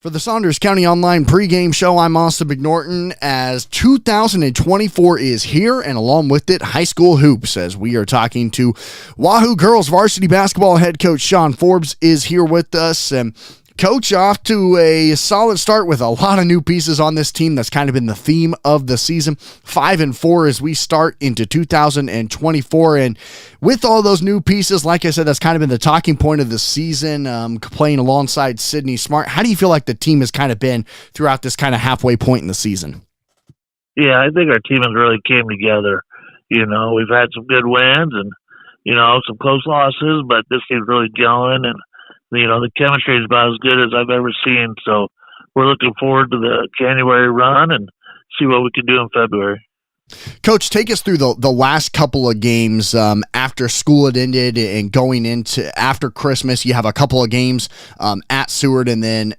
For the Saunders County Online pregame show, I'm Austin McNorton as 2024 is here, and along with it, high school hoops, as we are talking to Wahoo Girls Varsity Basketball head coach Sean Forbes is here with us. And Coach, off to a solid start with a lot of new pieces on this team. That's kind of been the theme of the season. 5-4 as we start into 2024. And with all those new pieces, like I said, that's kind of been the talking point of the season, playing alongside Sydney Smart. How do you feel like the team has kind of been throughout this kind of halfway point in the season? Yeah, I think our team has really came together. You know, we've had some good wins and, some close losses, but this team's really gelling, and the chemistry is about as good as I've ever seen. So we're looking forward to the January run and see what we can do in February. Coach, take us through the last couple of games after school had ended and going into after Christmas. You have a couple of games at Seward and then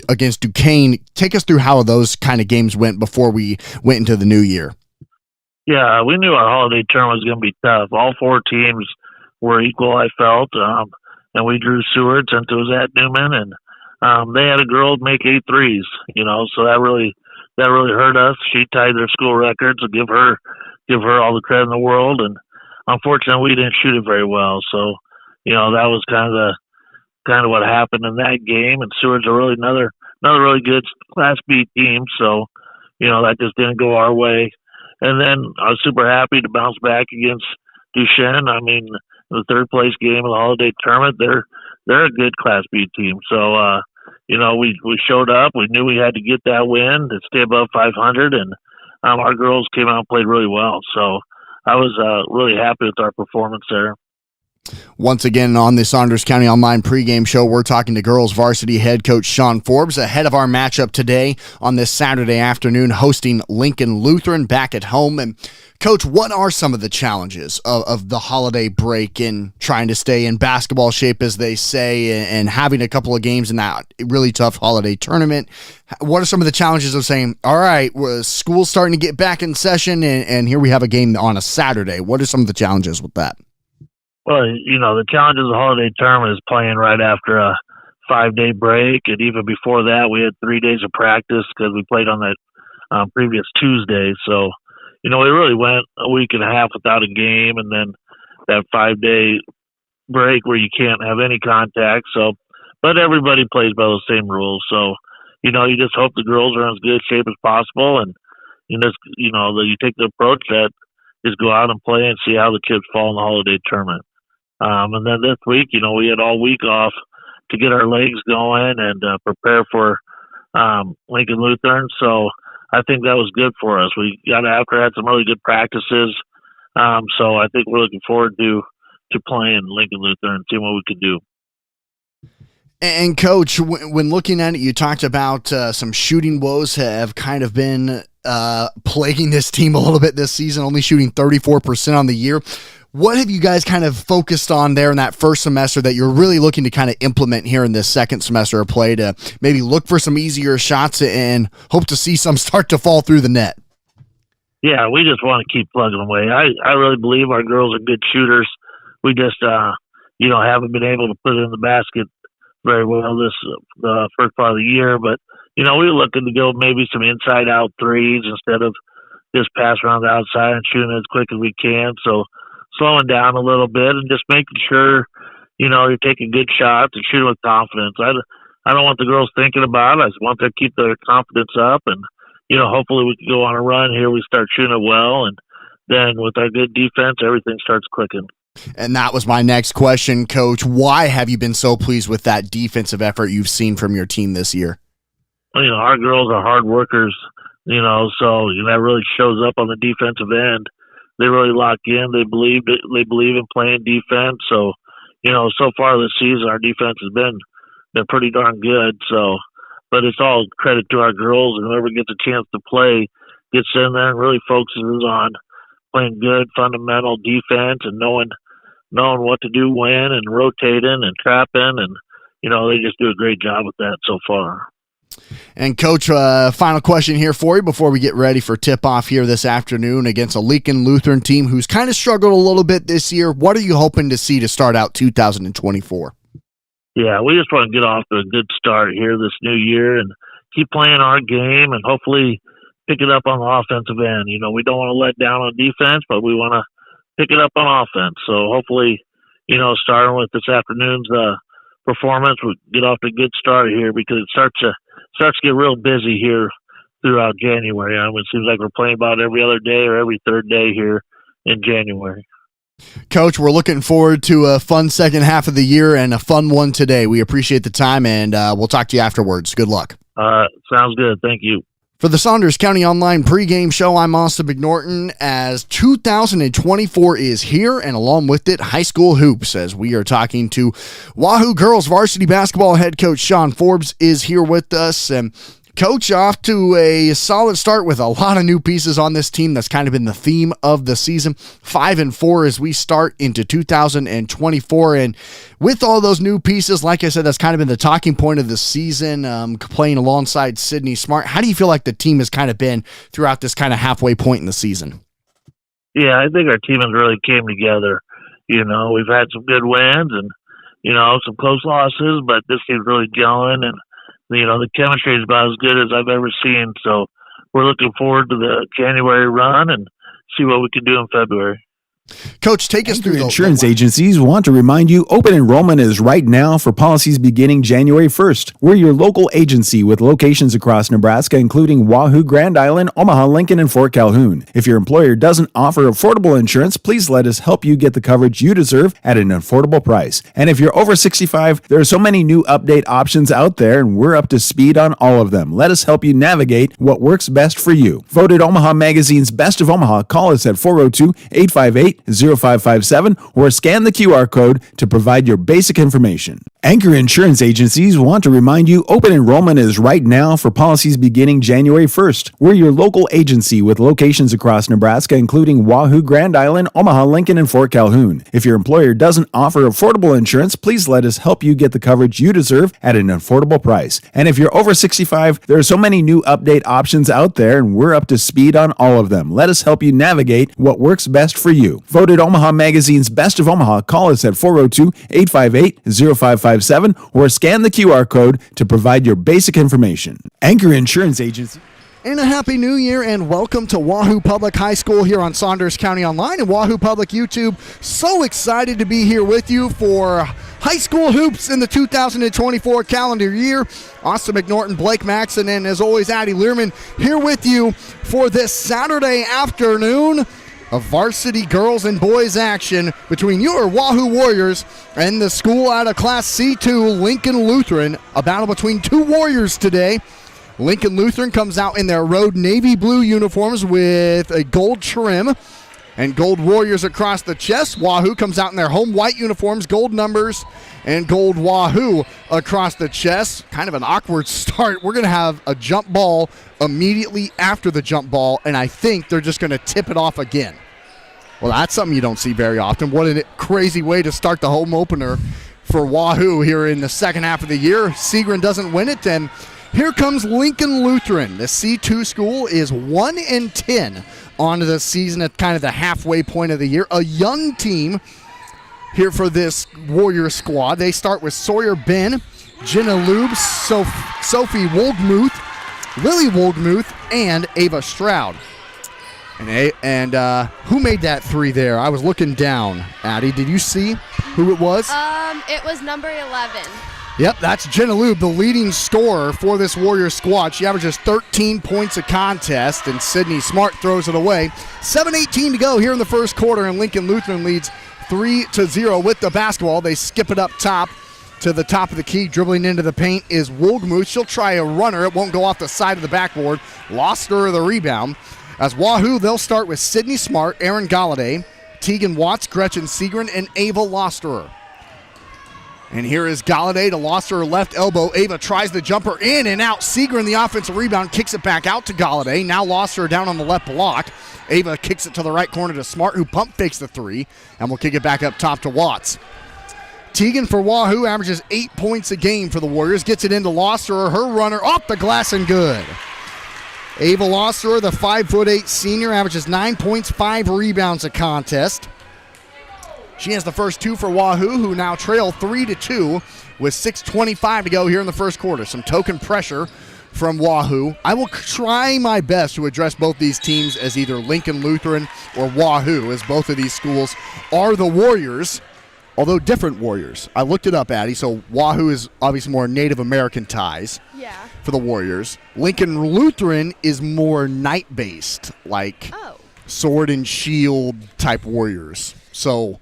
against Duquesne. Take us through how those kind of games went before we went into the new year. Yeah, we knew our holiday term was going to be tough. All four teams were equal, I felt. And we drew Seward since it was at Newman, and they had a girl make 8 threes, so that really hurt us. She tied their school record, so give her all the credit in the world. And unfortunately, we didn't shoot it very well, so that was kind of what happened in that game. And Seward's another really good Class B team, so that just didn't go our way. And then I was super happy to bounce back against Duquesne. I mean, the third place game of the holiday tournament, they're a good Class B team. So, we showed up. We knew we had to get that win to stay above 500, and our girls came out and played really well. So I was really happy with our performance there. Once again, on the Saunders County Online pregame show, we're talking to girls varsity head coach Sean Forbes ahead of our matchup today on this Saturday afternoon, hosting Lincoln Lutheran back at home. And Coach, what are some of the challenges of the holiday break in trying to stay in basketball shape, as they say, and having a couple of games in that really tough holiday tournament? What are some of the challenges of saying, all right, school's starting to get back in session, and here we have a game on a Saturday? What are some of the challenges with that? Well, the challenge of the holiday tournament is playing right after a 5-day break. And even before that, we had 3 days of practice because we played on that previous Tuesday. So, we really went a week and a half without a game, and then that 5-day break where you can't have any contact. So, but everybody plays by the same rules. So, you just hope the girls are in as good shape as possible. And, you take the approach that is go out and play and see how the kids fall in the holiday tournament. And then this week, we had all week off to get our legs going and prepare for Lincoln Lutheran. So I think that was good for us. We got after, had some really good practices. So I think we're looking forward to playing Lincoln Lutheran and seeing what we can do. And Coach, when looking at it, you talked about some shooting woes have kind of been plaguing this team a little bit this season, only shooting 34% on the year. What have you guys kind of focused on there in that first semester that you're really looking to kind of implement here in this second semester of play to maybe look for some easier shots and hope to see some start to fall through the net? Yeah, we just want to keep plugging away. I really believe our girls are good shooters. We just, haven't been able to put it in the basket very well the first part of the year. But, we're looking to go maybe some inside-out threes instead of just pass around the outside and shooting as quick as we can. So slowing down a little bit and just making sure, you're taking good shots and shooting with confidence. I don't want the girls thinking about it. I just want them to keep their confidence up, and, hopefully we can go on a run here. We start shooting it well, and then with our good defense, everything starts clicking. And that was my next question, Coach. Why have you been so pleased with that defensive effort you've seen from your team this year? Our girls are hard workers, so that really shows up on the defensive end. They really lock in. They believe in playing defense. So, so far this season, our defense has been pretty darn good. So, but it's all credit to our girls, and whoever gets a chance to play gets in there and really focuses on playing good fundamental defense and knowing what to do when and rotating and trapping, and they just do a great job with that so far. And Coach, final question here for you before we get ready for tip-off here this afternoon against a Lincoln Lutheran team who's kind of struggled a little bit this year. What are you hoping to see to start out 2024? Yeah, we just want to get off to a good start here this new year and keep playing our game and hopefully pick it up on the offensive end. We don't want to let down on defense, but we want to pick it up on offense. So hopefully, starting with this afternoon's performance, we get off to a good start here because it starts to get real busy here throughout January. It seems like we're playing about every other day or every third day here in January. Coach, we're looking forward to a fun second half of the year and a fun one today. We appreciate the time, and we'll talk to you afterwards. Good luck. Sounds good. Thank you. For the Saunders County Online pregame show, I'm Austin McNorton. As 2024 is here, and along with it, high school hoops, as we are talking to Wahoo Girls Varsity Basketball head coach Sean Forbes is here with us. And Coach, off to a solid start with a lot of new pieces on this team. That's kind of been the theme of the season. 5-4 as we start into 2024. And with all those new pieces, like I said, that's kind of been the talking point of the season, playing alongside Sydney Smart. How do you feel like the team has kind of been throughout this kind of halfway point in the season? Yeah, I think our team has really came together. We've had some good wins and, some close losses, but this team's really gelling, and the chemistry is about as good as I've ever seen. So we're looking forward to the January run and see what we can do in February. Coach, take us through insurance agencies want to remind you open enrollment is right now for policies beginning January 1st. We're your local agency with locations across Nebraska, including Wahoo, Grand Island, Omaha, Lincoln, and Fort Calhoun. If your employer doesn't offer affordable insurance, please let us help you get the coverage you deserve at an affordable price. And if you're over 65, there are so many new update options out there, and we're up to speed on all of them. Let us help you navigate what works best for you. Voted Omaha Magazine's Best of Omaha. Call us at 402-858-0557 or scan the QR code to provide your basic information. Anchor Insurance Agencies want to remind you open enrollment is right now for policies beginning January 1st. We're your local agency with locations across Nebraska, including Wahoo, Grand Island, Omaha, Lincoln, and Fort Calhoun. If your employer doesn't offer affordable insurance, please let us help you get the coverage you deserve at an affordable price. And if you're over 65, there are so many new update options out there, and we're up to speed on all of them. Let us help you navigate what works best for you. Voted Omaha Magazine's Best of Omaha. Call us at 402-858-0557 or scan the QR code to provide your basic information. Anchor Insurance Agency. And a happy new year, and welcome to Wahoo Public High School here on Saunders County Online and Wahoo Public YouTube. So excited to be here with you for high school hoops in the 2024 calendar year. Austin McNorton, Blake Maxson, and as always, Addie Learman here with you for this Saturday afternoon of varsity girls and boys action between your Wahoo Warriors and the school out of Class C2, Lincoln Lutheran. A battle between two Warriors today. Lincoln Lutheran comes out in their road navy blue uniforms with a gold trim and gold Warriors across the chest. Wahoo comes out in their home white uniforms, gold numbers, and gold Wahoo across the chest. Kind of an awkward start. We're going to have a jump ball immediately after the jump ball, and I think they're just going to tip it off again. Well, that's something you don't see very often. What a crazy way to start the home opener for Wahoo here in the second half of the year. Segrin doesn't win it, and here comes Lincoln Lutheran. The C2 school is 1-10 on the season at kind of the halfway point of the year. A young team here for this Warrior squad. They start with Sawyer Ben, Jenna Lube, Sophie Woldmuth, Lily Woldmuth, and Ava Stroud. And who made that three there? I was looking down. Addie, did you see who it was? It was number 11. Yep, that's Jenna Lube, the leading scorer for this Warrior squad. She averages 13 points a contest, and Sydney Smart throws it away. 7:18 to go here in the first quarter, and Lincoln Lutheran leads 3-0 with the basketball. They skip it up top to the top of the key. Dribbling into the paint is Woldmuth. She'll try a runner. It won't go off the side of the backboard. Lost her the rebound. As Wahoo, they'll start with Sydney Smart, Aaron Galladay, Tegan Watts, Gretchen Segrin, and Ava Losterer. And here is Galladay to Losterer left elbow. Ava tries the jumper in and out. Segrin, the offensive rebound, kicks it back out to Galladay. Now Losterer down on the left block. Ava kicks it to the right corner to Smart, who pump fakes the three, and will kick it back up top to Watts. Tegan for Wahoo averages 8 points a game for the Warriors. Gets it into Losterer. Her runner off the glass and good. Ava Losterer, the 5'8" senior, averages 9 points, 5 rebounds a contest. She has the first two for Wahoo, who now trail 3-2 with 6:25 to go here in the first quarter. Some token pressure from Wahoo. I will try my best to address both these teams as either Lincoln Lutheran or Wahoo, as both of these schools are the Warriors, although different Warriors. I looked it up, Addie, so Wahoo is obviously more Native American ties for the Warriors. Lincoln Lutheran is more knight-based, like sword and shield type warriors. So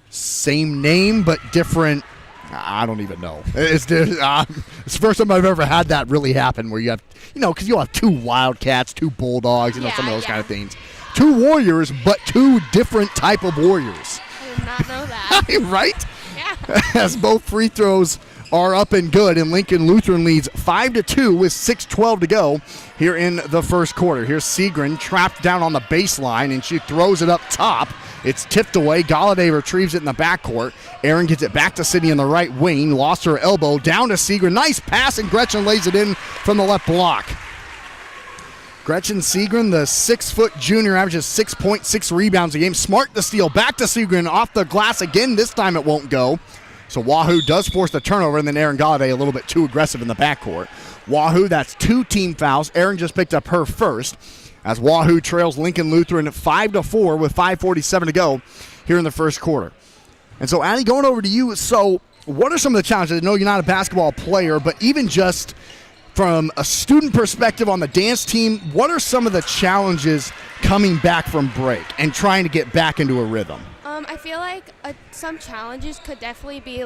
same name, but different. I don't even know. It's the first time I've ever had that really happen where you have, because you'll have two Wildcats, two Bulldogs, some of those kind of things. Two warriors, but two different type of warriors. I did not know that. Right? Yeah. As both free throws are up and good, and Lincoln Lutheran leads 5-2 with 6:12 to go here in the first quarter. Here's Segrin trapped down on the baseline, and she throws it up top. It's tipped away. Galladay retrieves it in the backcourt. Aaron gets it back to Sydney in the right wing. Lost her elbow. Down to Segrin. Nice pass, and Gretchen lays it in from the left block. Gretchen Segrin, the 6-foot junior, averages 6.6 rebounds a game. Smart to steal. Back to Segrin. Off the glass again. This time it won't go. So Wahoo does force the turnover, and then Aaron Galladay a little bit too aggressive in the backcourt. Wahoo, that's 2 team fouls. Aaron just picked up her first, as Wahoo trails Lincoln Lutheran 5-4 with 5:47 to go here in the first quarter. And so, Addie, going over to you. So what are some of the challenges? I know you're not a basketball player, but even just from a student perspective on the dance team, what are some of the challenges coming back from break and trying to get back into a rhythm? I feel like some challenges could definitely be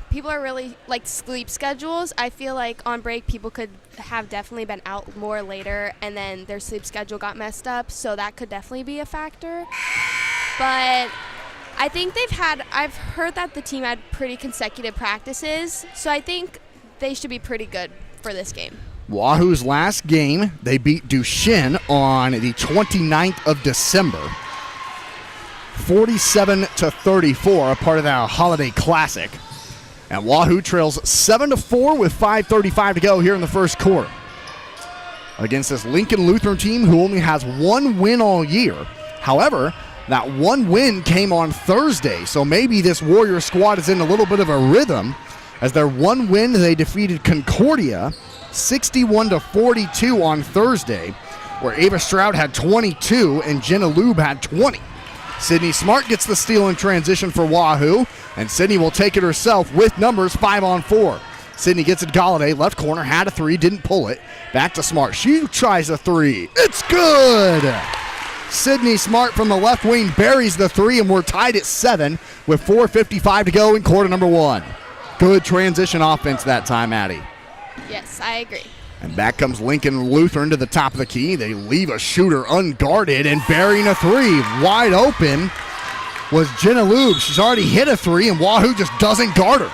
people are really sleep schedules. I feel like on break people could have definitely been out more later and then their sleep schedule got messed up, so that could definitely be a factor. But I think I've heard that the team had pretty consecutive practices, so I think they should be pretty good for this game. Wahoo's last game, they beat Duchesne on the 29th of December. 47-34, a part of that holiday classic. And Wahoo trails 7-4 with 5:35 to go here in the first quarter. Against this Lincoln Lutheran team who only has one win all year. However, that one win came on Thursday, so maybe this Warrior squad is in a little bit of a rhythm. As their one win, they defeated Concordia 61-42 on Thursday, where Ava Stroud had 22 and Jenna Lube had 20. Sydney Smart gets the steal in transition for Wahoo, and Sydney will take it herself with numbers 5-on-4. Sydney gets it. Galladay, left corner, had a three, didn't pull it. Back to Smart. She tries a three. It's good! Sydney Smart from the left wing buries the three, and we're tied at 7 with 4:55 to go in quarter number 1. Good transition offense that time, Addie. Yes, I agree. And back comes Lincoln Lutheran to the top of the key. They leave a shooter unguarded and burying a three. Wide open was Jenna Lube. She's already hit a three, and Wahoo just doesn't guard her.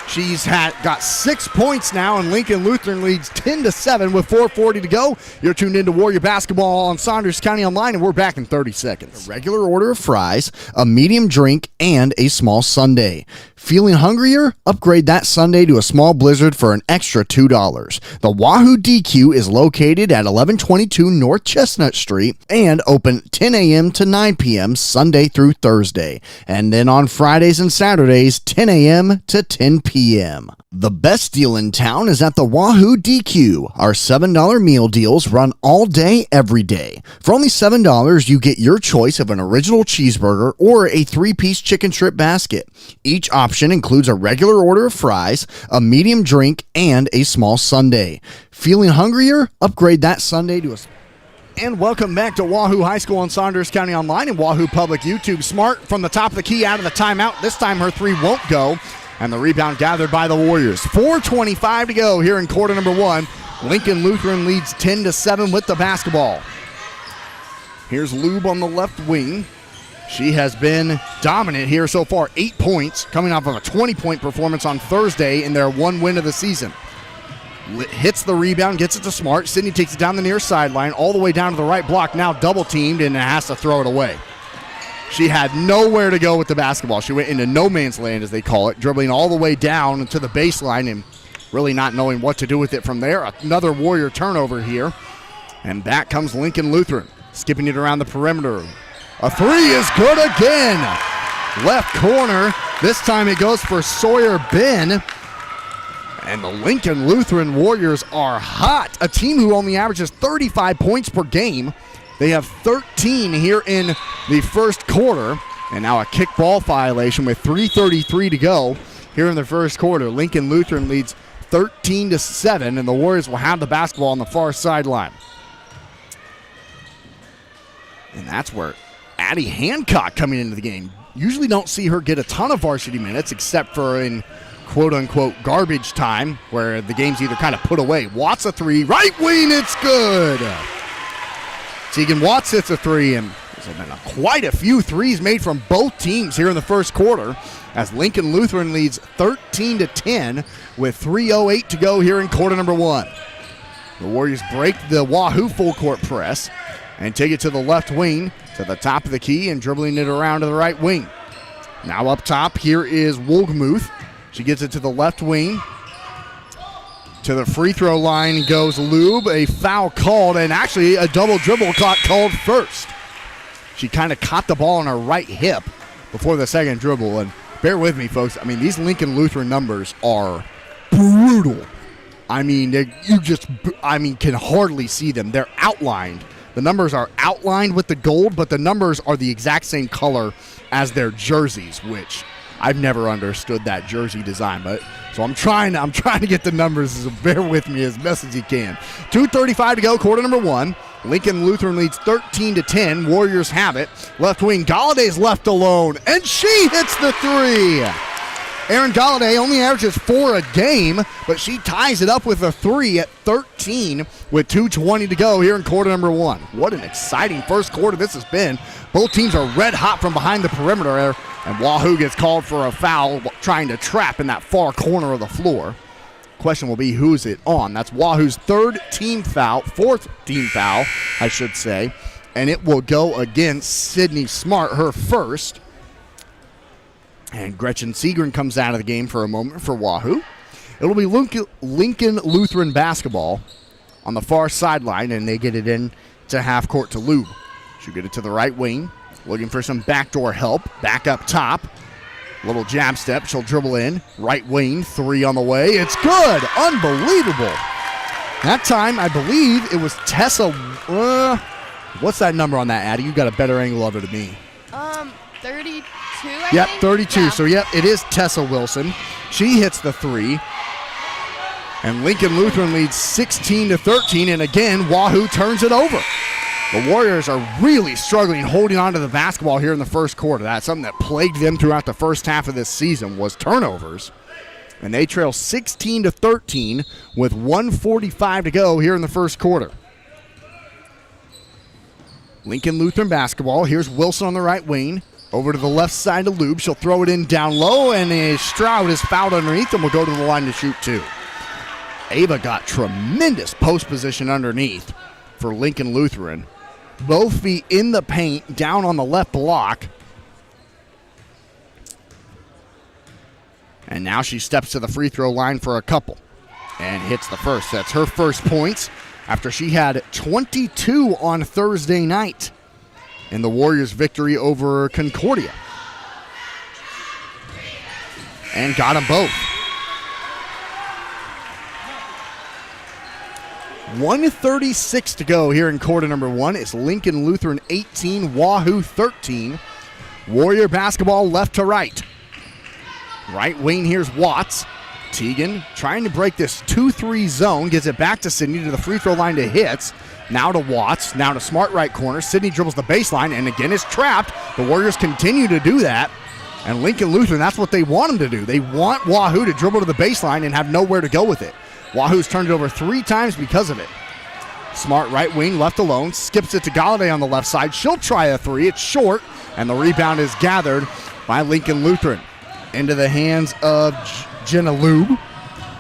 She's got 6 points now, and Lincoln Lutheran leads 10-7 with 4:40 to go. You're tuned into Warrior Basketball on Saunders County Online, and we're back in 30 seconds. A regular order of fries, a medium drink, and a small sundae. Feeling hungrier? Upgrade that sundae to a small blizzard for an extra $2. The Wahoo DQ is located at 1122 North Chestnut Street and open 10 a.m. to 9 p.m. Sunday through Thursday. And then on Fridays and Saturdays, 10 a.m. to 10 p.m. The best deal in town is at the Wahoo DQ. Our $7 meal deals run all day, every day. For only $7, you get your choice of an original cheeseburger or a 3-piece chicken strip basket. Each option includes a regular order of fries, a medium drink, and a small sundae. Feeling hungrier? Upgrade that sundae to a... And welcome back to Wahoo High School on Saunders County Online and Wahoo Public YouTube. Smart from the top of the key out of the timeout. This time her three won't go. And the rebound gathered by the Warriors. 4:25 to go here in quarter number 1. Lincoln Lutheran leads 10-7 with the basketball. Here's Lube on the left wing. She has been dominant here so far. 8 points coming off of a 20-point performance on Thursday in their one win of the season. Hits the rebound, gets it to Smart. Sydney takes it down the near sideline, all the way down to the right block. Now double-teamed and has to throw it away. She had nowhere to go with the basketball. She went into no man's land, as they call it, dribbling all the way down to the baseline and really not knowing what to do with it from there. Another Warrior turnover here. And back comes Lincoln Lutheran, skipping it around the perimeter. A three is good again. left corner. This time it goes for Sawyer Ben. And the Lincoln Lutheran Warriors are hot. A team who only averages 35 points per game. They have 13 here in the first quarter. And now a kickball violation with 3:33 to go here in the first quarter. Lincoln Lutheran leads 13-7, and the Warriors will have the basketball on the far sideline. And that's where Addie Hancock coming into the game. Usually don't see her get a ton of varsity minutes except for in quote-unquote garbage time where the game's either kind of put away. Watts a three, right wing, it's good. Tegan Watts hits a three, and there's been quite a few threes made from both teams here in the first quarter as Lincoln Lutheran leads 13-10 with 3:08 to go here in quarter number one. The Warriors break the Wahoo full court press and take it to the left wing to the top of the key and dribbling it around to the right wing. Now up top, here is Wolgemuth. She gets it to the left wing. To the free throw line goes Lube. A foul called, and actually a double dribble called first. She kind of caught the ball on her right hip before the second dribble. And bear with me, folks. I mean, these Lincoln Lutheran numbers are brutal. I mean, can hardly see them. They're outlined. The numbers are outlined with the gold, but the numbers are the exact same color as their jerseys, which I've never understood that jersey design. But so I'm trying to get the numbers, so bear with me as best as you can. 2:35 to go, quarter number one. Lincoln Lutheran leads 13-10. Warriors have it. Left wing, Galladay's left alone, and she hits the three. Erin Galladay only averages 4 a game, but she ties it up with a 3 at 13 with 2:20 to go here in quarter number one. What an exciting first quarter this has been. Both teams are red hot from behind the perimeter there, and Wahoo gets called for a foul trying to trap in that far corner of the floor. Question will be, who's it on? That's Wahoo's fourth team foul, I should say, and it will go against Sydney Smart, her first. And Gretchen Seagren comes out of the game for a moment for Wahoo. It'll be Lincoln Lutheran basketball on the far sideline, and they get it in to half court to Lube. She'll get it to the right wing, looking for some backdoor help. Back up top. Little jab step. She'll dribble in. Right wing, 3 on the way. It's good. Unbelievable. That time, I believe it was Tessa. What's that number on that, Addie? You got a better angle of it than me. 32, Yep, think? 32. Yeah. So, yep, it is Tessa Wilson. She hits the 3. And Lincoln Lutheran leads 16-13. And again, Wahoo turns it over. The Warriors are really struggling holding on to the basketball here in the first quarter. That's something that plagued them throughout the first half of this season was turnovers. And they trail 16-13 with 1:45 to go here in the first quarter. Lincoln Lutheran basketball. Here's Wilson on the right wing. Over to the left side of Lube. She'll throw it in down low, and Stroud is fouled underneath and will go to the line to shoot 2. Ava got tremendous post position underneath for Lincoln Lutheran. Both feet in the paint, down on the left block. And now she steps to the free throw line for a couple and hits the first. That's her first points after she had 22 on Thursday night in the Warriors' victory over Concordia. And got them both. 1:36 to go here in quarter number one. It's Lincoln Lutheran 18, Wahoo 13. Warrior basketball left to right. Right wing, here's Watts. Teagan trying to break this 2-3 zone. Gets it back to Sydney to the free throw line to hits. Now to Watts. Now to Smart right corner. Sydney dribbles the baseline and again is trapped. The Warriors continue to do that. And Lincoln Lutheran, that's what they want them to do. They want Wahoo to dribble to the baseline and have nowhere to go with it. Wahoo's turned it over 3 times because of it. Smart right wing, left alone. Skips it to Galladay on the left side. She'll try a 3. It's short. And the rebound is gathered by Lincoln Lutheran. Into the hands of Jenna Lube.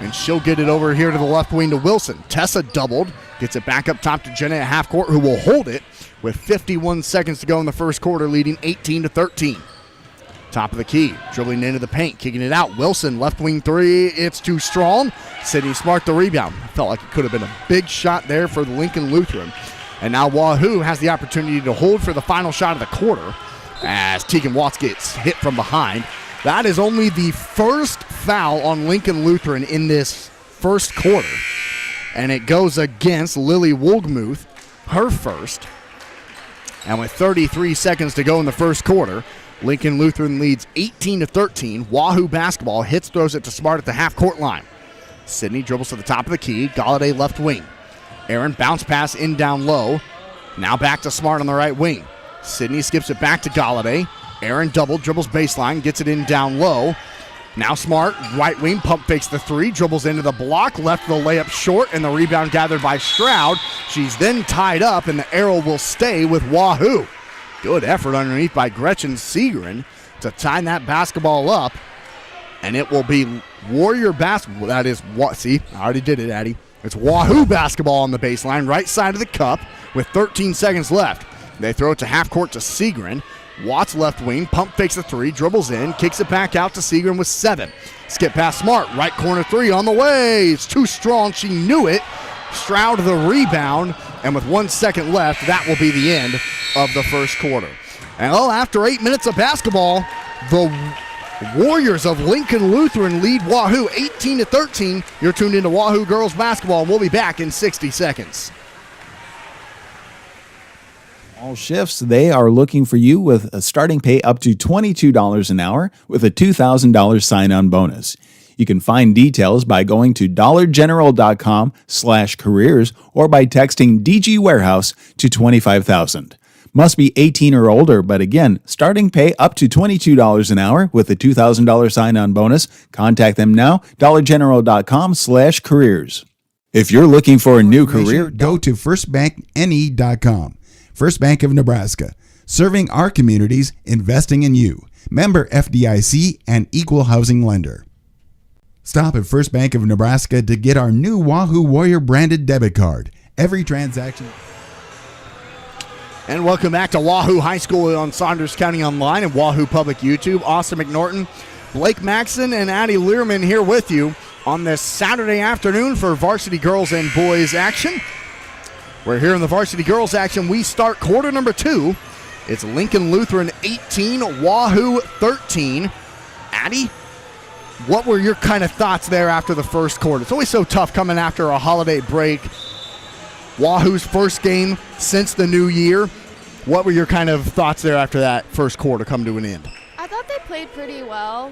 And she'll get it over here to the left wing to Wilson. Tessa doubled. Gets it back up top to Jenna at half court, who will hold it with 51 seconds to go in the first quarter, leading 18-13. Top of the key, dribbling into the paint, kicking it out. Wilson, left wing 3, it's too strong. Sydney Smart the rebound. Felt like it could have been a big shot there for the Lincoln Lutheran. And now Wahoo has the opportunity to hold for the final shot of the quarter. as Tegan Watts gets hit from behind. That is only the first foul on Lincoln Lutheran in this first quarter. And it goes against Lily Woolgmuth, her first. And with 33 seconds to go in the first quarter, Lincoln Lutheran leads 18-13. Wahoo basketball hits, throws it to Smart at the half-court line. Sydney dribbles to the top of the key. Galladay left wing. Aaron bounce pass in down low. Now back to Smart on the right wing. Sydney skips it back to Galladay. Aaron double, dribbles baseline, gets it in down low. Now Smart, right wing, pump fakes the three, dribbles into the block, left the layup short, and the rebound gathered by Stroud. She's then tied up, and the arrow will stay with Wahoo. Good effort underneath by Gretchen Segren to tie that basketball up, and it will be Warrior basketball. That is what? See, I already did it, Addie. It's Wahoo basketball on the baseline, right side of the cup, with 13 seconds left. They throw it to half court to Segren. Watts left wing, pump fakes the three, dribbles in, kicks it back out to Segren with 7. Skip past Smart, right corner three on the way. It's too strong, she knew it. Stroud the rebound, and with 1 second left, that will be the end of the first quarter. And after 8 minutes of basketball, the Warriors of Lincoln Lutheran lead Wahoo 18-13. You're tuned into Wahoo Girls Basketball, and we'll be back in 60 seconds. All shifts, they are looking for you with a starting pay up to $22 an hour with a $2,000 sign-on bonus. You can find details by going to dollargeneral.com/careers or by texting DG Warehouse to 25,000. Must be 18 or older, but again, starting pay up to $22 an hour with a $2,000 sign-on bonus. Contact them now, dollargeneral.com/careers. If you're looking for a new career, go to firstbankne.com. First Bank of Nebraska, serving our communities, investing in you. Member FDIC and equal housing lender. Stop at First Bank of Nebraska to get our new Wahoo Warrior branded debit card. Every transaction. And welcome back to Wahoo High School on Saunders County Online and Wahoo Public YouTube. Austin McNorton, Blake Maxson, and Addie Learman here with you on this Saturday afternoon for varsity girls and boys action. We're here in the varsity girls action. We start quarter number 2. It's Lincoln Lutheran 18, Wahoo 13. Addie, what were your kind of thoughts there after the first quarter? It's always so tough coming after a holiday break. Wahoo's first game since the new year. What were your kind of thoughts there after that first quarter come to an end? I thought they played pretty well.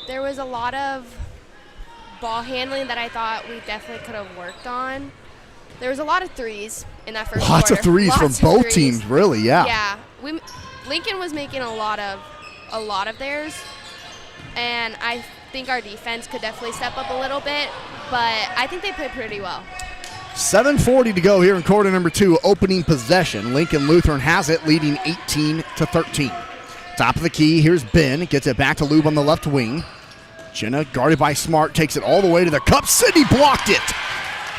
There was a lot of ball handling that I thought we definitely could have worked on. There was a lot of threes in that first quarter. Lots of threes from both teams, really, yeah. Yeah. Lincoln was making a lot of theirs, and I think our defense could definitely step up a little bit, but I think they played pretty well. 7:40 to go here in quarter number 2, opening possession. Lincoln Lutheran has it, leading 18-13. Top of the key, here's Ben, gets it back to Lube on the left wing. Jenna, guarded by Smart, takes it all the way to the cup. Sydney blocked it.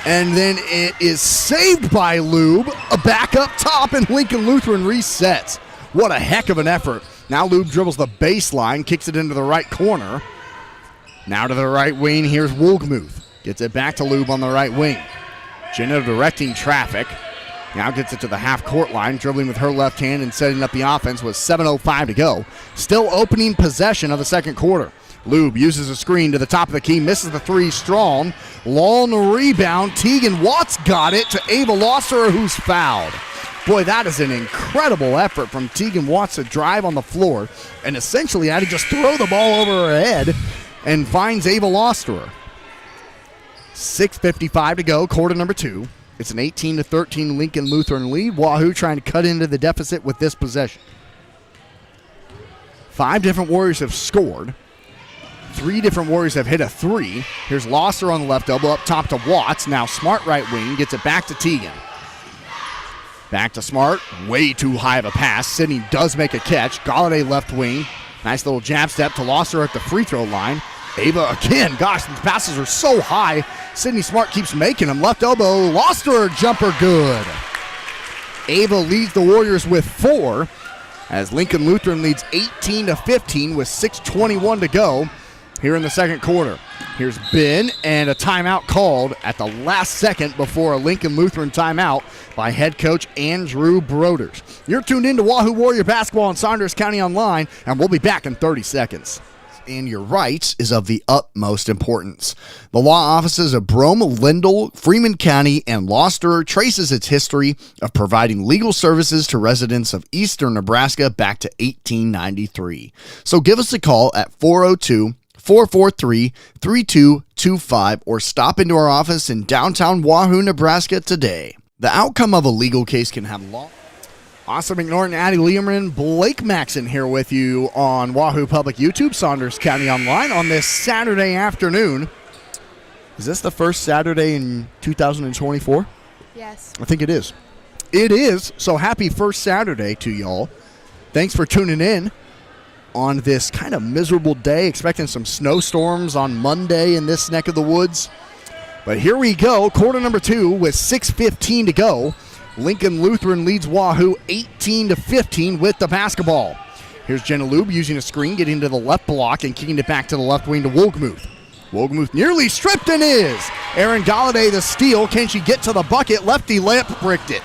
And then it is saved by Lube. A back up top, and Lincoln Lutheran resets. What a heck of an effort. Now Lube dribbles the baseline, kicks it into the right corner. Now to the right wing, here's Woolgmuth. Gets it back to Lube on the right wing. Jenna directing traffic. Now gets it to the half-court line, dribbling with her left hand and setting up the offense with 7:05 to go. Still opening possession of the second quarter. Lube uses a screen to the top of the key, misses the three strong. Long rebound. Tegan Watts got it to Ava Losser, who's fouled. Boy, that is an incredible effort from Tegan Watts to drive on the floor and essentially had to just throw the ball over her head and finds Ava Losser. 6:55 to go, quarter number 2. It's an 18-13 Lincoln Lutheran lead. Wahoo trying to cut into the deficit with this possession. 5 different Warriors have scored. 3 different Warriors have hit a 3. Here's Losser on the left elbow up top to Watts. Now Smart right wing gets it back to Tegan. Back to Smart. Way too high of a pass. Sydney does make a catch. Galladay left wing. Nice little jab step to Losser at the free throw line. Ava again. Gosh, these passes are so high. Sydney Smart keeps making them. Left elbow. Losser jumper good. Ava leads the Warriors with 4 as Lincoln Lutheran leads 18-15 with 6:21 to go here in the second quarter. Here's Ben, and a timeout called at the last second before a Lincoln Lutheran timeout by head coach Andrew Broders. You're tuned in to Wahoo Warrior Basketball on Saunders County Online, and we'll be back in 30 seconds. And your rights is of the utmost importance. The law offices of Brome, Lindell, Freeman County, and Gloucester traces its history of providing legal services to residents of eastern Nebraska back to 1893. So give us a call at 402-443-3225 or stop into our office in downtown Wahoo, Nebraska today. The outcome of a legal case can have long... Austin McNorton, Addie Learman, Blake Maxon here with you on Wahoo Public YouTube, Saunders County Online on this Saturday afternoon. Is this the first Saturday in 2024? Yes. I think it is. It is. So happy first Saturday to y'all. Thanks for tuning in on this kind of miserable day. Expecting some snowstorms on Monday in this neck of the woods. But here we go. Quarter number 2 with 6:15 to go. Lincoln Lutheran leads Wahoo 18-15 with the basketball. Here's Jenna Lube using a screen, getting to the left block and kicking it back to the left wing to Wolgemuth. Wolgemuth nearly stripped and is. Erin Galladay the steal. Can she get to the bucket? Lefty layup bricked it.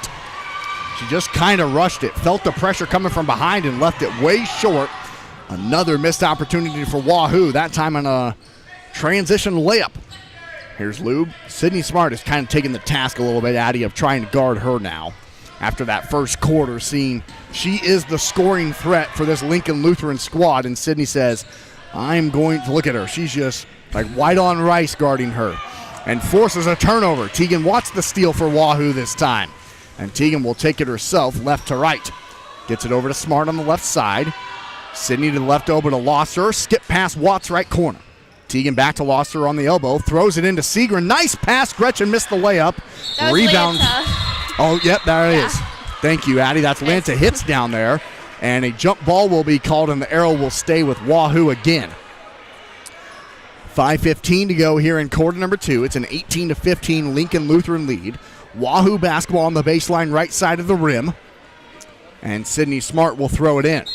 She just kind of rushed it. Felt the pressure coming from behind and left it way short. Another missed opportunity for Wahoo, that time on a transition layup. Here's Lube. Sydney Smart is kind of taking the task a little bit, Addie, of trying to guard her now. After that first quarter, seeing she is the scoring threat for this Lincoln Lutheran squad. And Sydney says, I'm going to look at her. She's just like white on rice guarding her. And forces a turnover. Tegan Watts the steal for Wahoo this time. And Tegan will take it herself left to right. Gets it over to Smart on the left side. Sydney to the left over to Losser. Skip past Watts right corner. Tegan back to Losser on the elbow. Throws it into Segrin. Nice pass. Gretchen missed the layup. That was Rebound. Lanta. Oh, yep, there it is. Thank you, Addie. That's Lanta hits down there. And a jump ball will be called, and the arrow will stay with Wahoo again. 5:15 to go here in quarter number 2. It's an 18-15 Lincoln Lutheran lead. Wahoo basketball on the baseline right side of the rim. And Sydney Smart will throw it in.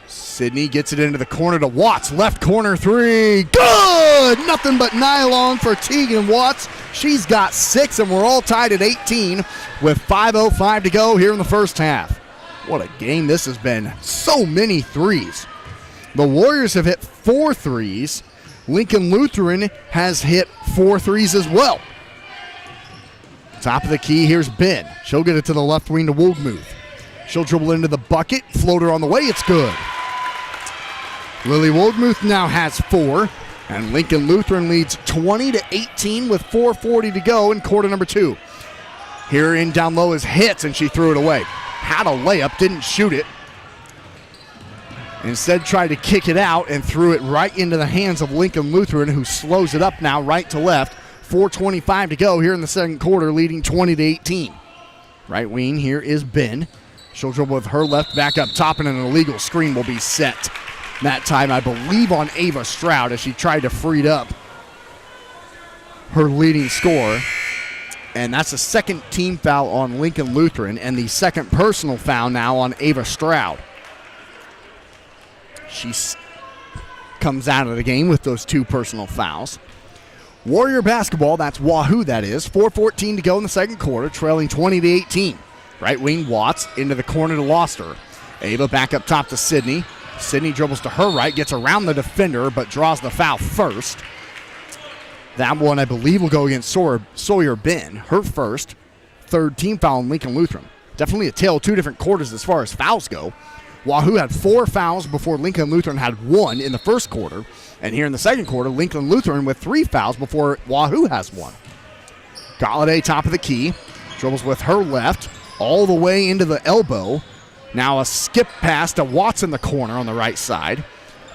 Sydney gets it into the corner to Watts. Left corner three. Good! Nothing but nylon for Tegan Watts. She's got 6, and we're all tied at 18 with 5:05 to go here in the first half. What a game this has been. So many threes. The Warriors have hit 4 threes. Lincoln Lutheran has hit 4 threes as well. Top of the key, here's Ben. She'll get it to the left wing to Wolgemuth. She'll dribble into the bucket. Floater on the way. It's good. Lily Wolgemuth now has 4, and Lincoln Lutheran leads 20-18 with 4:40 to go in quarter number 2. Here in down low is Hits, and she threw it away. Had a layup, didn't shoot it. Instead tried to kick it out and threw it right into the hands of Lincoln Lutheran, who slows it up now right to left. 4:25 to go here in the second quarter, leading 20-18. Right wing here is Ben. She'll dribble with her left back up top, and an illegal screen will be set. That time, I believe, on Ava Stroud as she tried to free up her leading scorer. And that's the second team foul on Lincoln Lutheran and the second personal foul now on Ava Stroud. She comes out of the game with those 2 personal fouls. Warrior basketball, that's Wahoo that is. 4:14 to go in the second quarter, trailing 20-18. Right wing Watts into the corner to Loster. Ava back up top to Sydney. Sydney dribbles to her right, gets around the defender, but draws the foul first. That one, I believe, will go against Sawyer Ben, her first. Third team foul on Lincoln Lutheran. Definitely a tale of 2 different quarters as far as fouls go. Wahoo had 4 fouls before Lincoln Lutheran had 1 in the first quarter. And here in the second quarter, Lincoln Lutheran with 3 fouls before Wahoo has 1. Galladay, top of the key, dribbles with her left, all the way into the elbow. Now a skip pass to Watts in the corner on the right side.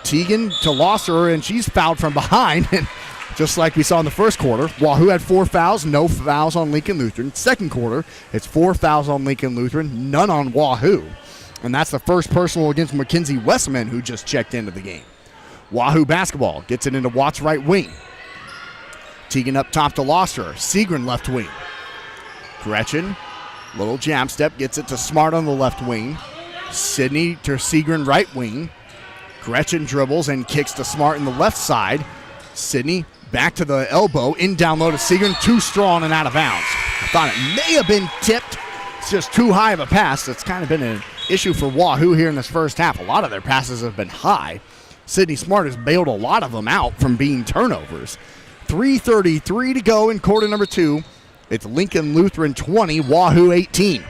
Tegan to Losser, and she's fouled from behind. And just like we saw in the first quarter, Wahoo had 4 fouls, no fouls on Lincoln Lutheran. Second quarter, it's 4 fouls on Lincoln Lutheran, none on Wahoo. And that's the first personal against Mackenzie Westman, who just checked into the game. Wahoo basketball gets it into Watts' right wing. Tegan up top to Losser. Segrin left wing. Gretchen, little jab step, gets it to Smart on the left wing. Sydney to Segrin right wing. Gretchen dribbles and kicks to Smart in the left side. Sydney back to the elbow, in down low to Seagren, too strong and out of bounds. I thought it may have been tipped. It's just too high of a pass. That's kind of been an issue for Wahoo here in this first half. A lot of their passes have been high. Sydney Smart has bailed a lot of them out from being turnovers. 3:33 to go in quarter number 2. It's Lincoln Lutheran 20, Wahoo 18.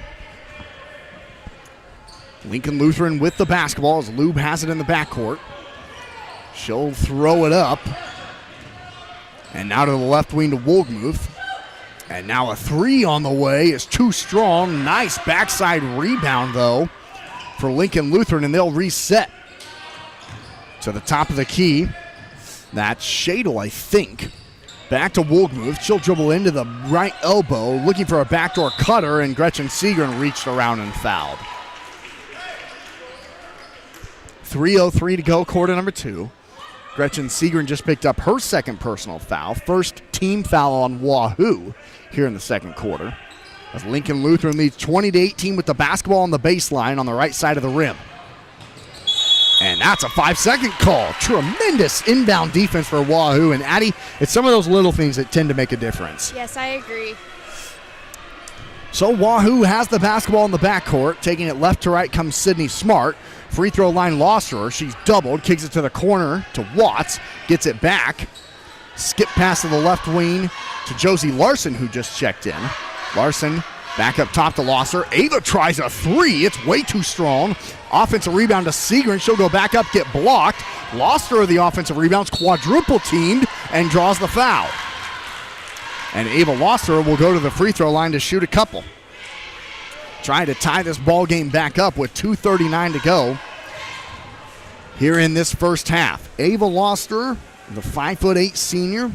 Lincoln Lutheran with the basketball as Lube has it in the backcourt. She'll throw it up. And now to the left wing to Wohlgemuth. And now a 3 on the way is too strong. Nice backside rebound, though, for Lincoln Lutheran, and they'll reset to the top of the key. That's Shadle, I think. Back to Wohlgemuth. She'll dribble into the right elbow, looking for a backdoor cutter, and Gretchen Seagren reached around and fouled. 3:03 to go, quarter number 2. Gretchen Seagren just picked up her second personal foul. First team foul on Wahoo here in the second quarter. As Lincoln Lutheran leads 20-18 with the basketball on the baseline on the right side of the rim. And that's a 5-second call. Tremendous inbound defense for Wahoo. And Addie, it's some of those little things that tend to make a difference. Yes, I agree. So Wahoo has the basketball in the backcourt. Taking it left to right comes Sydney Smart. Free throw line lost her. She's doubled. Kicks it to the corner to Watts. Gets it back. Skip pass to the left wing to Josie Larson, who just checked in. Larson back up top to Losser. Ava tries a 3. It's way too strong. Offensive rebound to Seagren. She'll go back up, get blocked. Losser, the offensive rebounds, quadruple teamed and draws the foul. And Ava Losser will go to the free throw line to shoot a couple. Trying to tie this ball game back up with 2:39 to go here in this first half. Ava Loster, the 5'8" senior,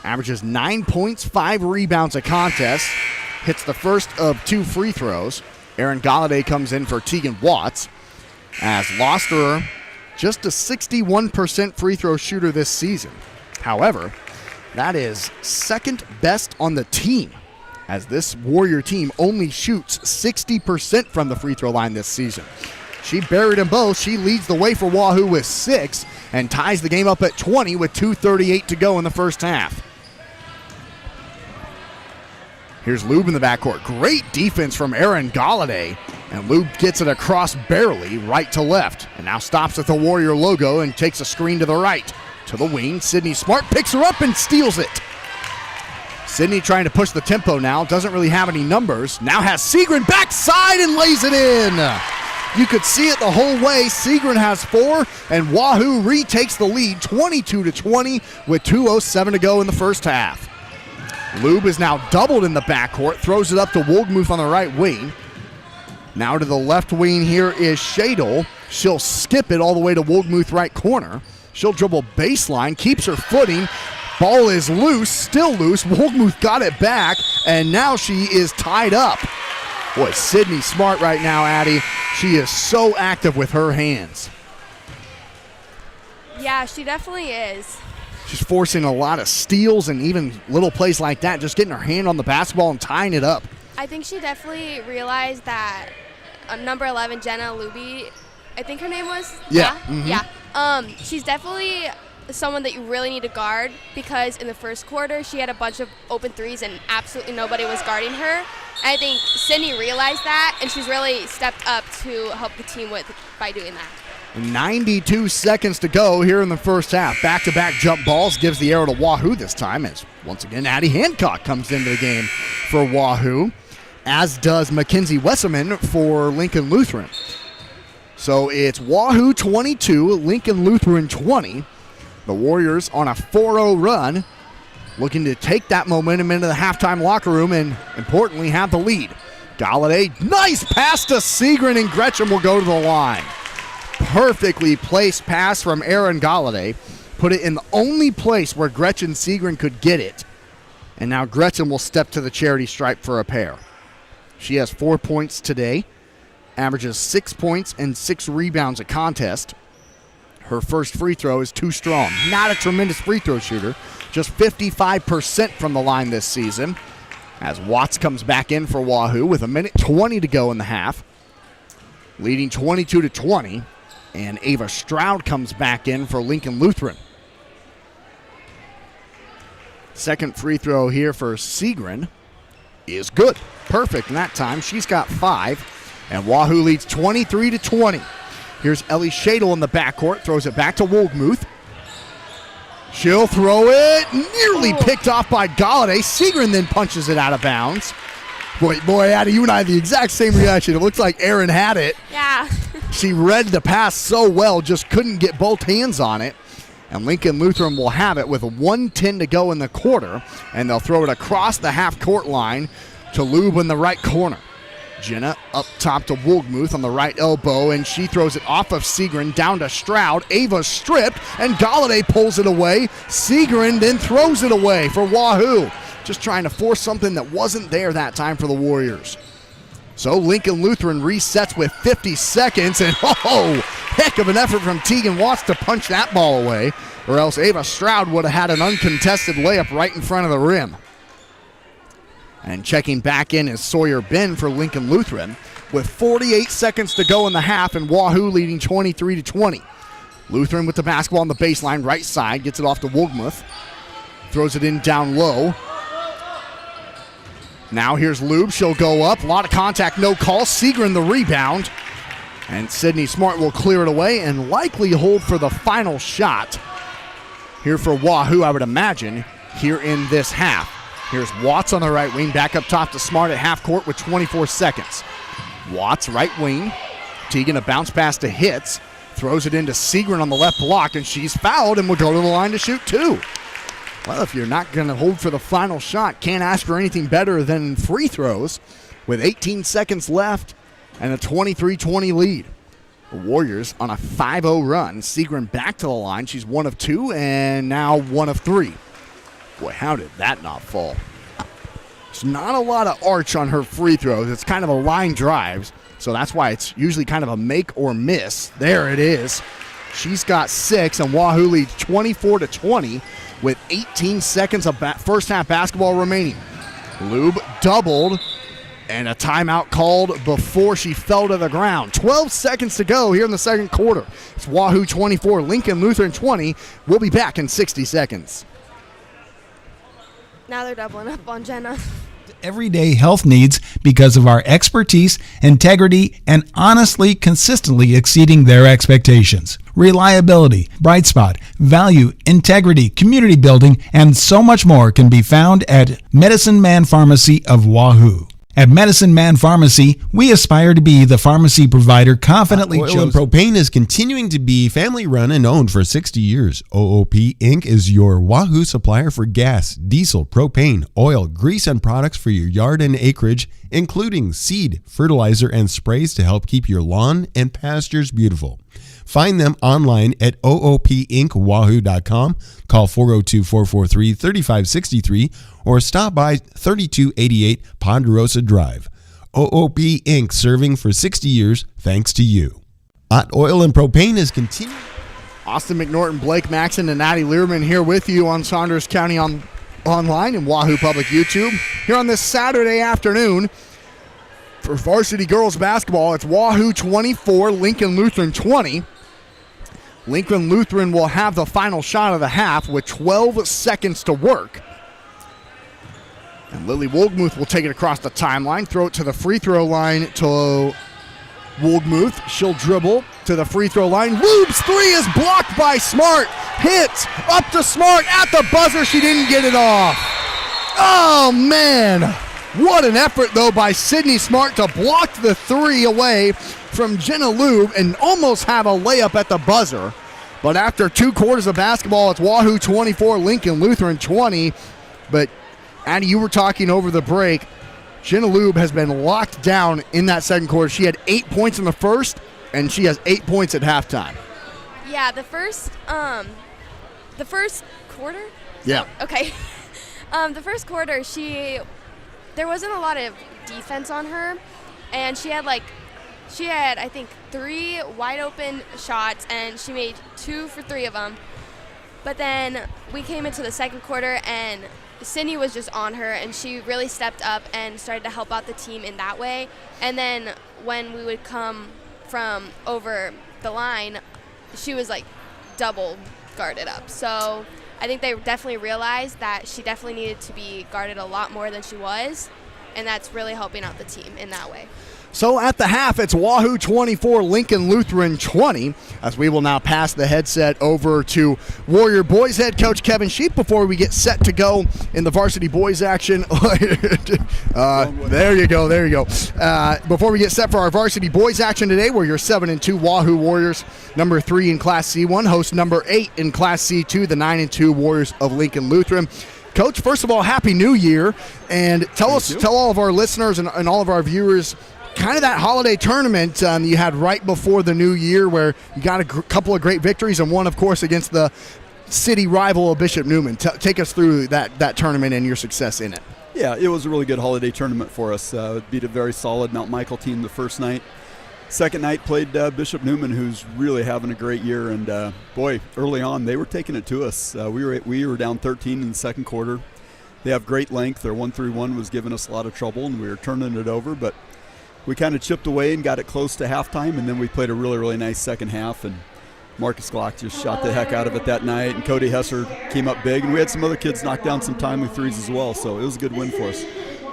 averages 9 points, 5 rebounds a contest, hits the first of 2 free throws. Aaron Galladay comes in for Tegan Watts, as Loster just a 61% free throw shooter this season. However, that is second best on the team, as this Warrior team only shoots 60% from the free throw line this season. She buried them both. She leads the way for Wahoo with 6 and ties the game up at 20 with 2:38 to go in the first half. Here's Lube in the backcourt. Great defense from Aaron Galladay. And Lube gets it across barely, right to left. And now stops at the Warrior logo and takes a screen to the right. To the wing, Sydney Smart picks her up and steals it. Sydney trying to push the tempo now. Doesn't really have any numbers. Now has Seagren backside and lays it in. You could see it the whole way. Seagren has 4, and Wahoo retakes the lead 22-20 with 2:07 to go in the first half. Lube is now doubled in the backcourt. Throws it up to Wohlgemuth on the right wing. Now to the left wing here is Shadle. She'll skip it all the way to Wohlgemuth right corner. She'll dribble baseline, keeps her footing. Ball is loose, still loose. Wohlgemuth got it back, and now she is tied up. Boy, Sydney Smart right now, Addie. She is so active with her hands. Yeah, she definitely is. She's forcing a lot of steals and even little plays like that, just getting her hand on the basketball and tying it up. I think she definitely realized that number 11, Jenna Luby, I think her name was? Yeah. Yeah. She's definitely someone that you really need to guard, because in the first quarter she had a bunch of open threes and absolutely nobody was guarding her. And I think Sydney realized that, and she's really stepped up to help the team by doing that. 92 seconds to go here in the first half. Back-to-back jump balls gives the arrow to Wahoo this time, as once again Addie Hancock comes into the game for Wahoo, as does Mackenzie Wesselman for Lincoln Lutheran. So it's Wahoo 22, Lincoln Lutheran 20. The Warriors on a 4-0 run, looking to take that momentum into the halftime locker room and, importantly, have the lead. Galladay, nice pass to Seagren, and Gretchen will go to the line. Perfectly placed pass from Aaron Galladay. Put it in the only place where Gretchen Seagren could get it. And now Gretchen will step to the charity stripe for a pair. She has 4 points today, averages 6 points and 6 rebounds a contest. Her first free throw is too strong. Not a tremendous free throw shooter, just 55% from the line this season. As Watts comes back in for Wahoo with 1:20 to go in the half, leading 22-20. And Ava Stroud comes back in for Lincoln Lutheran. Second free throw here for Segrin is good. Perfect in that time. She's got 5. And Wahoo leads 23-20. Here's Ellie Shadle in the backcourt. Throws it back to Wolgmuth. She'll throw it. Nearly picked off by Galladay. Segrin then punches it out of bounds. Boy, Addie, you and I had the exact same reaction. It looks like Aaron had it. Yeah. She read the pass so well, just couldn't get both hands on it. And Lincoln Lutheran will have it with 1:10 to go in the quarter. And they'll throw it across the half-court line to Lube in the right corner. Jenna up top to Wolgmuth on the right elbow, and she throws it off of Segrin down to Stroud. Ava stripped, and Galladay pulls it away. Segrin then throws it away for Wahoo. Just trying to force something that wasn't there that time for the Warriors. So Lincoln Lutheran resets with 50 seconds, and heck of an effort from Tegan Watts to punch that ball away, or else Ava Stroud would have had an uncontested layup right in front of the rim. And checking back in is Sawyer Ben for Lincoln Lutheran with 48 seconds to go in the half, and Wahoo leading 23-20. Lutheran with the basketball on the baseline, right side, gets it off to Wolgmuth. Throws it in down low. Now here's Lube. She'll go up. A lot of contact, no call. Segrin the rebound. And Sydney Smart will clear it away and likely hold for the final shot here for Wahoo, I would imagine, here in this half. Here's Watts on the right wing, back up top to Smart at half court with 24 seconds. Watts, right wing. Tegan a bounce pass to Hitz. Throws it into Segrin on the left block, and she's fouled and will go to the line to shoot 2. Well, if you're not going to hold for the final shot, can't ask for anything better than free throws with 18 seconds left and a 23-20 lead. The Warriors on a 5-0 run. Segrin back to the line. She's 1 of 2 and now 1 of 3. Boy, how did that not fall? There's not a lot of arch on her free throws. It's kind of a line drives, so that's why it's usually kind of a make or miss. There it is. She's got 6, and Wahoo leads 24-20 with 18 seconds of first half basketball remaining. Lube doubled, and a timeout called before she fell to the ground. 12 seconds to go here in the second quarter. It's Wahoo 24, Lincoln Lutheran 20. We'll be back in 60 seconds. Now they're doubling up on Jenna. Everyday health needs because of our expertise, integrity, and honestly, consistently exceeding their expectations. Reliability, bright spot, value, integrity, community building, and so much more can be found at Medicine Man Pharmacy of Wahoo. At Medicine Man Pharmacy, we aspire to be the pharmacy provider confidently Oil and Propane is continuing to be family run and owned for 60 years. OOP Inc. is your Wahoo supplier for gas, diesel, propane, oil, grease, and products for your yard and acreage, including seed, fertilizer, and sprays to help keep your lawn and pastures beautiful. Find them online at oopinkwahoo.com, call 402-443-3563, or stop by 3288 Ponderosa Drive. OOP Inc., serving for 60 years thanks to you. Hot Oil and Propane is continuing. Austin McNorton, Blake Maxon, and Addie Learman here with you on Saunders County online and Wahoo Public YouTube. Here on this Saturday afternoon for varsity girls basketball, it's Wahoo 24, Lincoln Lutheran 20. Lincoln Lutheran will have the final shot of the half with 12 seconds to work. And Lily Wolgmuth will take it across the timeline, throw it to the free throw line to Wolgmuth. She'll dribble to the free throw line. Lube's 3 is blocked by Smart. Hits up to Smart at the buzzer. She didn't get it off. Oh, man. What an effort, though, by Sydney Smart to block the 3 away from Jenna Lube and almost have a layup at the buzzer. But after 2 quarters of basketball, it's Wahoo 24, Lincoln Lutheran 20. But, Addie, you were talking over the break. Jenna Lube has been locked down in that second quarter. She had 8 points in the first, and she has 8 points at halftime. Yeah, the first quarter? Yeah. Okay. The first quarter, there wasn't a lot of defense on her, and she had I think 3 wide open shots, and she made 2 for 3 of them. But then we came into the second quarter, and Sydney was just on her, and she really stepped up and started to help out the team in that way. And then when we would come from over the line, she was like double guarded up. So I think they definitely realized that she definitely needed to be guarded a lot more than she was, and that's really helping out the team in that way. So at the half, it's Wahoo 24, Lincoln Lutheran 20, as we will now pass the headset over to Warrior Boys head coach Kevin Sheep before we get set to go in the varsity boys action. There you go. Before we get set for our varsity boys action today, where your 7-2 Wahoo Warriors, number 3 in Class C1, host number 8 in Class C2, the 9-2 Warriors of Lincoln Lutheran. Coach, first of all, Happy New Year, and tell all of our listeners and all of our viewers kind of that holiday tournament you had right before the new year, where you got a couple of great victories, and one, of course, against the city rival of Bishop Neumann. Take us through that tournament and your success in it. Yeah, it was a really good holiday tournament for us. Beat a very solid Mount Michael team the first night. Second night played Bishop Neumann, who's really having a great year, and boy, early on they were taking it to us. We were down 13 in the second quarter. They have great length. Their 1-3-1 was giving us a lot of trouble, and we were turning it over, but we kind of chipped away and got it close to halftime, and then we played a really, really nice second half, and Marcus Glock just shot the heck out of it that night, and Cody Hesser came up big, and we had some other kids knock down some timely threes as well, so it was a good win for us.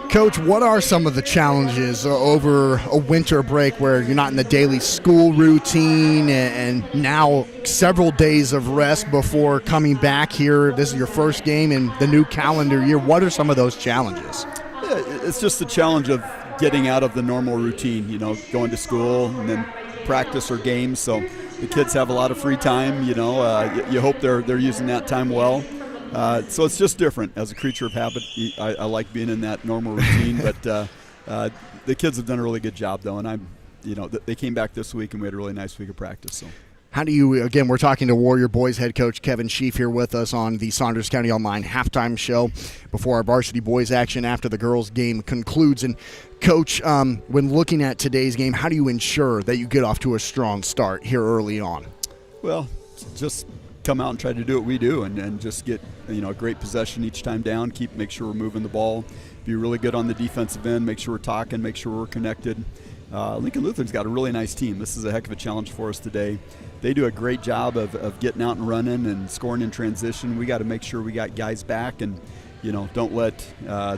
Coach, what are some of the challenges over a winter break where you're not in the daily school routine and now several days of rest before coming back here? This is your first game in the new calendar year. What are some of those challenges? Yeah, it's just the challenge of getting out of the normal routine, going to school and then practice or games. So the kids have a lot of free time, you hope they're using that time well. So it's just different. As a creature of habit, I like being in that normal routine, but the kids have done a really good job though, and they came back this week and we had a really nice week of practice. So. How do you, again, we're talking to Warrior Boys head coach Kevin Sheaf here with us on the Saunders County Online halftime show before our varsity boys action after the girls game concludes. And Coach, when looking at today's game, how do you ensure that you get off to a strong start here early on? Well, just come out and try to do what we do and just get a great possession each time down, make sure we're moving the ball, be really good on the defensive end, make sure we're talking, make sure we're connected. Lincoln Lutheran's got a really nice team. This is a heck of a challenge for us today. They do a great job of getting out and running and scoring in transition. We got to make sure we got guys back and don't let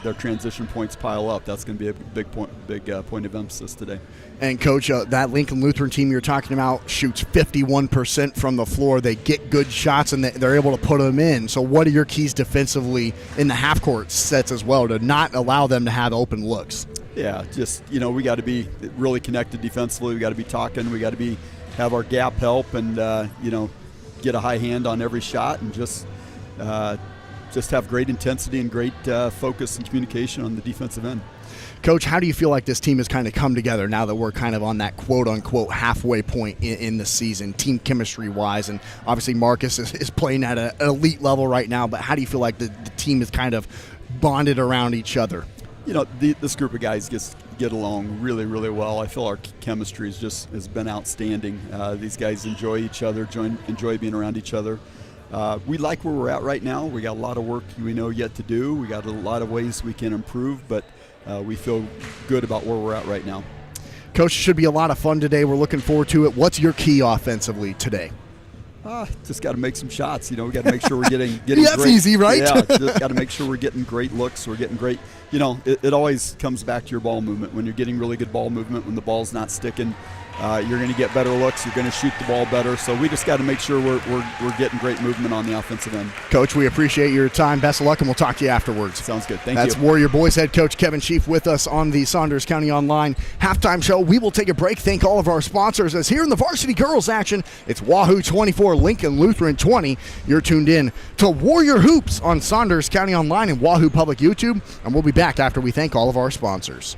their transition points pile up. That's going to be a big point of emphasis today. And Coach, that Lincoln Lutheran team you're talking about shoots 51% from the floor. They get good shots and they're able to put them in. So what are your keys defensively in the half court sets as well to not allow them to have open looks? Yeah, just we got to be really connected defensively. We got to be talking. We got to have our gap help and get a high hand on every shot and just have great intensity and great focus and communication on the defensive end. Coach, how do you feel like this team has kind of come together now that we're kind of on that quote-unquote halfway point in the season, team chemistry-wise? And obviously Marcus is playing at an elite level right now, but how do you feel like the team is kind of bonded around each other? This group of guys get along really, really well. I feel our chemistry has been outstanding. These guys enjoy each other, enjoy being around each other. We like where we're at right now. We got a lot of work we know yet to do. We got a lot of ways we can improve, but we feel good about where we're at right now. Coach, it should be a lot of fun today. We're looking forward to it. What's your key offensively today? Just got to make some shots. We got to make sure we're getting that's great. Easy, right? Yeah, just got to make sure we're getting great looks. We're getting great. It always comes back to your ball movement. When you're getting really good ball movement, when the ball's not sticking, you're going to get better looks. You're going to shoot the ball better. So we just got to make sure we're getting great movement on the offensive end. Coach, we appreciate your time. Best of luck, and we'll talk to you afterwards. Sounds good. Thank you. That's Warrior Boys head coach Kevin Sheaf with us on the Saunders County Online halftime show. We will take a break. Thank all of our sponsors. As here in the varsity girls action, it's Wahoo 24, Lincoln Lutheran 20. You're tuned in to Warrior Hoops on Saunders County Online and Wahoo Public YouTube, and we'll be back after we thank all of our sponsors.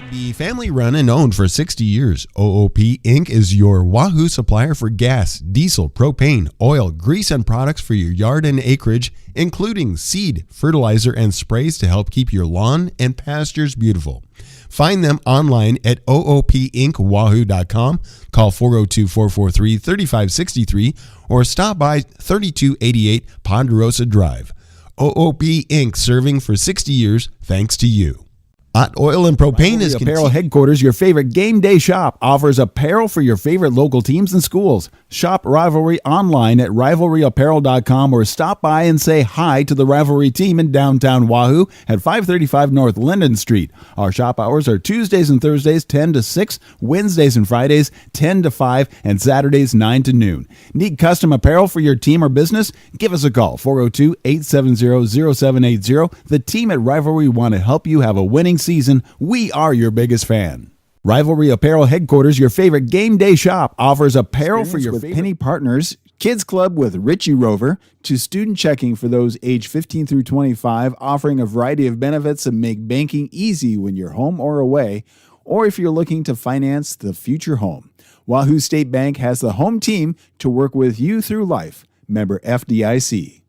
Be family run and owned for 60 years. OOP Inc. is your Wahoo supplier for gas, diesel, propane, oil, grease, and products for your yard and acreage, including seed, fertilizer, and sprays to help keep your lawn and pastures beautiful. Find them online at oopinkwahoo.com. Call 402-443-3563 or stop by 3288 Ponderosa Drive. OOP Inc. serving for 60 years thanks to you. Hot oil and propane is Apparel Headquarters, your favorite game day shop, offers apparel for your favorite local teams and schools. Shop Rivalry online at rivalryapparel.com or stop by and say hi to the Rivalry team in downtown Wahoo at 535 North Linden Street. Our shop hours are Tuesdays and Thursdays 10 to 6, Wednesdays and Fridays 10 to 5, and Saturdays 9 to noon. Need custom apparel for your team or business? Give us a call, 402-870-0780. The team at Rivalry want to help you have a winning season. We are your biggest fan. Rivalry Apparel Headquarters, your favorite game day shop, offers apparel for your Penny Partners, Kids Club with Richie Rover, to student checking for those age 15 through 25, offering a variety of benefits that make banking easy when you're home or away, or if you're looking to finance the future home. Wahoo State Bank has the home team to work with you through life. Member FDIC.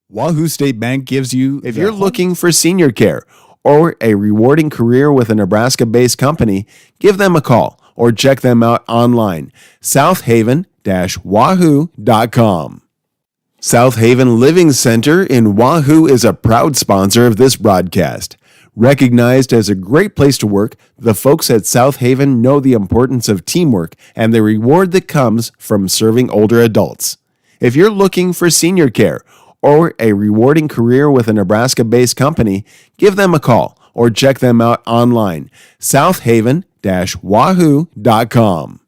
Wahoo State Bank gives you, if you're looking for senior care or a rewarding career with a Nebraska-based company, give them a call or check them out online. Southaven-wahoo.com. South Haven Living Center in Wahoo is a proud sponsor of this broadcast. Recognized as a great place to work, the folks at South Haven know the importance of teamwork and the reward that comes from serving older adults. If you're looking for senior care or a rewarding career with a Nebraska-based company, give them a call or check them out online. Southaven-wahoo.com.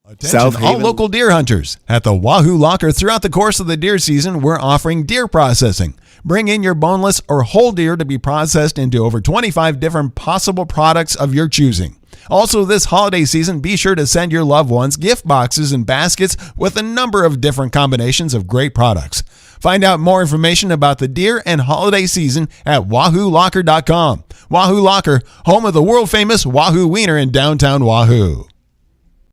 Attention all local deer hunters. At the Wahoo Locker, throughout the course of the deer season, we're offering deer processing. Bring in your boneless or whole deer to be processed into over 25 different possible products of your choosing. Also, this holiday season, be sure to send your loved ones gift boxes and baskets with a number of different combinations of great products. Find out more information about the deer and holiday season at wahoolocker.com. Wahoo Locker, home of the world-famous Wahoo Wiener in downtown Wahoo.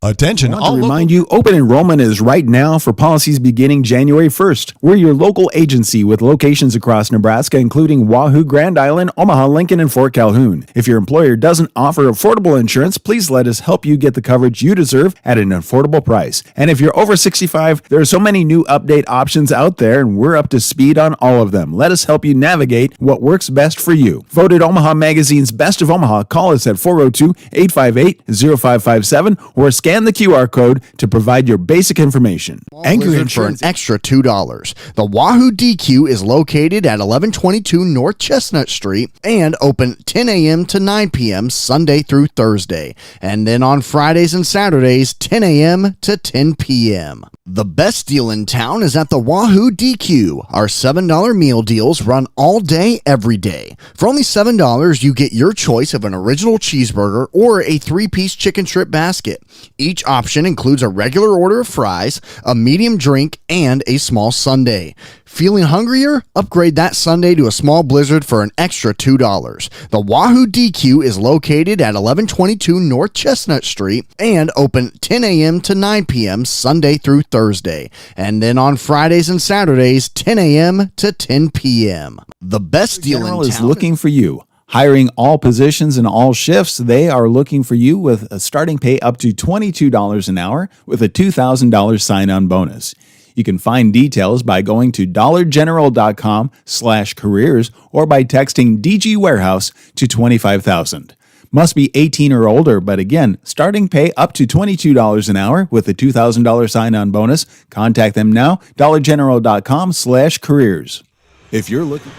Attention, I want to remind you, open enrollment is right now for policies beginning January 1st. We're your local agency with locations across Nebraska, including Wahoo, Grand Island, Omaha, Lincoln, and Fort Calhoun. If your employer doesn't offer affordable insurance, please let us help you get the coverage you deserve at an affordable price. And if you're over 65, there are so many new update options out there, and we're up to speed on all of them. Let us help you navigate what works best for you. Voted Omaha Magazine's Best of Omaha, call us at 402-858-0557 or scan the QR code to provide your basic information. Anchor Insurance for an extra $2. The Wahoo DQ is located at 1122 North Chestnut Street and open 10 a.m. to 9 p.m. Sunday through Thursday. And then on Fridays and Saturdays, 10 a.m. to 10 p.m. The best deal in town is at the Wahoo DQ. Our $7 meal deals run all day, every day. For only $7, you get your choice of an original cheeseburger or a 3-piece chicken strip basket. Each option includes a regular order of fries, a medium drink, and a small sundae. Feeling hungrier? Upgrade that sundae to a small blizzard for an extra $2. The Wahoo DQ is located at 1122 North Chestnut Street and open 10 a.m. to 9 p.m. Sunday through Thursday. And then on Fridays and Saturdays, 10 a.m. to 10 p.m. The best deal in town is looking for you. Hiring all positions and all shifts, they are looking for you with a starting pay up to $22 an hour with a $2,000 sign-on bonus. You can find details by going to dollargeneral.com/careers or by texting DG Warehouse to 25,000. Must be 18 or older, but again, starting pay up to $22 an hour with a $2,000 sign-on bonus. Contact them now, dollargeneral.com/careers. If you're looking...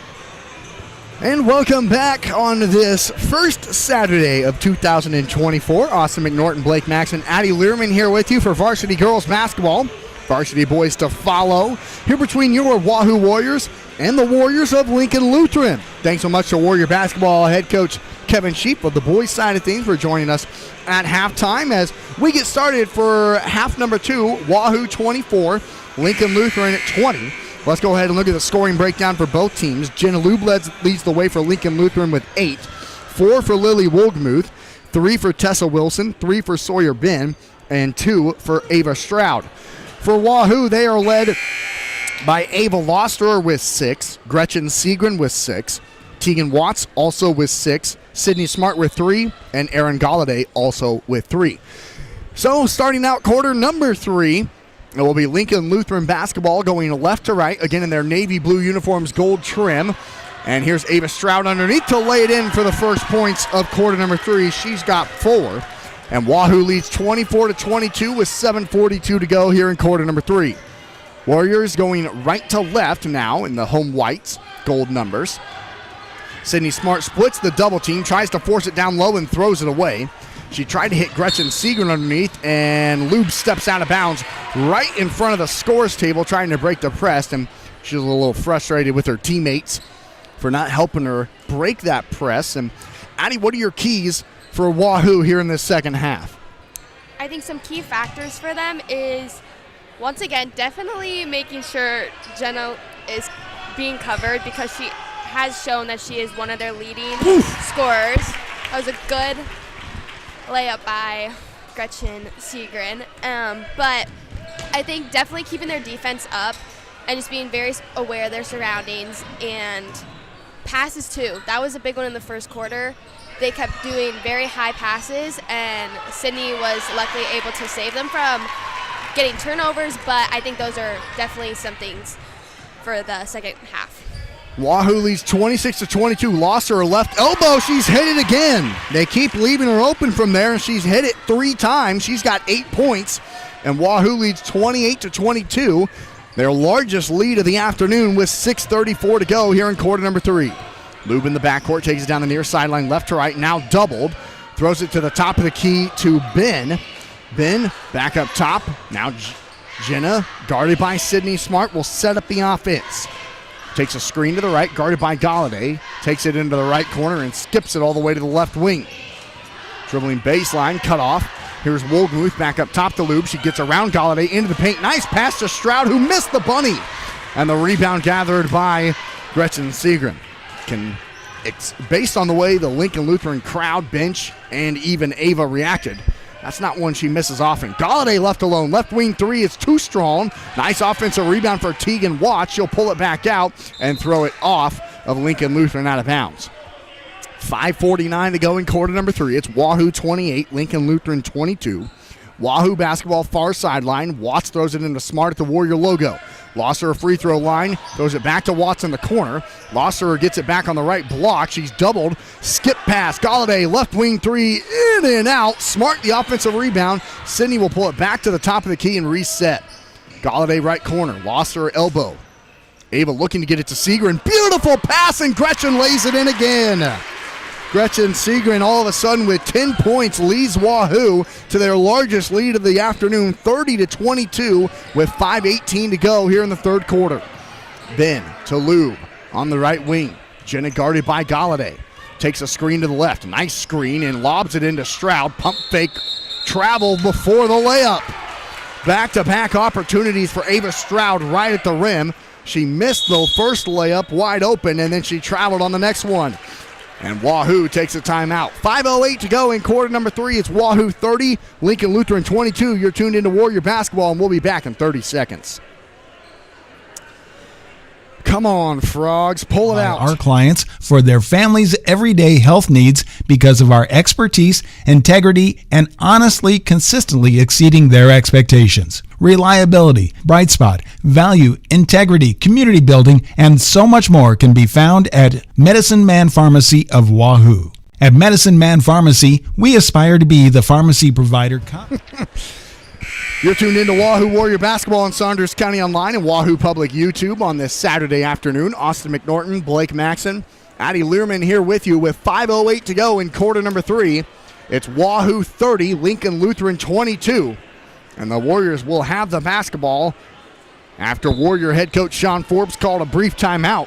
And welcome back on this first Saturday of 2024. Austin McNorton, Blake Max, and Addie Learman here with you for Varsity Girls Basketball. Varsity boys to follow here between your Wahoo Warriors and the Warriors of Lincoln Lutheran. Thanks so much to Warrior Basketball head coach Kevin Sheep of the boys side of things for joining us at halftime as we get started for half number 2, Wahoo 24, Lincoln Lutheran at 20. Let's go ahead and look at the scoring breakdown for both teams. Jenna Lube leads the way for Lincoln Lutheran with 8, 4 for Lily Wolgemuth, 3 for Tessa Wilson, 3 for Sawyer Ben, and 2 for Ava Stroud. For Wahoo, they are led by Ava Losterer with 6, Gretchen Segrin with 6, Tegan Watts also with 6, Sydney Smart with 3, and Erin Galladay also with 3. So starting out quarter number 3, it will be Lincoln Lutheran basketball going left to right, again in their navy blue uniforms, gold trim. And here's Ava Stroud underneath to lay it in for the first points of quarter number 3. She's got 4. And Wahoo leads 24-22 with 7:42 to go here in quarter number 3. Warriors going right to left now in the home whites, gold numbers. Sydney Smart splits the double team, tries to force it down low and throws it away. She tried to hit Gretchen Seagren underneath, and Lube steps out of bounds right in front of the scores table trying to break the press, and she's a little frustrated with her teammates for not helping her break that press. And Addie, what are your keys for Wahoo here in this second half? I think some key factors for them is, once again, definitely making sure Jenna is being covered, because she has shown that she is one of their leading scorers. That was a good layup by Gretchen Seagren. But I think definitely keeping their defense up and just being very aware of their surroundings, and passes too. That was a big one in the first quarter. They kept doing very high passes, and Sydney was luckily able to save them from getting turnovers, but I think those are definitely some things for the second half. Wahoo leads 26-22. Lost her left elbow. She's hit it again. They keep leaving her open from there, and she's hit it 3 times. She's got 8 points, and Wahoo leads 28-22. Their largest lead of the afternoon with 6:34 to go here in quarter number 3. Lube in the backcourt takes it down the near sideline, left to right, now doubled. Throws it to the top of the key to Ben. Ben back up top. Now Jenna, guarded by Sydney Smart, will set up the offense. Takes a screen to the right, guarded by Galladay. Takes it into the right corner and skips it all the way to the left wing. Dribbling baseline, cut off. Here's Wohlgemuth back up top to Lube. She gets around Galladay into the paint. Nice pass to Stroud, who missed the bunny. And the rebound gathered by Gretchen Seagren. It's based on the way the Lincoln Lutheran crowd, bench, and even Ava reacted. That's not one she misses often. Galladay left alone. Left wing 3 is too strong. Nice offensive rebound for Tegan Watts. She'll pull it back out and throw it off of Lincoln Lutheran out of bounds. 5:49 to go in quarter number 3. It's Wahoo 28, Lincoln Lutheran 22. Wahoo basketball far sideline. Watts throws it into Smart at the Warrior logo. Lost her a free throw line. Throws it back to Watts in the corner. Lost her, gets it back on the right block. She's doubled. Skip pass. Galladay left wing 3 in and out. Smart the offensive rebound. Sydney will pull it back to the top of the key and reset. Galladay right corner. Lost her elbow. Ava looking to get it to Seagren. Beautiful pass, and Gretchen lays it in again. Gretchen Seagren all of a sudden with 10 points leads Wahoo to their largest lead of the afternoon, 30-22 with 5:18 to go here in the third quarter. Ben to Lube on the right wing. Jenna guarded by Galladay. Takes a screen to the left. Nice screen and lobs it into Stroud. Pump fake travel before the layup. Back-to-back opportunities for Ava Stroud right at the rim. She missed the first layup wide open, and then she traveled on the next one. And Wahoo takes a timeout. 5:08 to go in quarter number 3. It's Wahoo 30, Lincoln Lutheran 22. You're tuned into Warrior Basketball, and we'll be back in 30 seconds. Come on, Frogs. Pull it out. Our clients for their families' everyday health needs because of our expertise, integrity, and honestly, consistently exceeding their expectations. Reliability, bright spot, value, integrity, community building, and so much more can be found at Medicine Man Pharmacy of Wahoo. At Medicine Man Pharmacy, we aspire to be the pharmacy provider. You're tuned into Wahoo Warrior Basketball on Saunders County Online and Wahoo Public YouTube on this Saturday afternoon. Austin McNorton, Blake Maxson, Addie Learman here with you with 5:08 to go in quarter number 3. It's Wahoo 30, Lincoln Lutheran 22. And the Warriors will have the basketball after Warrior head coach Sean Forbes called a brief timeout.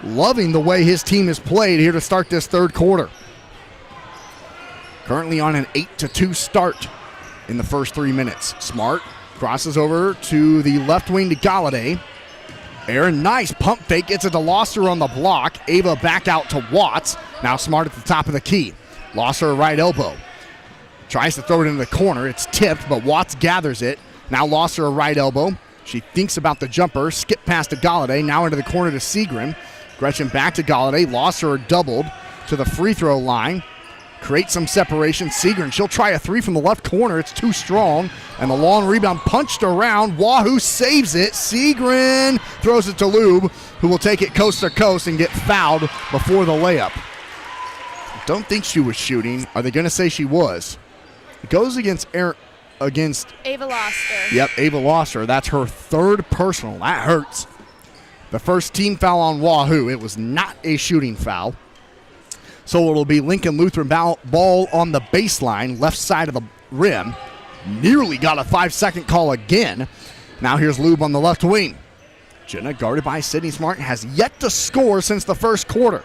Loving the way his team has played here to start this third quarter. Currently on an 8-2 start in the first 3 minutes. Smart crosses over to the left wing to Galladay. Aaron, nice pump fake, gets it to Losser on the block. Ava back out to Watts. Now Smart at the top of the key. Losser right elbow. Tries to throw it into the corner. It's tipped, but Watts gathers it. Now Losser a right elbow. She thinks about the jumper. Skip past to Galladay. Now into the corner to Seagren. Gretchen back to Galladay. Losser doubled to the free throw line. create some separation. Segrin, she'll try a three from the left corner. It's too strong, and the long rebound punched around. Wahoo saves it. Segrin throws it to Lube, who will take it coast to coast and get fouled before the layup. Don't think she was shooting. Are they going to say she was? It goes against Ava Loster. Yep, Ava Loster. That's her third personal. That hurts. The first team foul on Wahoo. It was not a shooting foul. So it'll be Lincoln Lutheran ball on the baseline, left side of the rim. Nearly got a 5-second call again. Now here's Lube on the left wing. Jenna, guarded by Sydney Smart, has yet to score since the first quarter,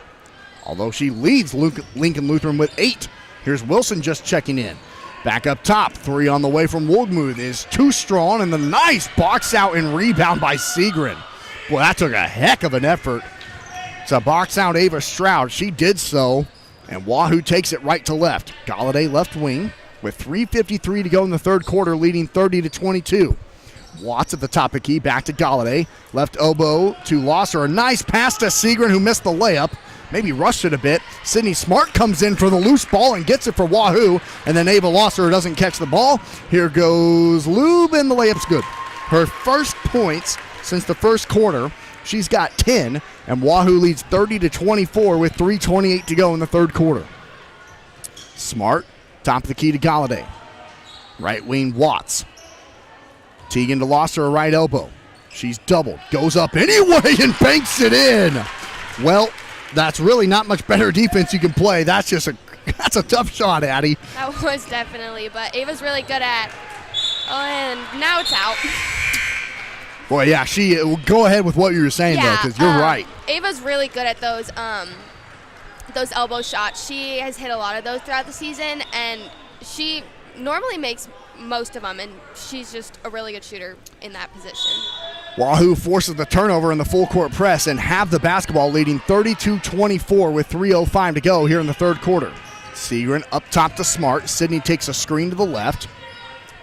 although she leads Lincoln Lutheran with 8. Here's Wilson just checking in. Back up top, 3 on the way from Woodmuth is too strong, and the nice box out and rebound by Segrin. Boy, that took a heck of an effort to box out Ava Stroud. She did so, and Wahoo takes it right to left. Galladay left wing with 3:53 to go in the third quarter, leading 30-22. Watts at the top of key, back to Galladay. Left elbow to Losser. A nice pass to Segrin, who missed the layup. Maybe rushed it a bit. Sydney Smart comes in for the loose ball and gets it for Wahoo, and then Ava Losser doesn't catch the ball. Here goes Lube, and the layup's good. Her first points since the first quarter. She's got 10, and Wahoo leads 30-24 with 3:28 to go in the third quarter. Smart, top of the key to Galladay. Right wing Watts. Teagan to Losser, a right elbow. She's doubled, goes up anyway and banks it in. Well, that's really not much better defense you can play. That's a tough shot, Addie. That was definitely, but Ava's really good at. Oh, and now it's out. Boy, yeah, go ahead with what you were saying, though, because you're right. Ava's really good at those elbow shots. She has hit a lot of those throughout the season, and she normally makes most of them, and she's just a really good shooter in that position. Wahoo forces the turnover in the full court press and have the basketball, leading 32-24 with 3:05 to go here in the third quarter. Segrin up top to Smart. Sydney takes a screen to the left.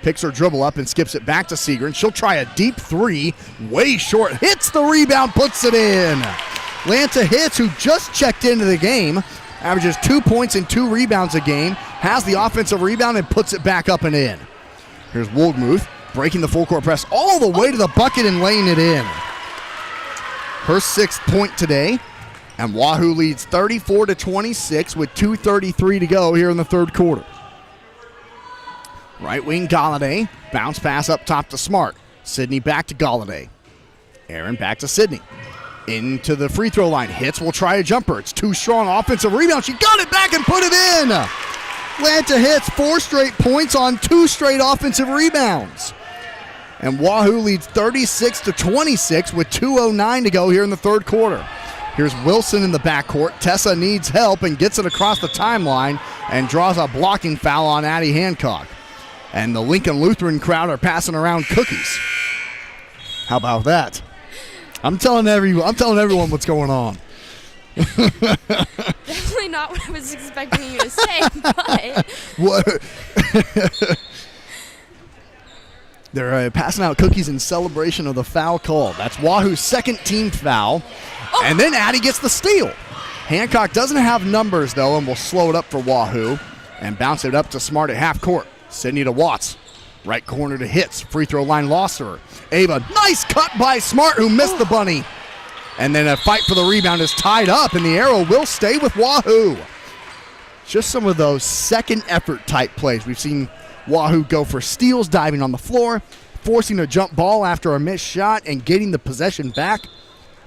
Picks her dribble up and skips it back to Segrin. She'll try a deep three. Way short. Hits the rebound. Puts it in. Lanta Hitz, who just checked into the game, averages 2 points and 2 rebounds a game, has the offensive rebound and puts it back up and in. Here's Woldmuth breaking the full court press all the way to the bucket and laying it in. Her 6th point today, and Wahoo leads 34-26 with 2:33 to go here in the third quarter. Right wing Galladay, bounce pass up top to Smart. Sydney back to Galladay. Aaron back to Sydney. Into the free throw line. Hitz will try a jumper. It's too strong. Offensive rebound. She got it back and put it in. Lanta Hitz 4 straight points on 2 straight offensive rebounds. And Wahoo leads 36-26 with 2:09 to go here in the third quarter. Here's Wilson in the backcourt. Tessa needs help and gets it across the timeline and draws a blocking foul on Addie Hancock. And the Lincoln Lutheran crowd are passing around cookies. How about that? I'm telling everyone what's going on. Definitely not what I was expecting you to say, but what? They're passing out cookies in celebration of the foul call. That's Wahoo's second team foul. Oh. And then Addie gets the steal. Hancock doesn't have numbers, though, and will slow it up for Wahoo and bounce it up to Smart at half court. Sydney to Watts. Right corner to Hitz. Free throw line lost to her. Ava, nice cut by Smart, who missed the bunny. And then a fight for the rebound is tied up, and the arrow will stay with Wahoo. Just some of those second effort type plays. We've seen Wahoo go for steals, diving on the floor, forcing a jump ball after a missed shot, and getting the possession back.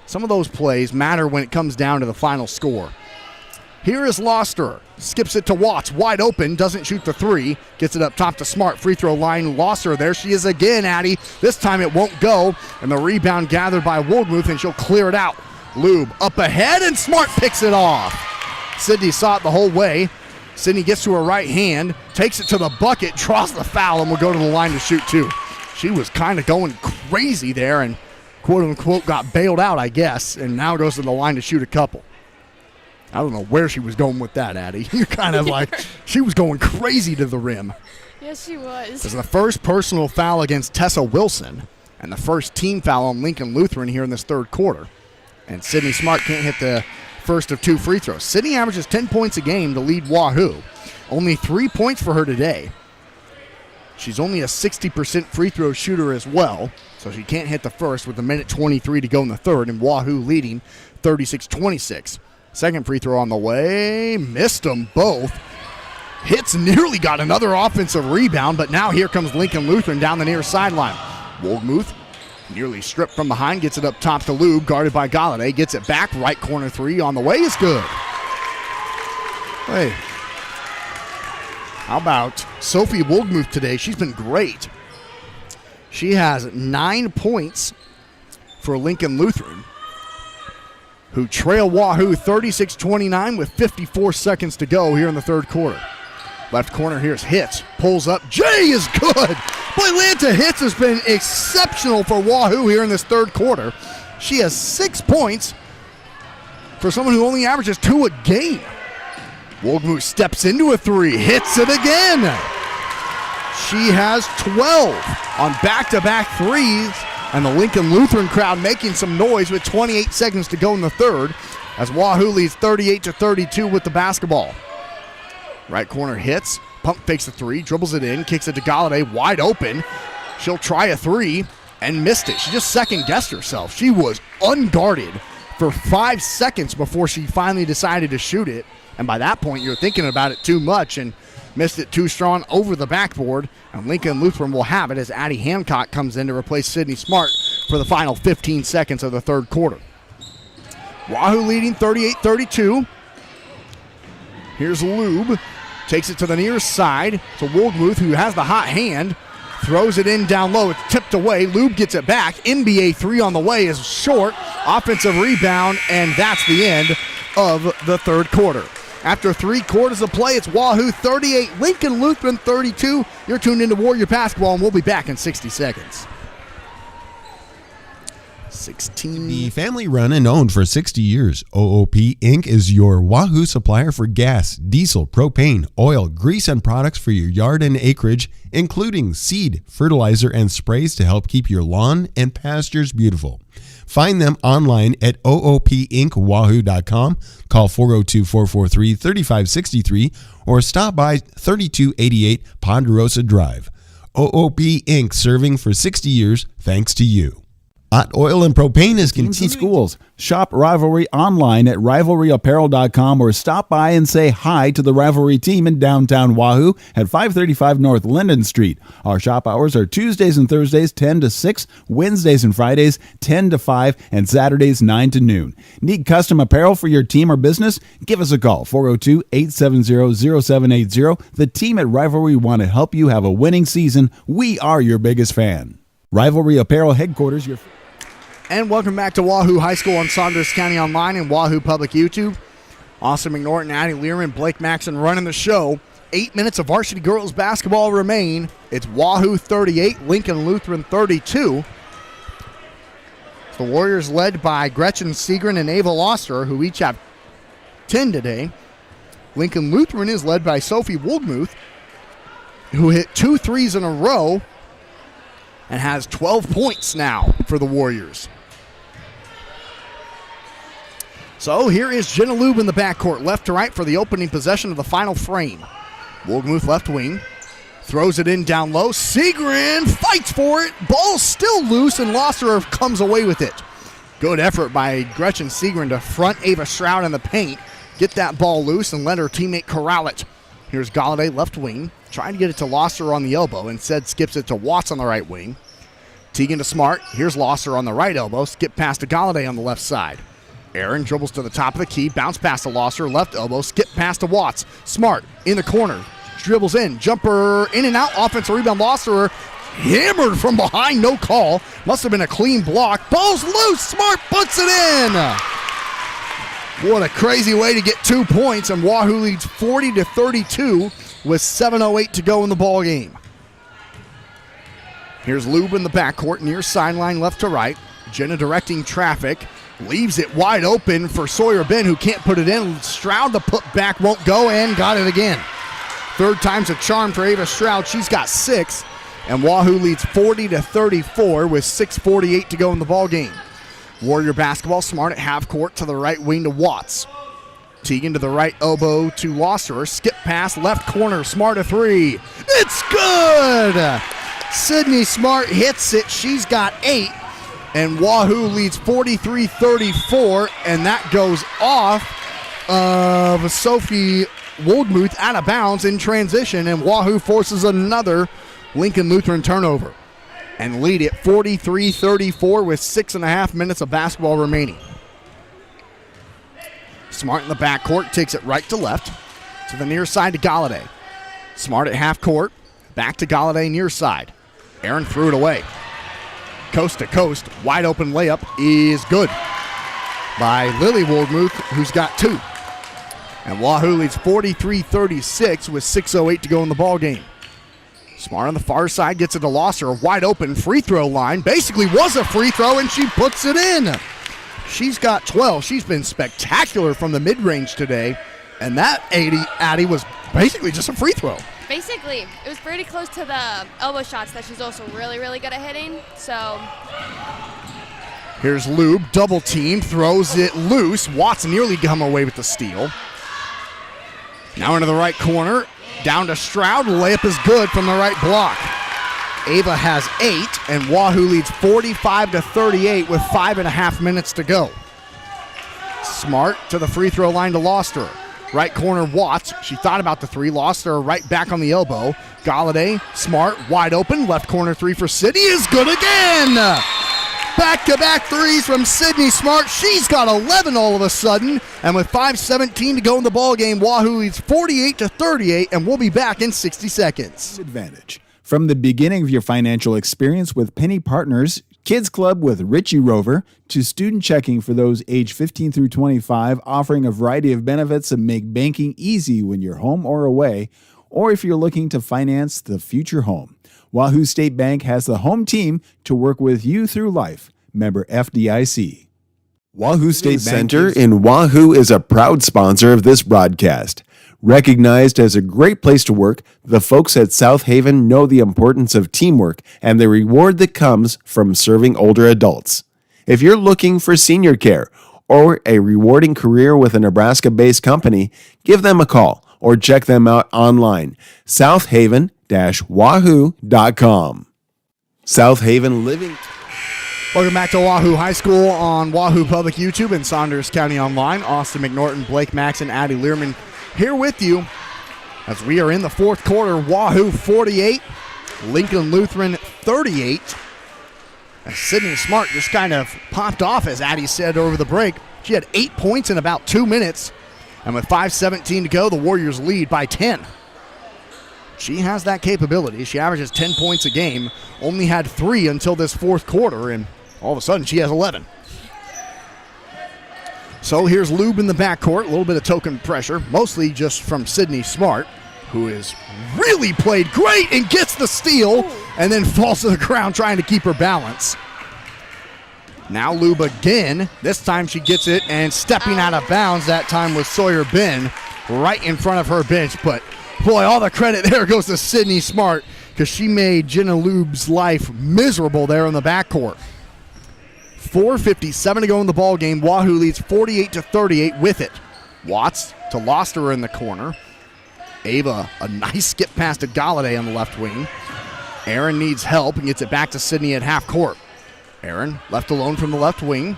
Some of those plays matter when it comes down to the final score. Here is Loster. Skips it to Watts. Wide open. Doesn't shoot the three. Gets it up top to Smart. Free throw line. Loster. There she is again, Addie. This time it won't go. And the rebound gathered by Woldmuth, and she'll clear it out. Lube up ahead, and Smart picks it off. Sydney saw it the whole way. Sydney gets to her right hand. Takes it to the bucket. Draws the foul, and will go to the line to shoot too. She was kind of going crazy there and quote-unquote got bailed out, I guess, and now goes to the line to shoot a couple. I don't know where she was going with that, Addie. You're kind of like, she was going crazy to the rim. Yes, she was. This is the first personal foul against Tessa Wilson and the first team foul on Lincoln Lutheran here in this third quarter. And Sydney Smart can't hit the first of 2 free throws. Sydney averages 10 points a game to lead Wahoo. Only 3 points for her today. She's only a 60% free throw shooter as well, so she can't hit the first with 1:23 to go in the third, and Wahoo leading 36-26. Second free throw on the way. Missed them both. Hits nearly got another offensive rebound, but now here comes Lincoln Lutheran down the near sideline. Wohlgemuth nearly stripped from behind, gets it up top to Lube, guarded by Galladay, gets it back, right corner 3 on the way is good. Hey, how about Sophie Wohlgemuth today? She's been great. She has 9 points for Lincoln Lutheran, who trail Wahoo 36-29 with 54 seconds to go here in the third quarter. Left corner, here's Hitz. Pulls up. Jay is good. Boy, Lanta Hitz has been exceptional for Wahoo here in this third quarter. She has 6 points for someone who only averages 2 a game. Wohlgemuth steps into a 3, hits it again. She has 12 on back-to-back threes, and the Lincoln Lutheran crowd making some noise with 28 seconds to go in the third as Wahoo leads 38-32 with the basketball. Right corner hits, pump fakes a 3, dribbles it in, kicks it to Galladay, wide open. She'll try a 3 and missed it. She just second-guessed herself. She was unguarded for 5 seconds before she finally decided to shoot it. And by that point, you're thinking about it too much and missed it too strong over the backboard. And Lincoln Lutheran will have it as Addie Hancock comes in to replace Sydney Smart for the final 15 seconds of the third quarter. Wahoo leading 38-32. Here's Lube. Takes it to the near side to Wohlgemuth, who has the hot hand. Throws it in down low. It's tipped away. Lube gets it back. NBA 3 on the way is short. Offensive rebound, and that's the end of the third quarter. After 3 quarters of play, it's Wahoo 38, Lincoln Lutheran 32. You're tuned into Warrior Basketball, and we'll be back in 60 seconds. 16. Be family run and owned for 60 years. OOP Inc. is your Wahoo supplier for gas, diesel, propane, oil, grease, and products for your yard and acreage, including seed, fertilizer, and sprays to help keep your lawn and pastures beautiful. Find them online at oopinkwahoo.com. Call 402-443-3563 or stop by 3288 Ponderosa Drive. OOP Inc. serving for 60 years thanks to you. Hot oil and propane is Teams and schools. Shop Rivalry online at rivalryapparel.com or stop by and say hi to the Rivalry team in downtown Wahoo at 535 North Linden Street. Our shop hours are Tuesdays and Thursdays 10 to 6, Wednesdays and Fridays 10 to 5, and Saturdays 9 to noon. Need custom apparel for your team or business? Give us a call, 402-870-0780. The team at Rivalry want to help you have a winning season. We are your biggest fan. Rivalry Apparel headquarters, your... And welcome back to Wahoo High School on Saunders County Online and Wahoo Public YouTube. Austin McNorton, Addie Learman, Blake Maxson running the show. 8 minutes of varsity girls basketball remain. It's Wahoo 38, Lincoln Lutheran 32. The Warriors led by Gretchen Segren and Ava Loster, who each have 10 today. Lincoln Lutheran is led by Sophie Wohlgemuth, who hit 2 threes in a row and has 12 points now for the Warriors. So here is Jenna Lube in the backcourt, left to right for the opening possession of the final frame. Wohlgemuth left wing, throws it in down low. Segren fights for it. Ball still loose, and Losterer comes away with it. Good effort by Gretchen Segren to front Ava Stroud in the paint, get that ball loose, and let her teammate corral it. Here's Galladay left wing, trying to get it to Losterer on the elbow. Instead, skips it to Watts on the right wing. Teagan to Smart. Here's Losterer on the right elbow. Skip pass to Galladay on the left side. Aaron dribbles to the top of the key, bounce pass to Losterer, left elbow, skip pass to Watts. Smart in the corner, dribbles in, jumper in and out, offensive rebound. Losterer hammered from behind, no call. Must have been a clean block. Ball's loose, Smart puts it in. What a crazy way to get 2 points, and Wahoo leads 40-32 with 7:08 to go in the ball game. Here's Lube in the backcourt, near sideline left to right. Jenna directing traffic. Leaves it wide open for Sawyer Ben, who can't put it in. Stroud, the put back won't go, and got it again. Third time's a charm for Ava Stroud. She's got 6, and Wahoo leads 40-34 with 6:48 to go in the ball game. Warrior basketball, Smart at half court to the right wing to Watts. Teagan to the right elbow to Losser. Skip pass, left corner, Smart a three. It's good! Sydney Smart hits it. She's got 8. And Wahoo leads 43-34. And that goes off of Sophie Woldmuth out of bounds in transition. And Wahoo forces another Lincoln Lutheran turnover. And lead it 43-34 with 6.5 minutes of basketball remaining. Smart in the backcourt, takes it right to left to the near side to Galladay. Smart at half court, back to Galladay near side. Aaron threw it away. Coast to coast, wide open layup is good by Lily Woldmuth, who's got 2. And Wahoo leads 43-36 with 6:08 to go in the ball game. Smart on the far side gets it to Losser, wide open free throw line. Basically was a free throw, and she puts it in. She's got 12. She's been spectacular from the mid-range today. And that Addie was basically just a free throw. Basically, it was pretty close to the elbow shots that she's also really, really good at hitting. So here's Lube, double team, throws it loose. Watts nearly come away with the steal. Now into the right corner, down to Stroud. Layup is good from the right block. Ava has 8, and Wahoo leads 45-38 with 5.5 minutes to go. Smart to the free throw line to Loster. Right corner, Watts. She thought about the three, lost her right back on the elbow. Galladay, Smart, wide open. Left corner three for Sydney is good again. Back-to-back threes from Sydney Smart. She's got 11 all of a sudden. And with 5:17 to go in the ball game, Wahoo leads 48-38, and we'll be back in 60 seconds. Advantage. From the beginning of your financial experience with Penny Partners, Kids Club with Richie Rover, to student checking for those age 15 through 25, offering a variety of benefits that make banking easy when you're home or away, or if you're looking to finance the future home. Wahoo State Bank has the home team to work with you through life. Member FDIC. Wahoo State Center in Wahoo is a proud sponsor of this broadcast. Recognized as a great place to work, the folks at South Haven know the importance of teamwork and the reward that comes from serving older adults. If you're looking for senior care or a rewarding career with a Nebraska-based company, give them a call or check them out online, southaven-wahoo.com. South Haven Living. Welcome back to Wahoo High School on Wahoo Public YouTube and Saunders County Online. Austin McNorton, Blake Max, and Addie Learman here with you as we are in the fourth quarter. Wahoo 48, Lincoln Lutheran 38. And Sydney Smart just kind of popped off, as Addie said over the break. She had 8 points in about 2 minutes. And with 5:17 to go, the Warriors lead by 10. She has that capability. She averages 10 points a game, only had 3 until this fourth quarter, and all of a sudden she has 11. So here's Lube in the backcourt, a little bit of token pressure, mostly just from Sydney Smart, who has really played great and gets the steal and then falls to the ground trying to keep her balance. Now Lube again. This time she gets it, and stepping out of bounds that time was Sawyer Ben right in front of her bench. But boy, all the credit there goes to Sydney Smart because she made Jenna Lube's life miserable there in the backcourt. 4:57 to go in the ball game. Wahoo leads 48-38 with it. Watts to Loster in the corner. Ava, a nice skip pass to Galladay on the left wing. Aaron needs help and gets it back to Sydney at half court. Aaron left alone from the left wing.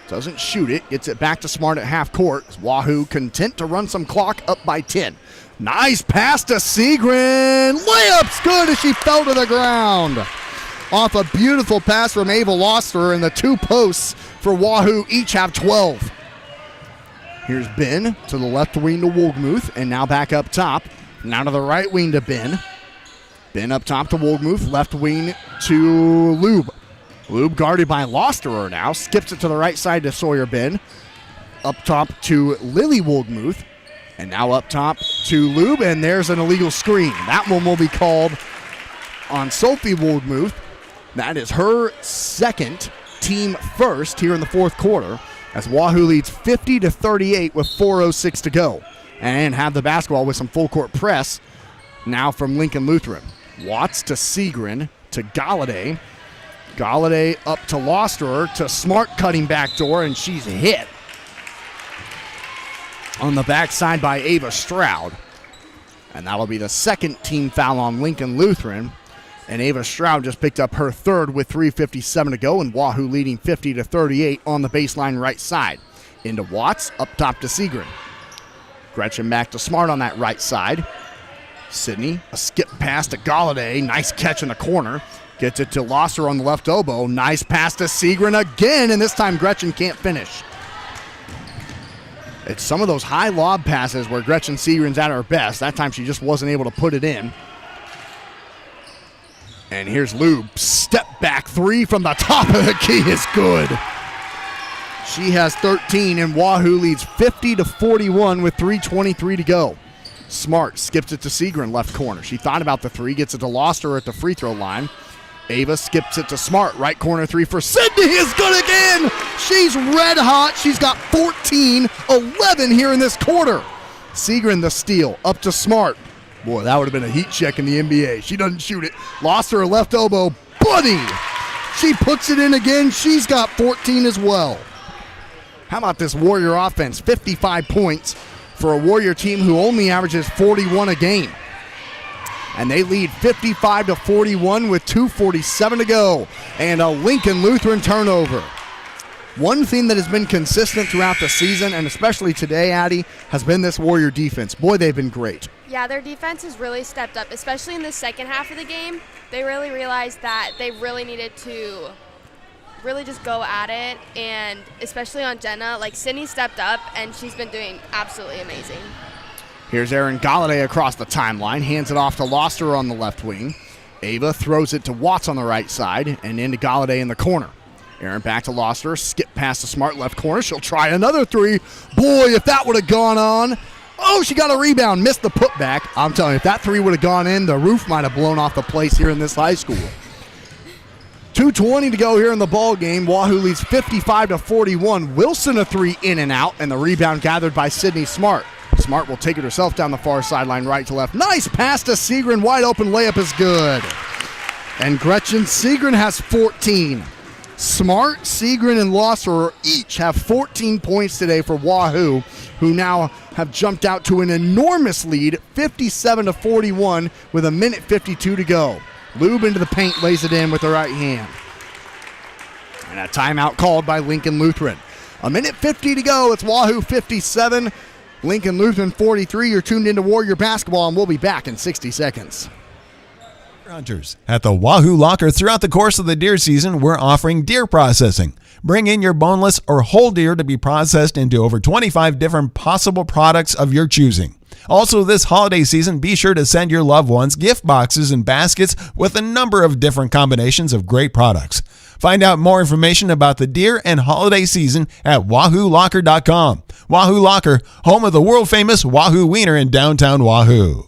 Doesn't shoot it. Gets it back to Smart at half court. Wahoo content to run some clock, up by 10. Nice pass to Segrin. Layup's good as she fell to the ground. Off a beautiful pass from Ava Loster, and the 2 posts for Wahoo each have 12. Here's Ben to the left wing to Woldmuth, and now back up top. Now to the right wing to Ben. Ben up top to Woldmuth, left wing to Lube. Lube guarded by Losterer now. Skips it to the right side to Sawyer Ben. Up top to Lily Woldmuth. And now up top to Lube, and there's an illegal screen. That one will be called on Sophie Woldmuth. That is her second, team first here in the fourth quarter, as Wahoo leads 50-38 with 4:06 to go. And have the basketball with some full court press now from Lincoln Lutheran. Watts to Segrin to Galladay. Galladay up to Losterer, to Smart cutting back door, and she's hit on the backside by Ava Stroud. And that'll be the second team foul on Lincoln Lutheran. And Ava Stroud just picked up her third with 3:57 to go, and Wahoo leading 50-38 on the baseline right side. Into Watts, up top to Segrin. Gretchen back to Smart on that right side. Sydney, a skip pass to Galladay. Nice catch in the corner. Gets it to Losser on the left elbow. Nice pass to Segrin again, and this time Gretchen can't finish. It's some of those high lob passes where Gretchen Segrin's at her best. That time she just wasn't able to put it in. And here's Lube. Step back three from the top of the key is good. She has 13, and Wahoo leads 50-41 with 3:23 to go. Smart skips it to Segrin, left corner. She thought about the three, gets it to Loster at the free throw line. Ava skips it to Smart, right corner three for Sydney is good again. She's red hot. She's got 14, 11 here in this quarter. Segrin the steal, up to Smart. Boy, that would have been a heat check in the NBA. She doesn't shoot it. Lost her left elbow. Buddy! She puts it in again. She's got 14 as well. How about this Warrior offense? 55 points for a Warrior team who only averages 41 a game. And they lead 55-41 with 2:47 to go. And a Lincoln Lutheran turnover. One thing that has been consistent throughout the season, and especially today, Addie, has been this Warrior defense. Boy, they've been great. Yeah, their defense has really stepped up, especially in the second half of the game. They really realized that they really needed to really just go at it, and especially on Jenna, like Sydney stepped up, and she's been doing absolutely amazing. Here's Erin Galladay across the timeline, hands it off to Loster on the left wing. Ava throws it to Watts on the right side, and into Galladay in the corner. Erin back to Loster, skip past the Smart left corner. She'll try another three. Boy, if that would have gone on. Oh, she got a rebound, missed the putback. I'm telling you, if that three would have gone in, the roof might have blown off the place here in this high school. 2:20 to go here in the ball game. Wahoo leads 55-41. Wilson a three in and out, and the rebound gathered by Sydney Smart. Smart will take it herself down the far sideline, right to left. Nice pass to Segrin. Wide open layup is good. And Gretchen Segrin has 14. Smart, Segrin, and Losser each have 14 points today for Wahoo, who now have jumped out to an enormous lead, 57-41, with 1:52 to go. Lube into the paint, lays it in with the right hand. And a timeout called by Lincoln Lutheran. 1:50 to go. It's Wahoo 57, Lincoln Lutheran 43. You're tuned into Warrior Basketball, and we'll be back in 60 seconds. Hunters. At the Wahoo Locker, throughout the course of the deer season, we're offering deer processing. Bring in your boneless or whole deer to be processed into over 25 different possible products of your choosing. Also, this holiday season, be sure to send your loved ones gift boxes and baskets with a number of different combinations of great products. Find out more information about the deer and holiday season at WahooLocker.com. Wahoo Locker, home of the world-famous Wahoo Wiener in downtown Wahoo.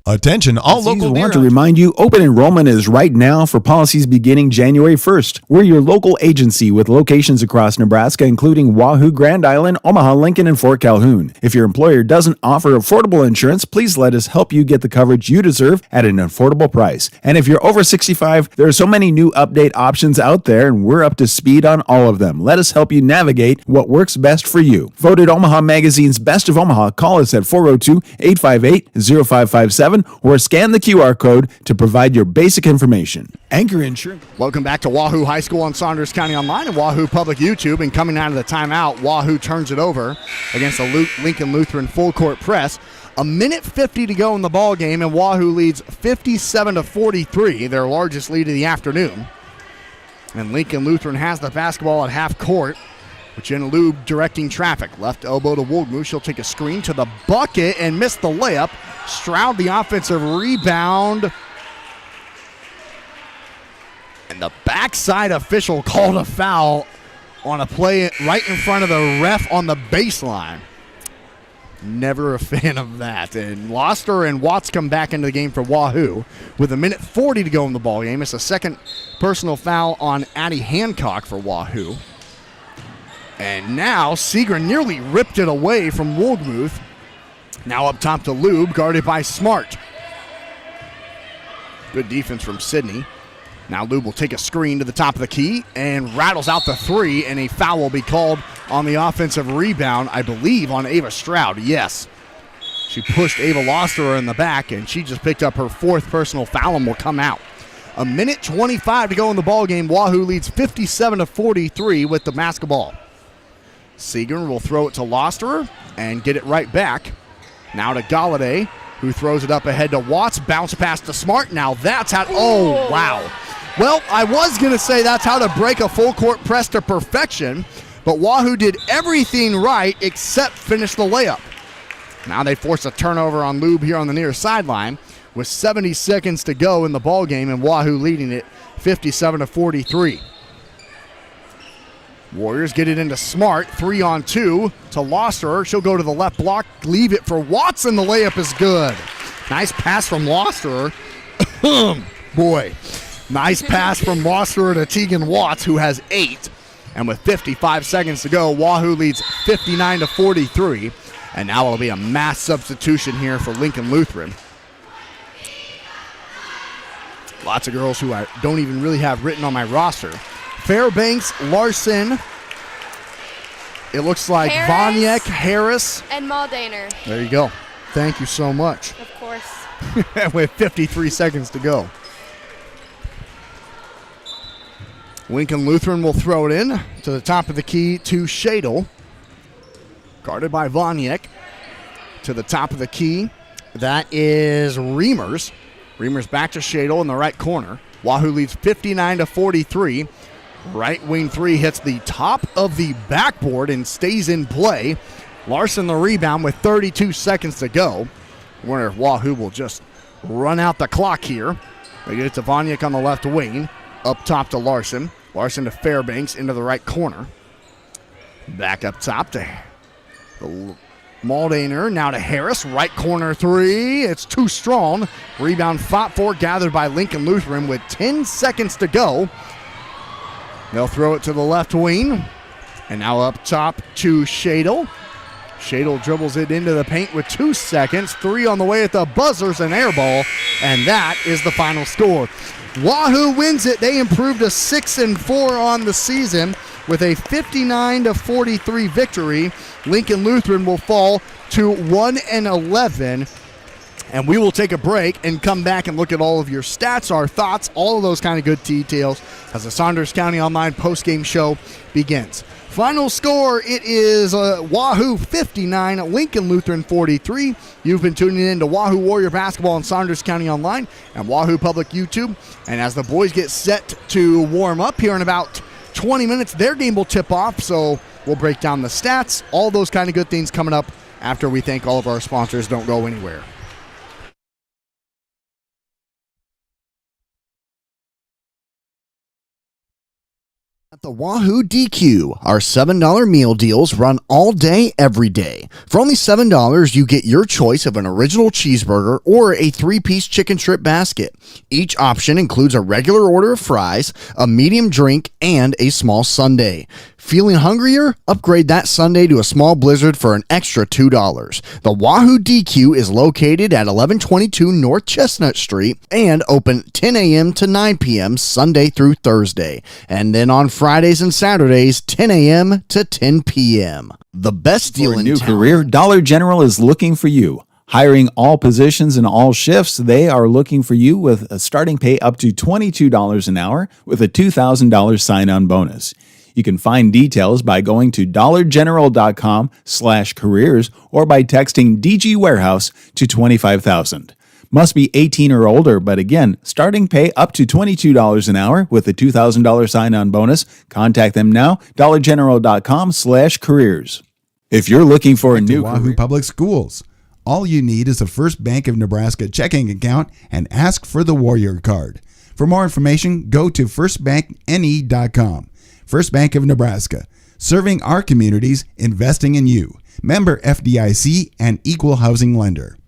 Attention, all local deer want to remind you, open enrollment is right now for policies beginning January 1st. We're your local agency with locations across Nebraska, including Wahoo, Grand Island, Omaha, Lincoln, and Fort Calhoun. If your employer doesn't offer affordable insurance, please let us help you get the coverage you deserve at an affordable price. And if you're over 65, there are so many new update options out there, and we're up to speed on all of them. Let us help you navigate what works best for you. Voted Omaha Magazine's Best of Omaha, call us at 402-858-0557 or scan the QR code to provide your basic information. Anchor Insurance. Welcome back to Wahoo High School on Saunders County Online and Wahoo Public YouTube. And coming out of the timeout, Wahoo turns it over against the Lincoln Lutheran full court press. 1:50 to go in the ball game, and Wahoo leads 57-43, their largest lead of the afternoon. And Lincoln Lutheran has the basketball at half court, with Jenna Lube directing traffic. Left elbow to Woldmuth. She'll take a screen to the bucket and miss the layup. Stroud the offensive rebound. And the backside official called a foul on a play right in front of the ref on the baseline. Never a fan of that. And Loster and Watts come back into the game for Wahoo with 1:40 to go in the ballgame. It's a second personal foul on Addie Hancock for Wahoo. And now Segrin nearly ripped it away from Woldmuth. Now up top to Lube, guarded by Smart. Good defense from Sydney. Now Lube will take a screen to the top of the key and rattles out the three, and a foul will be called on the offensive rebound, I believe, on Ava Stroud. Yes. She pushed Ava Losterer in the back, and she just picked up her fourth personal foul and will come out. A minute 25 to go in the ballgame. Wahoo leads 57-43 with the basketball. Seagren will throw it to Losterer and get it right back. Now to Galladay, who throws it up ahead to Watts. Bounce pass to Smart. Now that's how. Oh, wow. Well, I was going to say that's how to break a full court press to perfection, but Wahoo did everything right except finish the layup. Now they force a turnover on Lube here on the near sideline with 70 seconds to go in the ballgame, and Wahoo leading it 57-43. Warriors get it into Smart, 3-on-2 to Losterer. She'll go to the left block, leave it for Watson. The layup is good. Nice pass from Losterer. Boy, nice pass from Losterer to Tegan Watts, who has 8. And with 55 seconds to go, Wahoo leads 59-43. And now it'll be a mass substitution here for Lincoln Lutheran. Lots of girls who I don't even really have written on my roster. Fairbanks, Larson. It looks like Vonyek, Harris. And Maldaner. There you go. Thank you so much. Of course. With 53 seconds to go. Lincoln Lutheran will throw it in to the top of the key to Shadle. Guarded by Vonyek. To the top of the key. That is Reimers. Reimers back to Shadle in the right corner. Wahoo leads 59-43. Right wing three hits the top of the backboard and stays in play. Larson the rebound with 32 seconds to go. I wonder if Wahoo will just run out the clock here. They get it to Vonyek on the left wing. Up top to Larson. Larson to Fairbanks into the right corner. Back up top to Maldaner. Now to Harris. Right corner three. It's too strong. Rebound fought for, gathered by Lincoln Lutheran with 10 seconds to go. They'll throw it to the left wing. And now up top to Shadle. Shadle dribbles it into the paint with 2 seconds. 3 on the way at the buzzers, an air ball. And that is the final score. Wahoo wins it. They improved to 6-4 on the season with a 59-43 victory. Lincoln Lutheran will fall to 1-11. And we will take a break and come back and look at all of your stats, our thoughts, all of those kind of good details as the Saunders County Online postgame show begins. Final score, it is Wahoo 59, Lincoln Lutheran 43. You've been tuning in to Wahoo Warrior Basketball on Saunders County Online and Wahoo Public YouTube. And as the boys get set to warm up here in about 20 minutes, their game will tip off. So we'll break down the stats, all those kind of good things coming up after we thank all of our sponsors. Don't go anywhere. At the Wahoo DQ, our $7 meal deals run all day, every day. For only $7, you get your choice of an original cheeseburger or a 3-piece chicken strip basket. Each option includes a regular order of fries, a medium drink, and a small sundae. Feeling hungrier? Upgrade that sundae to a small blizzard for an extra $2. The Wahoo DQ is located at 1122 North Chestnut Street and open 10 a.m. to 9 p.m. Sunday through Thursday. And then on Fridays and Saturdays, 10 a.m. to 10 p.m. The best deal For a in new town. career, Dollar General is looking for you. Hiring all positions and all shifts, they are looking for you with a starting pay up to $22 an hour with a $2,000 sign-on bonus. You can find details by going to dollargeneral.com/careers or by texting DG Warehouse to 25,000. Must be 18 or older, but again, starting pay up to $22 an hour with a $2,000 sign-on bonus. Contact them now, dollargeneral.com/careers. If you're looking for a new Wahoo career, Public Schools. All you need is a First Bank of Nebraska checking account and ask for the Warrior Card. For more information, go to firstbankne.com. First Bank of Nebraska, serving our communities, investing in you. Member FDIC and equal housing lender.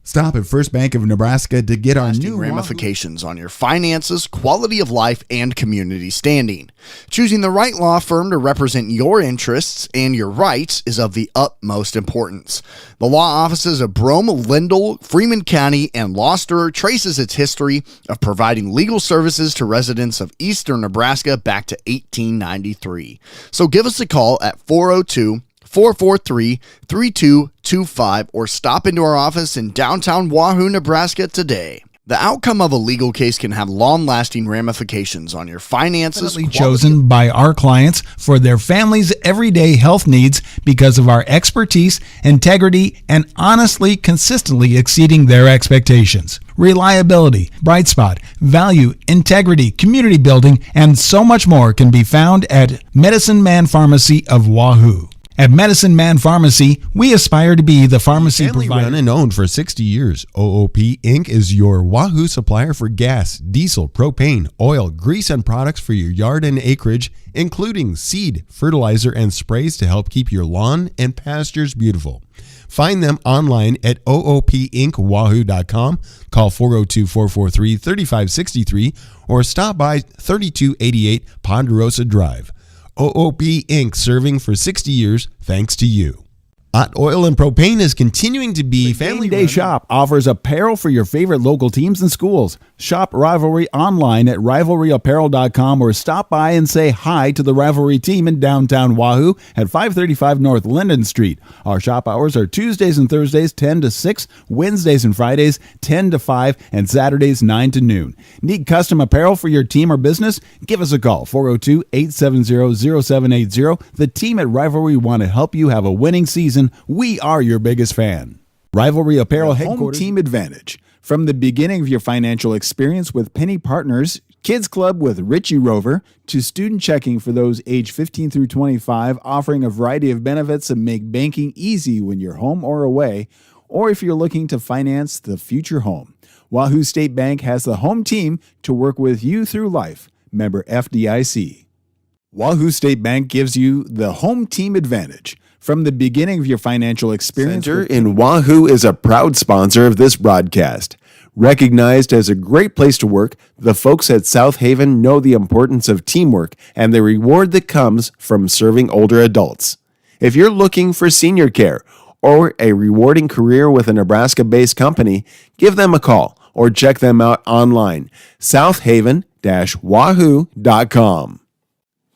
Stop at First Bank of Nebraska to get our lasting new ramifications on your finances, quality of life, and community standing. Choosing the right law firm to represent your interests and your rights is of the utmost importance. The law offices of Brome, Lindell, Freeman County, and Gloucester traces its history of providing legal services to residents of eastern Nebraska back to 1893. So give us a call at 402-443-3225 or stop into our office in downtown Wahoo, Nebraska today. The outcome of a legal case can have long-lasting ramifications on your finances. Chosen by our clients for their family's everyday health needs because of our expertise, integrity, and honestly, consistently exceeding their expectations. Reliability, bright spot, value, integrity, community building, and so much more can be found at Medicine Man Pharmacy of Wahoo. At Medicine Man Pharmacy, we aspire to be the pharmacy Family provider. run and owned for 60 years, OOP Inc. is your Wahoo supplier for gas, diesel, propane, oil, grease, and products for your yard and acreage, including seed, fertilizer, and sprays to help keep your lawn and pastures beautiful. Find them online at oopinkwahoo.com, call 402-443-3563, or stop by 3288 Ponderosa Drive. OOP Inc. serving for 60 years thanks to you. Hot oil and propane is continuing to be Family Day Shop offers apparel for your favorite local teams and schools. Shop Rivalry online at rivalryapparel.com or stop by and say hi to the Rivalry team in downtown Wahoo at 535 North Linden Street. Our shop hours are Tuesdays and Thursdays 10 to 6, Wednesdays and Fridays 10 to 5, and Saturdays 9 to noon. Need custom apparel for your team or business? Give us a call, 402-870-0780. The team at Rivalry want to help you have a winning season. We are your biggest fan. Rivalry Apparel Headquarters. Home Team Advantage. From the beginning of your financial experience with Penny Partners, Kids Club with Richie Rover, to student checking for those age 15 through 25, offering a variety of benefits that make banking easy when you're home or away, or if you're looking to finance the future home. Wahoo State Bank has the home team to work with you through life. Member FDIC. Wahoo State Bank gives you the home team advantage. From the beginning of your financial experience, Center in Wahoo is a proud sponsor of this broadcast. Recognized as a great place to work, the folks at South Haven know the importance of teamwork and the reward that comes from serving older adults. If you're looking for senior care or a rewarding career with a Nebraska-based company, give them a call or check them out online, southaven-wahoo.com.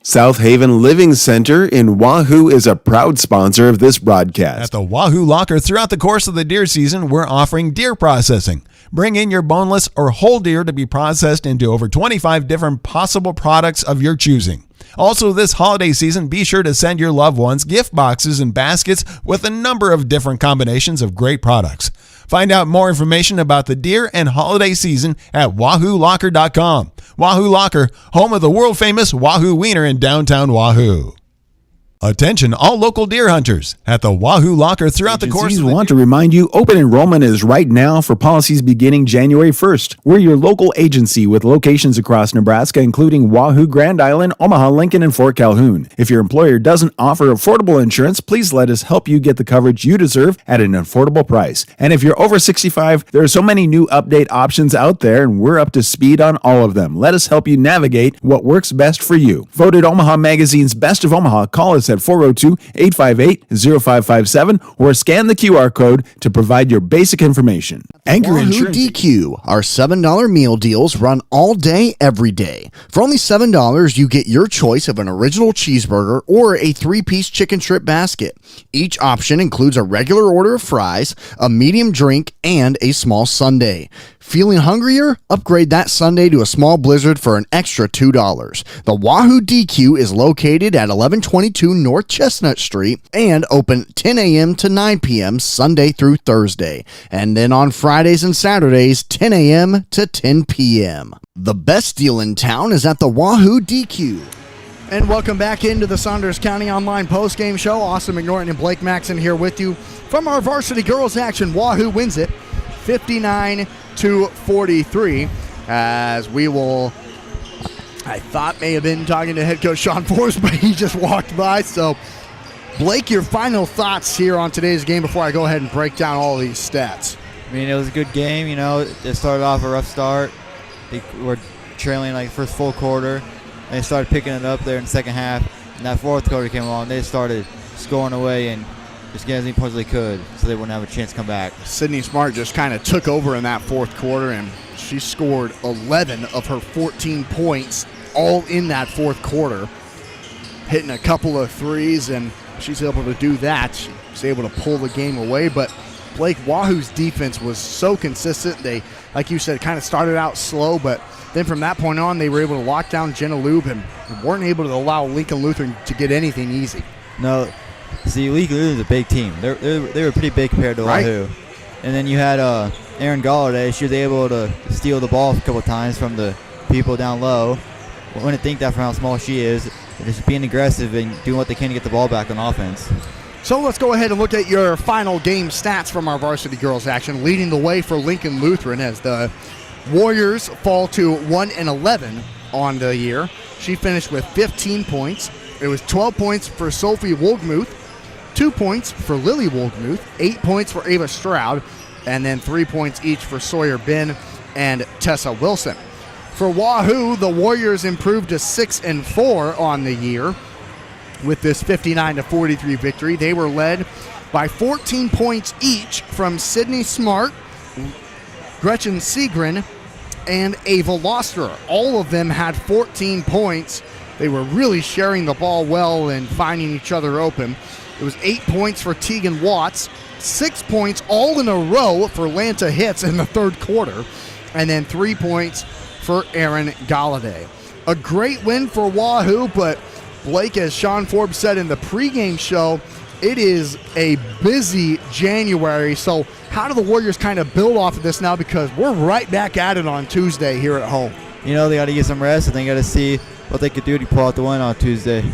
South Haven Living Center in Wahoo is a proud sponsor of this broadcast. At the Wahoo Locker, throughout the course of the deer season, we're offering deer processing. Bring in your boneless or whole deer to be processed into over 25 different possible products of your choosing. Also, this holiday season, be sure to send your loved ones gift boxes and baskets with a number of different combinations of great products. Find out more information about the deer and holiday season at wahoolocker.com. Wahoo Locker, home of the world-famous Wahoo Wiener in downtown Wahoo. Attention all local deer hunters. At the Wahoo Locker throughout the course of the want to remind you open enrollment is right now for policies beginning January 1st. We're your local agency with locations across Nebraska, including Wahoo, Grand Island, Omaha, Lincoln, and Fort Calhoun. If your employer doesn't offer affordable insurance, please let us help you get the coverage you deserve at an affordable price. And if you're over 65, there are so many new update options out there, and we're up to speed on all of them. Let us help you navigate what works best for you. Voted Omaha Magazine's Best of Omaha, call us at 402-858-0557 or scan the QR code to provide your basic information. Anchor Wahoo Insurance DQ. Our $7 meal deals run all day, every day. For only $7, you get your choice of an original cheeseburger or a 3-piece chicken strip basket. Each option includes a regular order of fries, a medium drink, and a small sundae. Feeling hungrier? Upgrade that sundae to a small blizzard for an extra $2. The Wahoo DQ is located at 1122 North Chestnut Street and open 10 a.m. to 9 p.m. Sunday through Thursday. And then on Fridays and Saturdays, 10 a.m. to 10 p.m. The best deal in town is at the Wahoo DQ. And welcome back into the Saunders County Online Postgame Show. Austin McNorton and Blake Maxon here with you. From our varsity girls action, Wahoo wins it 59-43, as we will, I thought may have been talking to head coach Sean Forrest, but he just walked by. So, Blake, your final thoughts here on today's game before I go ahead and break down all these stats. I mean, it was a good game. They started off a rough start. They were trailing like first full quarter. They started picking it up there in the second half. And that fourth quarter came along. They started scoring away and just getting as many points as they could so they wouldn't have a chance to come back. Sydney Smart just kind of took over in that fourth quarter, and she scored 11 of her 14 points all in that fourth quarter, hitting a couple of threes, and she's able to do that. She was able to pull the game away, but Blake, Wahoo's defense was so consistent. They, like you said, kind of started out slow, but then from that point on, they were able to lock down Jenna Lube and weren't able to allow Lincoln Lutheran to get anything easy. No, see, Lincoln Lutheran's a big team. They were pretty big compared to Wahoo. And then you had Erin Galladay. She was able to steal the ball a couple of times from the people down low. I wouldn't think that from how small she is. Just being aggressive and doing what they can to get the ball back on offense. So let's go ahead and look at your final game stats from our varsity girls action. Leading the way for Lincoln Lutheran as the Warriors fall to 1-11 on the year. She finished with 15 points. It was 12 points for Sophie Wolgemuth, 2 points for Lily Wolgemuth, 8 points for Ava Stroud, and then 3 points each for Sawyer Bin and Tessa Wilson. For Wahoo, the Warriors improved to 6-4 on the year with this 59-43 victory. They were led by 14 points each from Sydney Smart, Gretchen Segrin, and Ava Losterer. All of them had 14 points. They were really sharing the ball well and finding each other open. It was 8 points for Tegan Watts, 6 points all in a row for Lanta Hitz in the third quarter, and then 3 points for Erin Galladay. A great win for Wahoo, but Blake, as Sean Forbes said in the pregame show, it is a busy January. So how do the Warriors kind of build off of this now? Because we're right back at it on Tuesday here at home. They got to get some rest, and they got to see what they could do to pull out the win on Tuesday.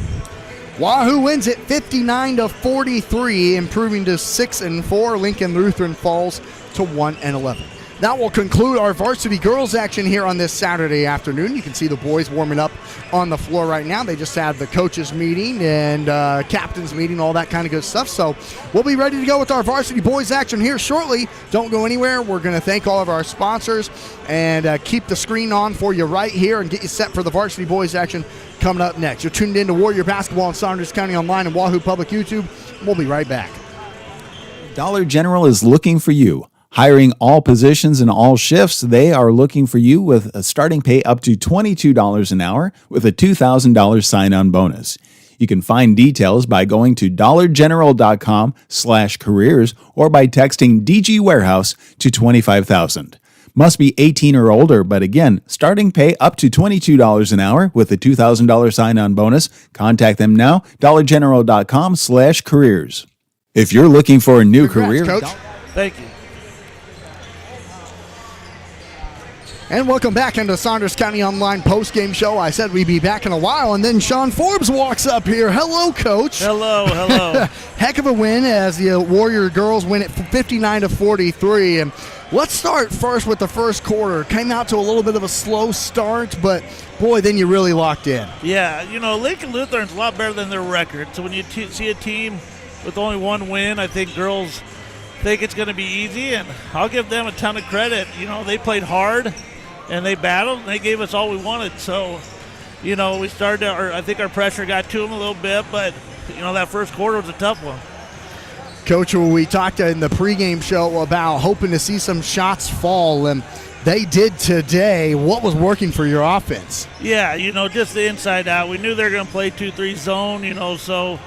Wahoo wins it 59-43, improving to 6-4. Lincoln Lutheran falls to 1-11. That will conclude our varsity girls action here on this Saturday afternoon. You can see the boys warming up on the floor right now. They just had the coaches meeting and captains meeting, all that kind of good stuff. So we'll be ready to go with our varsity boys action here shortly. Don't go anywhere. We're going to thank all of our sponsors and keep the screen on for you right here and get you set for the varsity boys action coming up next. You're tuned in to Warrior Basketball on Saunders County Online and Wahoo Public YouTube. We'll be right back. Dollar General is looking for you. Hiring all positions and all shifts, they are looking for you with a starting pay up to $22 an hour with a $2,000 sign-on bonus. You can find details by going to dollargeneral.com/careers or by texting DG Warehouse to 25,000. Must be 18 or older, but again, starting pay up to $22 an hour with a $2,000 sign-on bonus. Contact them now, dollargeneral.com/careers. If you're looking for a new career, Coach. Thank you. And welcome back into the Saunders County Online postgame show. I said we'd be back in a while, and then Sean Forbes walks up here. Hello, Coach. Hello. Heck of a win as the Warrior girls win it 59-43. And let's start first with the first quarter. Came out to a little bit of a slow start, but boy, then you really locked in. Yeah, Lincoln Lutheran's a lot better than their record. So when you see a team with only one win, I think girls think it's going to be easy, and I'll give them a ton of credit. They played hard. And they battled, and they gave us all we wanted. So, we started, I think our pressure got to them a little bit, but, that first quarter was a tough one. Coach, we talked in the pregame show about hoping to see some shots fall, and they did today. What was working for your offense? Yeah, just the inside out. We knew they were going to play 2-3 zone, so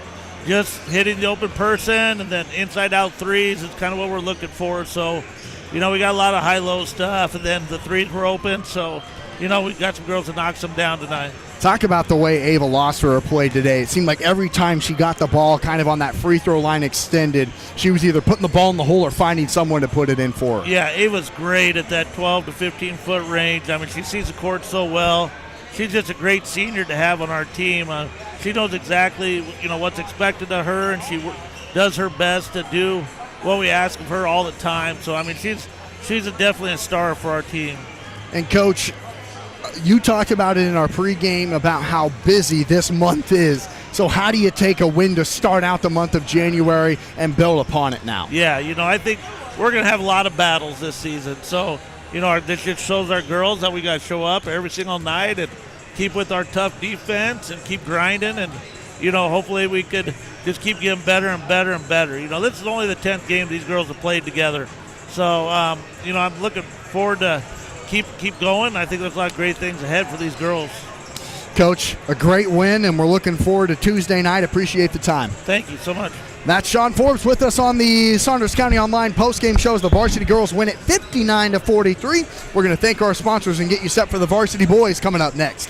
just hitting the open person and then inside out threes is kind of what we're looking for. So, we got a lot of high-low stuff, and then the threes were open. So, we got some girls that knocked some down tonight. Talk about the way Ava Losterer played today. It seemed like every time she got the ball kind of on that free throw line extended, she was either putting the ball in the hole or finding someone to put it in for her. Yeah, Ava's great at that 12 to 15-foot range. I mean, she sees the court so well. She's just a great senior to have on our team. She knows exactly, what's expected of her, and she does her best to do what we ask of her all the time. So, I mean, she's definitely a star for our team. And, Coach, you talked about it in our pregame about how busy this month is. So how do you take a win to start out the month of January and build upon it now? Yeah, I think we're going to have a lot of battles this season. So, this just shows our girls that we got to show up every single night and keep with our tough defense and keep grinding. And, hopefully we could just keep getting better and better and better. This is only the 10th game these girls have played together. So, I'm looking forward to keep going. I think there's a lot of great things ahead for these girls. Coach, a great win, and we're looking forward to Tuesday night. Appreciate the time. Thank you so much. That's Sean Forbes with us on the Saunders County Online postgame show as the varsity girls win it 59-43. We're going to thank our sponsors and get you set for the varsity boys coming up next.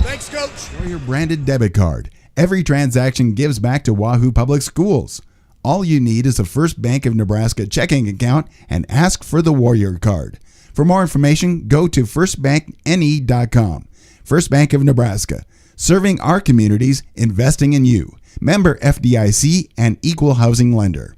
Thanks, Coach. For your branded debit card, every transaction gives back to Wahoo Public Schools. All you need is a First Bank of Nebraska checking account and ask for the Warrior Card. For more information, go to firstbankne.com. First Bank of Nebraska, serving our communities, investing in you. Member FDIC and equal housing lender.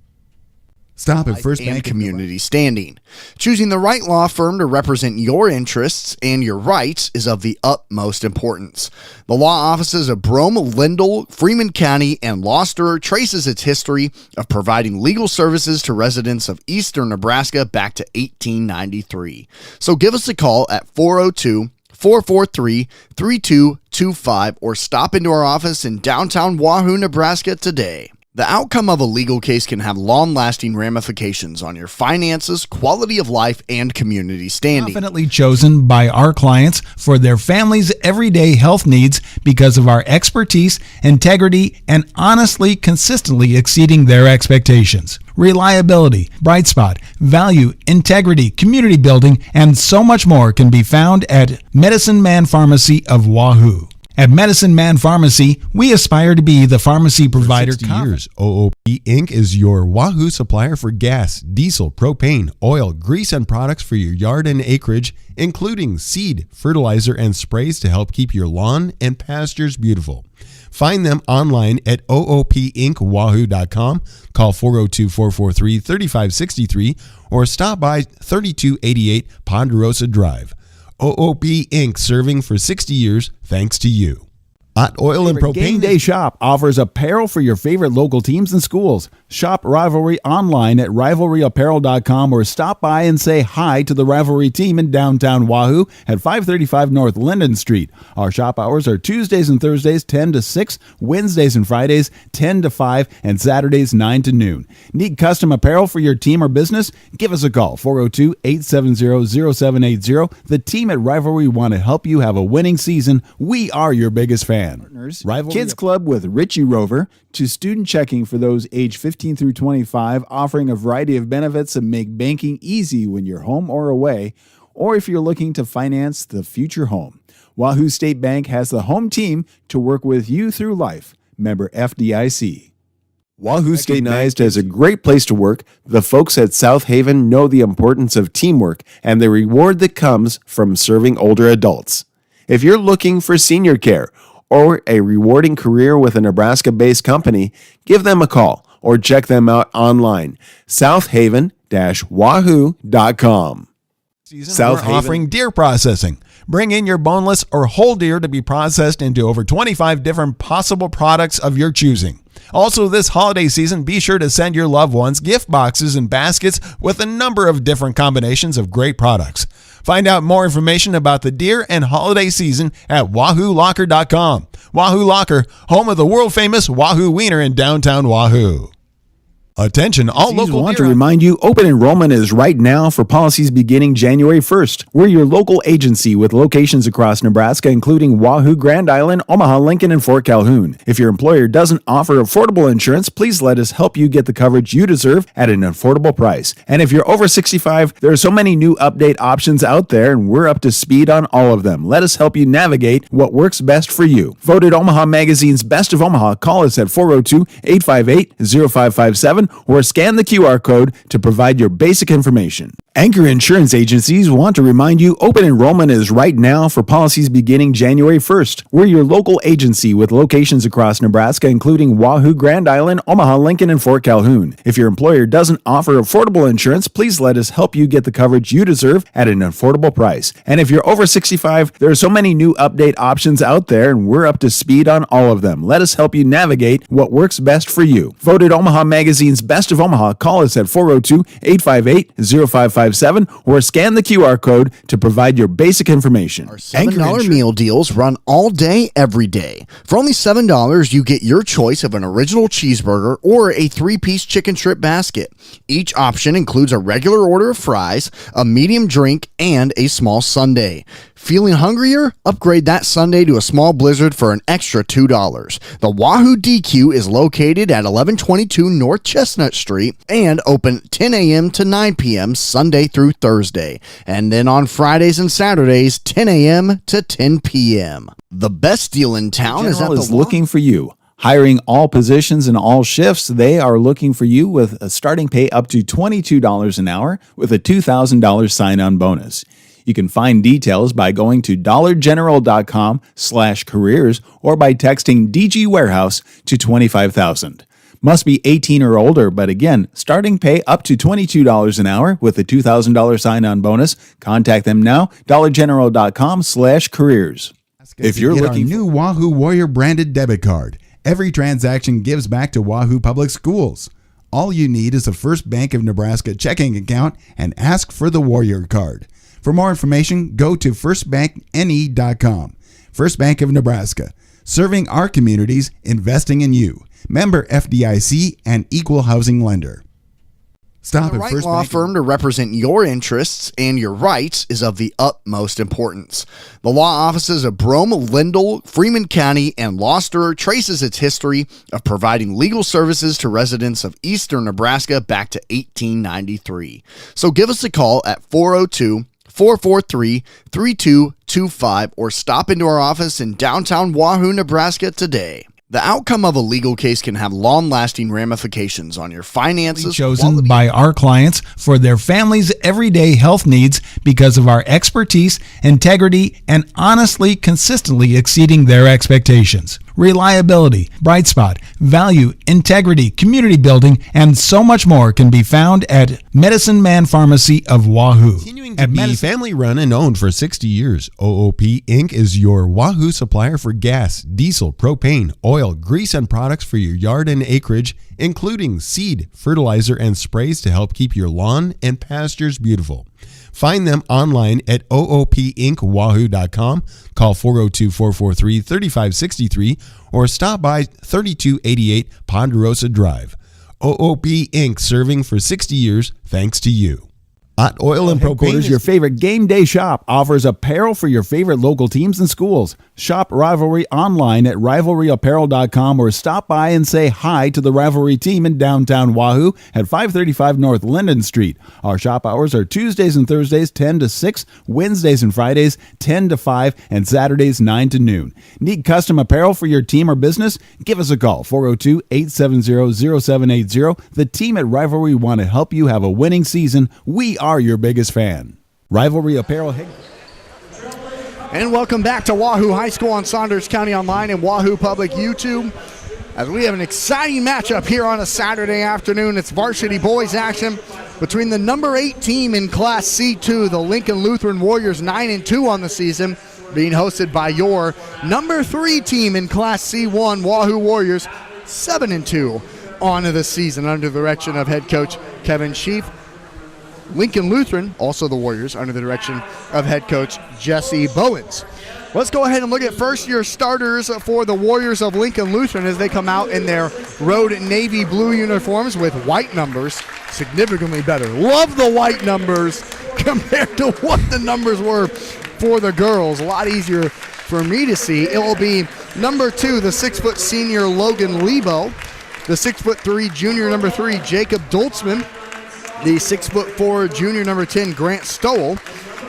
Stop at First Bank Community Standing. Choosing the right law firm to represent your interests and your rights is of the utmost importance. The law offices of Brome, Lindell, Freeman County, and Gloucester traces its history of providing legal services to residents of eastern Nebraska back to 1893. So give us a call at 402-443-3225 or stop into our office in downtown Wahoo, Nebraska today. The outcome of a legal case can have long-lasting ramifications on your finances, quality of life, and community standing. Confidently chosen by our clients for their family's everyday health needs because of our expertise, integrity, and honestly, consistently exceeding their expectations. Reliability, bright spot, value, integrity, community building, and so much more can be found at Medicine Man Pharmacy of Wahoo. At Medicine Man Pharmacy, we aspire to be the pharmacy provider. For 60 years, OOP Inc. is your Wahoo supplier for gas, diesel, propane, oil, grease, and products for your yard and acreage, including seed, fertilizer, and sprays to help keep your lawn and pastures beautiful. Find them online at oopinkwahoo.com, call 402-443-3563, or stop by 3288 Ponderosa Drive. OOP Inc. serving for 60 years thanks to you. Hot Oil and Propane Game Day Shop offers apparel for your favorite local teams and schools. Shop Rivalry online at rivalryapparel.com or stop by and say hi to the Rivalry team in downtown Wahoo at 535 North Linden Street. Our shop hours are Tuesdays and Thursdays 10 to 6, Wednesdays and Fridays 10 to 5, and Saturdays 9 to noon. Need custom apparel for your team or business? Give us a call, 402-870-0780. The team at Rivalry want to help you have a winning season. We are your biggest fan. Partners, Kids Club with Richie Rover, to student checking for those age 15 through 25, offering a variety of benefits that make banking easy when you're home or away, or if you're looking to finance the future home. Wahoo State Bank has the home team to work with you through life. Member FDIC. Wahoo recognized as a great place to work, the folks at South Haven know the importance of teamwork and the reward that comes from serving older adults. If you're looking for senior care or a rewarding career with a Nebraska-based company, give them a call or check them out online. southhaven-wahoo.com. We're offering deer processing. Bring in your boneless or whole deer to be processed into over 25 different possible products of your choosing. Also, this holiday season, be sure to send your loved ones gift boxes and baskets with a number of different combinations of great products. Find out more information about the deer and holiday season at wahoolocker.com. Wahoo Locker, home of the world-famous Wahoo Wiener in downtown Wahoo. Attention, all local want to remind you, open enrollment is right now for policies beginning January 1st. We're your local agency with locations across Nebraska, including Wahoo, Grand Island, Omaha, Lincoln, and Fort Calhoun. If your employer doesn't offer affordable insurance, please let us help you get the coverage you deserve at an affordable price. And if you're over 65, there are so many new update options out there, and we're up to speed on all of them. Let us help you navigate what works best for you. Voted Omaha Magazine's Best of Omaha, call us at 402-858-0557 or scan the QR code to provide your basic information. Anchor Insurance Agencies want to remind you open enrollment is right now for policies beginning January 1st. We're your local agency with locations across Nebraska, including Wahoo, Grand Island, Omaha, Lincoln, and Fort Calhoun. If your employer doesn't offer affordable insurance, please let us help you get the coverage you deserve at an affordable price. And if you're over 65, there are so many new update options out there, and we're up to speed on all of them. Let us help you navigate what works best for you. Voted Omaha Magazine's Best of Omaha, call us at 402-858-0557 or scan the QR code to provide your basic information. Our $7 meal deals run all day, every day. For only $7, you get your choice of an original cheeseburger or a 3-piece chicken strip basket. Each option includes a regular order of fries, a medium drink, and a small sundae. Feeling hungrier? Upgrade that sundae to a small blizzard for an extra $2. The Wahoo DQ is located at 1122 North Chestnut Street and open 10 a.m. to 9 p.m. Sunday through Thursday. And then on Fridays and Saturdays, 10 a.m. to 10 p.m. The best deal in town is at the looking for you. Hiring all positions and all shifts, they are looking for you with a starting pay up to $22 an hour with a $2,000 sign-on bonus. You can find details by going to dollargeneral.com/careers or by texting DG Warehouse to 25,000. Must be 18 or older, but again, starting pay up to $22 an hour with a $2,000 sign-on bonus. Contact them now, dollargeneral.com/careers. If you're looking for new Wahoo Warrior branded debit card, every transaction gives back to Wahoo Public Schools. All you need is a First Bank of Nebraska checking account and ask for the Warrior card. For more information, go to firstbankne.com. First Bank of Nebraska, serving our communities, investing in you. Member FDIC and equal housing lender. Stop the at right First law Bank firm to represent your interests and your rights is of the utmost importance. The law offices of Brome, Lindell, Freeman County, and Gloucester traces its history of providing legal services to residents of eastern Nebraska back to 1893. So give us a call at 402-443-3225 or stop into our office in downtown Wahoo, Nebraska today. The outcome of a legal case can have long-lasting ramifications on your finances. Chosen by our clients for their family's everyday health needs because of our expertise, integrity, and honestly, consistently exceeding their expectations. Reliability, bright spot, value, integrity, community building, and so much more can be found at Medicine Man Pharmacy of Wahoo. Continuing to be family run and owned for 60 years, OOP Inc. is your Wahoo supplier for gas, diesel, propane, oil, grease, and products for your yard and acreage, including seed, fertilizer, and sprays to help keep your lawn and pastures beautiful. Find them online at oopinkwahoo.com, call 402-443-3563, or stop by 3288 Ponderosa Drive. OOP Inc., serving for 60 years thanks to you. Hot Oil and Propane, your favorite game day shop, offers apparel for your favorite local teams and schools. Shop Rivalry online at rivalryapparel.com or stop by and say hi to the Rivalry team in downtown Wahoo at 535 North Linden Street. Our shop hours are Tuesdays and Thursdays 10 to 6, Wednesdays and Fridays 10 to 5, and Saturdays 9 to noon. Need custom apparel for your team or business? Give us a call, 402-870-0780. The team at Rivalry want to help you have a winning season. We are your biggest fan. Rivalry Apparel. And welcome back to Wahoo High School on Saunders County Online and Wahoo Public YouTube. As we have an exciting matchup here on a Saturday afternoon, it's varsity boys action between the number 8 team in Class C2, the Lincoln Lutheran Warriors, 9-2 on the season, being hosted by your number 3 team in Class C1, Wahoo Warriors, 7-2 on the season under the direction of head coach Kevin Sheaf. Lincoln Lutheran, also the Warriors, under the direction of head coach Jesse Bowens. Let's go ahead and look at first-year starters for the Warriors of Lincoln Lutheran as they come out in their road navy blue uniforms with white numbers, significantly better. Love the white numbers compared to what the numbers were for the girls. A lot easier for me to see. It will be number 2, the 6-foot senior Logan Lebo, the 6'3" junior number 3 Jacob Doltzman, the 6'4" junior number 10 Grant Stowell,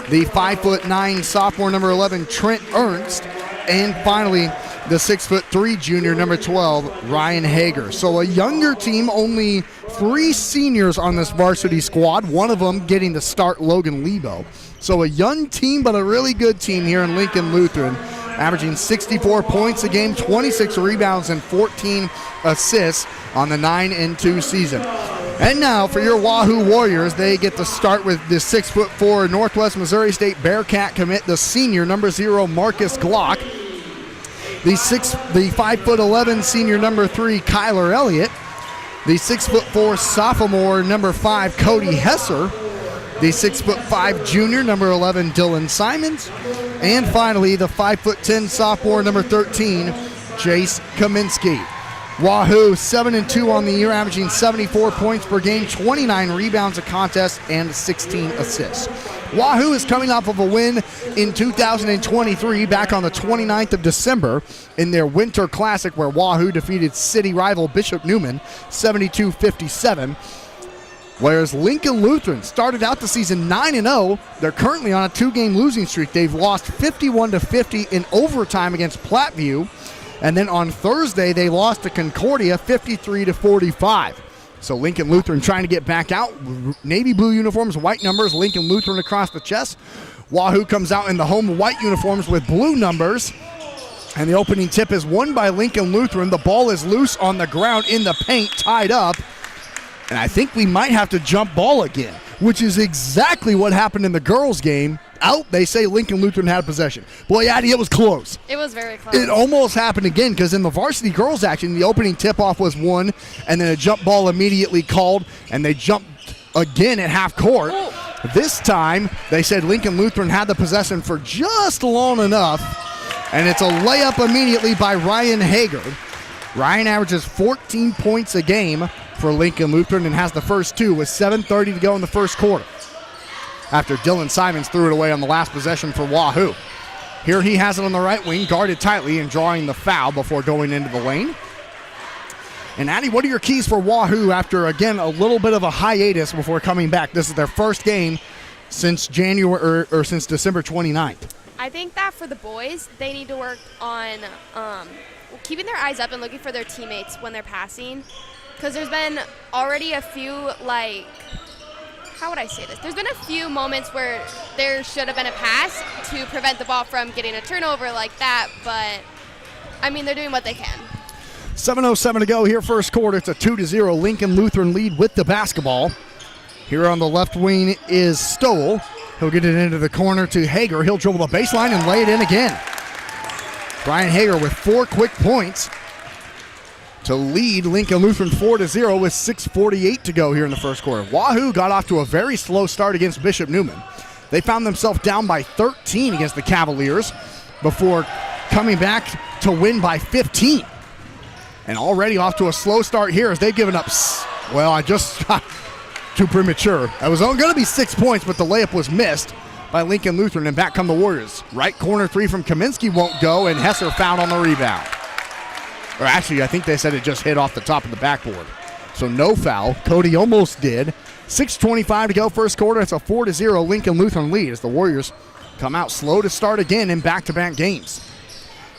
the 5'9" sophomore number 11 Trent Ernst, and finally the 6'3" junior, number 12, Ryan Hager. So a younger team, only 3 seniors on this varsity squad, one of them getting the start, Logan Lebo. So a young team, but a really good team here in Lincoln Lutheran, averaging 64 points a game, 26 rebounds, and 14 assists on the 9-2 season. And now for your Wahoo Warriors, they get to start with the 6'4" Northwest Missouri State Bearcat commit, the senior, number 0, Marcus Glock. The 5'11" senior, number 3, Kyler Elliott. The 6'4" sophomore, number 5, Cody Hesser. The 6'5" junior, number 11, Dylan Simons. And finally, the 5'10" sophomore, number 13, Jace Kaminsky. Wahoo 7-2 on the year, averaging 74 points per game, 29 rebounds a contest, and 16 assists. Wahoo is coming off of a win in 2023 back on the 29th of December in their Winter Classic, where Wahoo defeated city rival Bishop Neumann 72-57. Whereas Lincoln Lutheran started out the season 9-0. They're currently on a 2-game losing streak. They've lost 51-50 in overtime against Platteview. And then on Thursday, they lost to Concordia 53-45. So Lincoln Lutheran trying to get back out. Navy blue uniforms, white numbers, Lincoln Lutheran across the chest. Wahoo comes out in the home white uniforms with blue numbers. And the opening tip is won by Lincoln Lutheran. The ball is loose on the ground in the paint, tied up. And I think we might have to jump ball again, which is exactly what happened in the girls' game. Out, they say Lincoln Lutheran had possession. Boy, Addie, it was close. It was very close. It almost happened again because in the varsity girls action, the opening tip-off was won, and then a jump ball immediately called, and they jumped again at half court. Oh. This time, they said Lincoln Lutheran had the possession for just long enough, and it's a layup immediately by Ryan Hager. Ryan averages 14 points a game for Lincoln Lutheran and has the first 2 with 7:30 to go in the first quarter, after Dylan Simons threw it away on the last possession for Wahoo. Here he has it on the right wing, guarded tightly and drawing the foul before going into the lane. And Addie, what are your keys for Wahoo after, again, a little bit of a hiatus before coming back? This is their first game since January or since December 29th. I think that for the boys, they need to work on keeping their eyes up and looking for their teammates when they're passing, because there's been already a few, like, how would I say this? There's been a few moments where there should have been a pass to prevent the ball from getting a turnover like that, but, I mean, they're doing what they can. 7:07 to go here, first quarter. It's a 2-0 Lincoln Lutheran lead with the basketball. Here on the left wing is Stowell. He'll get it into the corner to Hager. He'll dribble the baseline and lay it in again. Brian Hager with 4 quick points to lead Lincoln Lutheran 4-0 with 6:48 to go here in the first quarter. Wahoo got off to a very slow start against Bishop Neumann. They found themselves down by 13 against the Cavaliers before coming back to win by 15. And already off to a slow start here as they've given up, well, I just got too premature. It was only going to be 6 points, but the layup was missed by Lincoln Lutheran, and back come the Warriors. Right corner 3 from Kaminsky won't go, and Hesser fouled on the rebound. Or actually, I think they said it just hit off the top of the backboard. So no foul. Cody almost did. 6:25 to go first quarter. It's a 4-0 Lincoln Lutheran lead as the Warriors come out slow to start again in back-to-back games.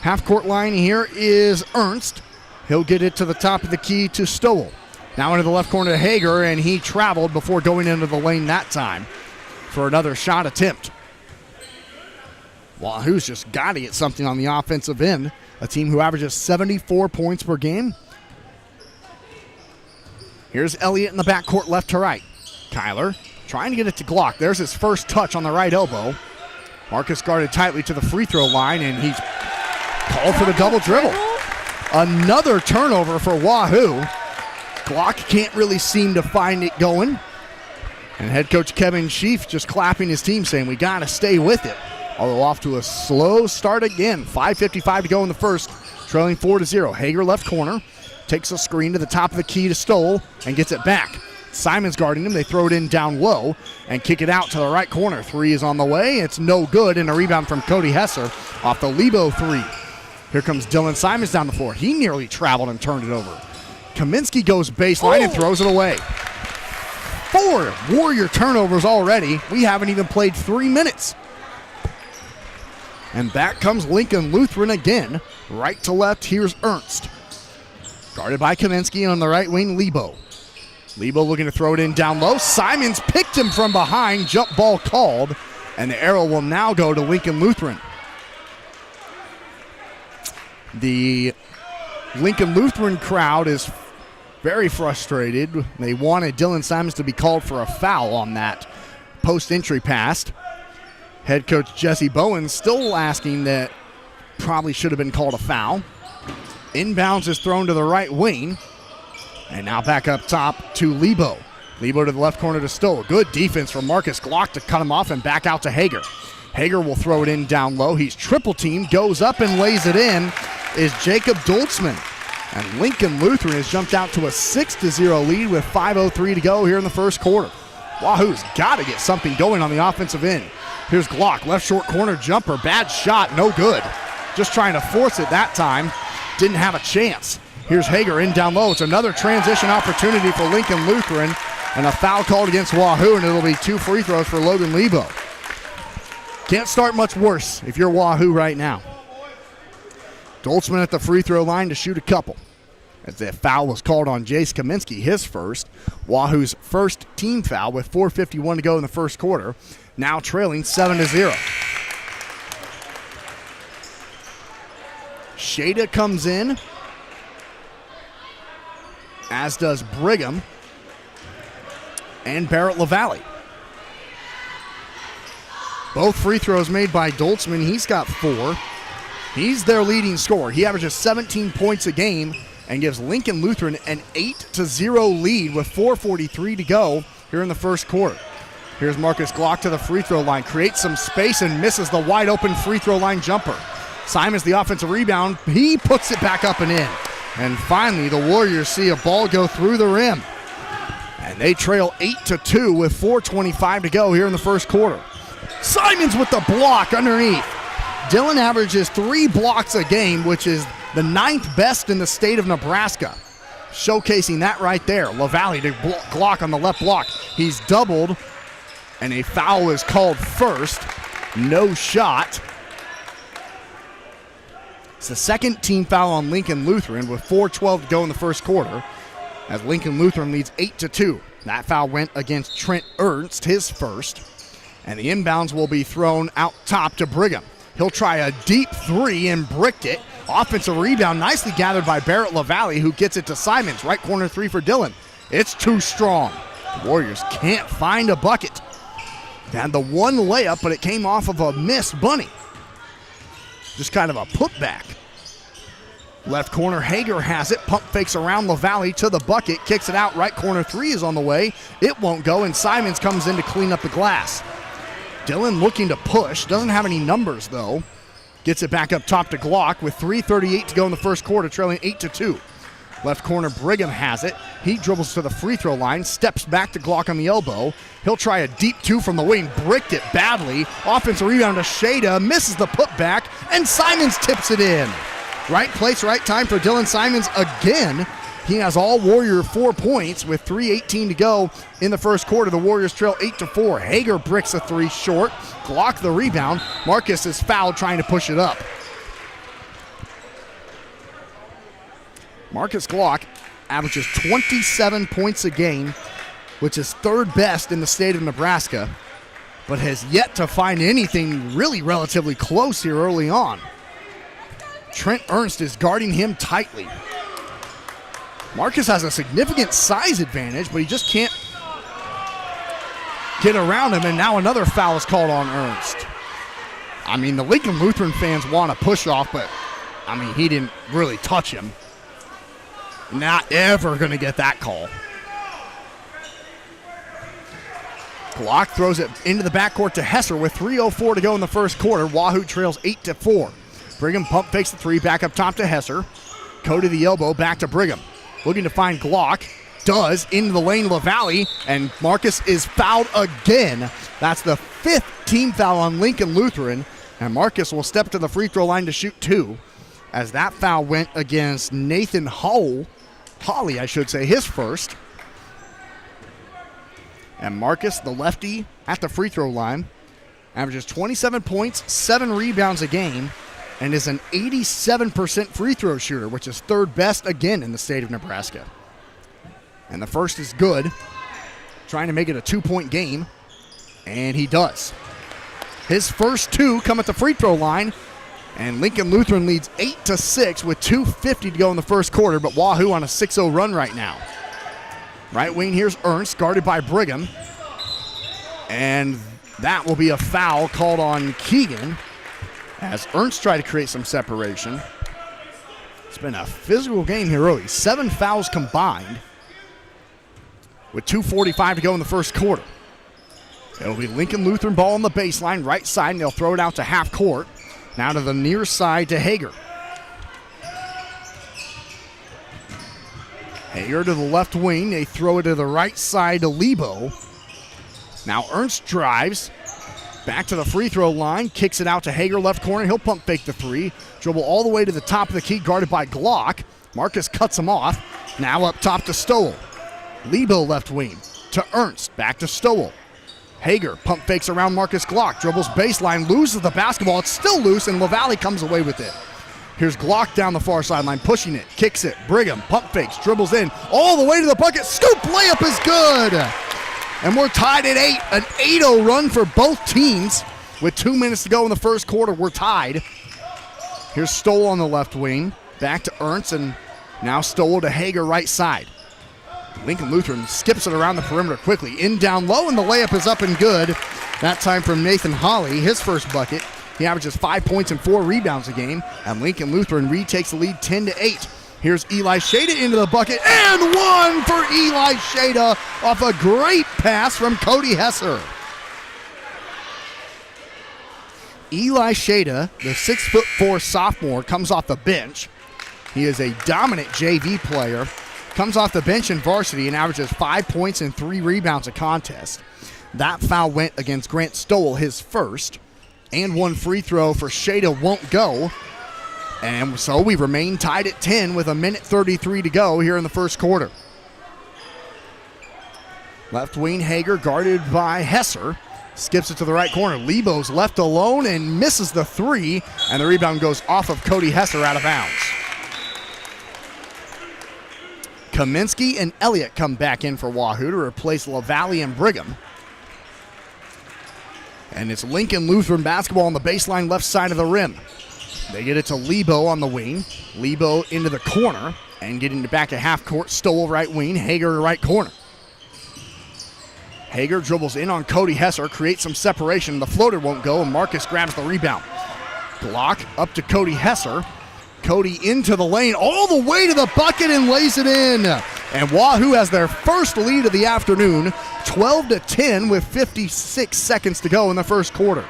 Half-court line here is Ernst. He'll get it to the top of the key to Stowell. Now into the left corner to Hager, and he traveled before going into the lane that time for another shot attempt. Wahoo's just got to get something on the offensive end. A team who averages 74 points per game. Here's Elliott in the backcourt, left to right. Kyler trying to get it to Glock. There's his first touch on the right elbow. Marcus guarded tightly to the free throw line, and he's called for the double dribble. Another turnover for Wahoo. Glock can't really seem to find it going. And head coach Kevin Sheaf just clapping his team, saying we got to stay with it. Although off to a slow start again. 5:55 to go in the first, trailing 4-0. Hager left corner, takes a screen to the top of the key to Stoll and gets it back. Simon's guarding him. They throw it in down low and kick it out to the right corner. 3 is on the way. It's no good, and a rebound from Cody Hesser off the Lebo 3. Here comes Dylan Simons down the floor. He nearly traveled and turned it over. Kaminsky goes baseline and throws it away. 4 Warrior turnovers already. We haven't even played 3 minutes. And back comes Lincoln Lutheran again. Right to left, here's Ernst. Guarded by Kaminsky on the right wing, Lebo. Lebo looking to throw it in down low. Simons picked him from behind. Jump ball called. And the arrow will now go to Lincoln Lutheran. The Lincoln Lutheran crowd is very frustrated. They wanted Dylan Simons to be called for a foul on that post-entry pass. Head coach Jesse Bowen still asking that probably should have been called a foul. Inbounds is thrown to the right wing. And now back up top to Lebo. Lebo to the left corner to Stoll. Good defense from Marcus Glock to cut him off and back out to Hager. Hager will throw it in down low. He's triple teamed, goes up and lays it in, is Jacob Doltzman. And Lincoln Lutheran has jumped out to a 6-0 lead with 5:03 to go here in the first quarter. Wahoo's got to get something going on the offensive end. Here's Glock, left short corner jumper, bad shot, no good. Just trying to force it that time, didn't have a chance. Here's Hager in down low. It's another transition opportunity for Lincoln Lutheran, and a foul called against Wahoo, and it'll be 2 free throws for Logan Lebo. Can't start much worse if you're Wahoo right now. Doltzman at the free throw line to shoot a couple. As the foul was called on Jace Kaminsky, his first. Wahoo's first team foul with 4:51 to go in the first quarter. Now trailing 7-0. Shada comes in, as does Brigham and Barrett LaValle. Both free throws made by Doltzman. He's got 4. He's their leading scorer. He averages 17 points a game and gives Lincoln Lutheran an 8-0 lead with 4:43 to go here in the first quarter. Here's Marcus Glock to the free throw line, creates some space and misses the wide open free throw line jumper. Simons the offensive rebound. He puts it back up and in. And finally, the Warriors see a ball go through the rim. And they trail 8-2 with 4:25 to go here in the first quarter. Simons with the block underneath. Dylan averages 3 blocks a game, which is the 9th best in the state of Nebraska. Showcasing that right there. LaValle to Glock on the left block. He's doubled, and a foul is called first. No shot. It's the second team foul on Lincoln Lutheran with 4:12 to go in the first quarter, as Lincoln Lutheran leads 8-2. That foul went against Trent Ernst, his first. And the inbounds will be thrown out top to Brigham. He'll try a deep 3 and bricked it. Offensive rebound nicely gathered by Barrett LaValle, who gets it to Simons. Right corner 3 for Dylan. It's too strong. The Warriors can't find a bucket. They had the one layup, but it came off of a missed bunny. Just kind of a putback. Left corner, Hager has it. Pump fakes around LaValle to the bucket. Kicks it out. Right corner 3 is on the way. It won't go, and Simons comes in to clean up the glass. Dylan looking to push. Doesn't have any numbers, though. Gets it back up top to Glock with 3:38 to go in the first quarter, trailing 8-2. Left corner, Brigham has it. He dribbles to the free throw line, steps back to Glock on the elbow. He'll try a deep 2 from the wing, bricked it badly. Offensive rebound to Shada, misses the putback, and Simons tips it in. Right place, right time for Dylan Simons again. He has all Warrior 4 points with 3:18 to go in the first quarter. The Warriors trail 8-4. Hager bricks a 3 short. Glock the rebound. Marcus is fouled trying to push it up. Marcus Glock averages 27 points a game, which is 3rd best in the state of Nebraska, but has yet to find anything really relatively close here early on. Trent Ernst is guarding him tightly. Marcus has a significant size advantage, but he just can't get around him, and now another foul is called on Ernst. I mean, the Lincoln Lutheran fans want a push-off, but, I mean, he didn't really touch him. Not ever going to get that call. Glock throws it into the backcourt to Hesser with 3:04 to go in the first quarter. Wahoo trails 8-4. Brigham pump fakes the 3, back up top to Hesser. Go to the elbow, back to Brigham. Looking to find Glock. Does, into the lane, LaValle, and Marcus is fouled again. That's the 5th team foul on Lincoln Lutheran, and Marcus will step to the free throw line to shoot 2, as that foul went against Nathan Hawley, his first. And Marcus, the lefty, at the free throw line. averages 27 points, 7 rebounds a game, and is an 87% free throw shooter, which is third best again in the state of Nebraska. And the first is good, trying to make it a 2-point game, and he does. His first 2 come at the free throw line, and Lincoln Lutheran leads 8-6 with 2:50 to go in the first quarter, but Wahoo on a 6-0 run right now. Right wing, here's Ernst, guarded by Brigham, and that will be a foul called on Keegan as Ernst tried to create some separation. It's been a physical game here early. 7 fouls combined with 2:45 to go in the first quarter. It'll be Lincoln Lutheran ball on the baseline, right side, and they'll throw it out to half court. Now to the near side to Hager. Hager to the left wing. They throw it to the right side to Lebo. Now Ernst drives back to the free throw line, kicks it out to Hager, left corner. He'll pump fake the 3. Dribble all the way to the top of the key, guarded by Glock. Marcus cuts him off. Now up top to Stowell. Lebo left wing to Ernst. Back to Stowell. Hager pump fakes around Marcus Glock. Dribbles baseline, loses the basketball. It's still loose, and LaValle comes away with it. Here's Glock down the far sideline, pushing it, kicks it. Brigham pump fakes, dribbles in, all the way to the bucket. Scoop layup is good. And we're tied at 8. An 8-0 run for both teams. With 2 minutes to go in the first quarter, we're tied. Here's Stowell on the left wing. Back to Ernst, and now Stowell to Hager right side. Lincoln Lutheran skips it around the perimeter quickly. In down low, and the layup is up and good. That time from Nathan Hawley, his first bucket. He averages 5 points and 4 rebounds a game. And Lincoln Lutheran retakes the lead 10-8. Here's Eli Shada into the bucket, and 1 for Eli Shada off a great pass from Cody Hesser. Eli Shada, the 6'4" sophomore, comes off the bench. He is a dominant JV player. Comes off the bench in varsity and averages 5 points and 3 rebounds a contest. That foul went against Grant Stowell, his first, and 1 free throw for Shada won't go. And so we remain tied at 10 with 1:33 to go here in the first quarter. Left wing Hager guarded by Hesser. Skips it to the right corner. Lebo's left alone and misses the 3, and the rebound goes off of Cody Hesser out of bounds. Kaminsky and Elliott come back in for Wahoo to replace LaValle and Brigham. And it's Lincoln Lutheran basketball on the baseline left side of the rim. They get it to Lebo on the wing. Lebo into the corner and getting it back to half court. Stowell right wing, Hager right corner. Hager dribbles in on Cody Hesser, creates some separation. The floater won't go, and Marcus grabs the rebound. Glock up to Cody Hesser. Cody into the lane, all the way to the bucket, and lays it in. And Wahoo has their first lead of the afternoon, 12-10 with 56 seconds to go in the first quarter.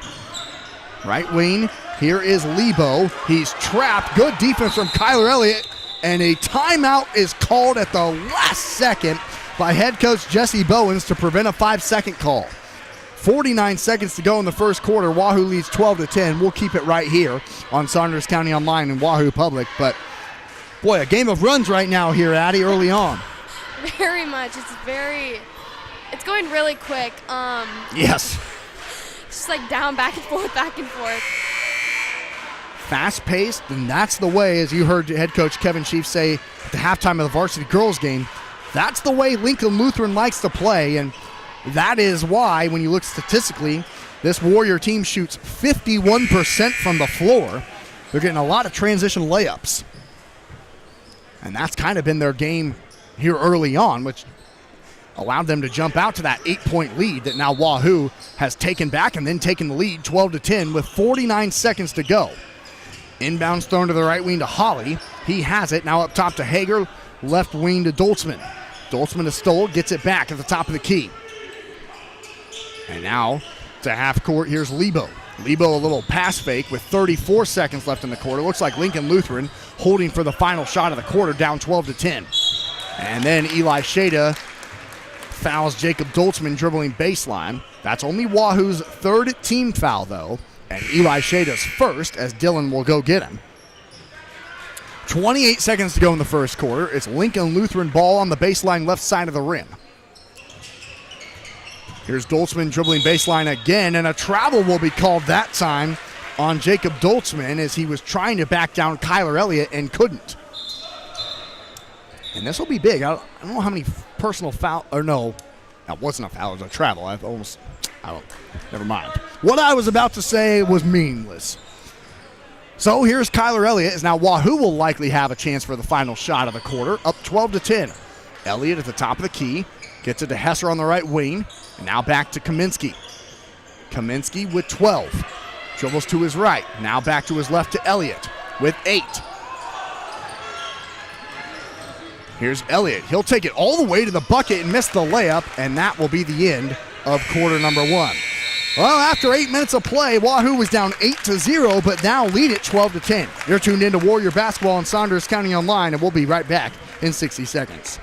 Right wing, here is Lebo. He's trapped. Good defense from Kyler Elliott. And a timeout is called at the last second by head coach Jesse Bowens to prevent a 5-second call. 49 seconds to go in the first quarter. Wahoo leads 12-10. We'll keep it right here on Saunders County Online and Wahoo Public. But, boy, a game of runs right now here, Addie, early on. Very much. It's going really quick. Yes. Just like down, back and forth, back and forth. Fast-paced, and that's the way, as you heard head coach Kevin Sheaf say at the halftime of the varsity girls game, that's the way Lincoln Lutheran likes to play. And that is why, when you look statistically, this Warrior team shoots 51% from the floor. They're getting a lot of transition layups. And that's kind of been their game here early on, which allowed them to jump out to that 8-point lead that now Wahoo has taken back and then taken the lead 12-10 with 49 seconds to go. Inbounds thrown to the right wing to Holly. He has it. Now up top to Hager. Left wing to Doltzman. Doltzman to Stoll. Gets it back at the top of the key. And now to half court, here's Lebo. Lebo a little pass fake with 34 seconds left in the quarter. Looks like Lincoln Lutheran holding for the final shot of the quarter, down 12-10. And then Eli Shada fouls Jacob Doltzman dribbling baseline. That's only Wahoo's third team foul, though. And Eli Shada's first, as Dylan will go get him. 28 seconds to go in the first quarter. It's Lincoln Lutheran ball on the baseline left side of the rim. Here's Doltzman dribbling baseline again, and a travel will be called that time on Jacob Doltzman as he was trying to back down Kyler Elliott and couldn't. And this will be big. I don't know how many personal foul, or no, that wasn't a foul, it was a travel. Never mind. What I was about to say was meaningless. So here's Kyler Elliott, as now Wahoo will likely have a chance for the final shot of the quarter, up 12-10. Elliott at the top of the key, gets it to Hesser on the right wing, and now back to Kaminsky. Kaminsky with 12. Dribbles to his right, now back to his left to Elliott with 8. Here's Elliott. He'll take it all the way to the bucket and miss the layup, and that will be the end of quarter number 1. Well, after 8 minutes of play, Wahoo was down 8-0, but now lead it 12-10. You're tuned into Warrior Basketball on Saunders County Online, and we'll be right back in 60 seconds.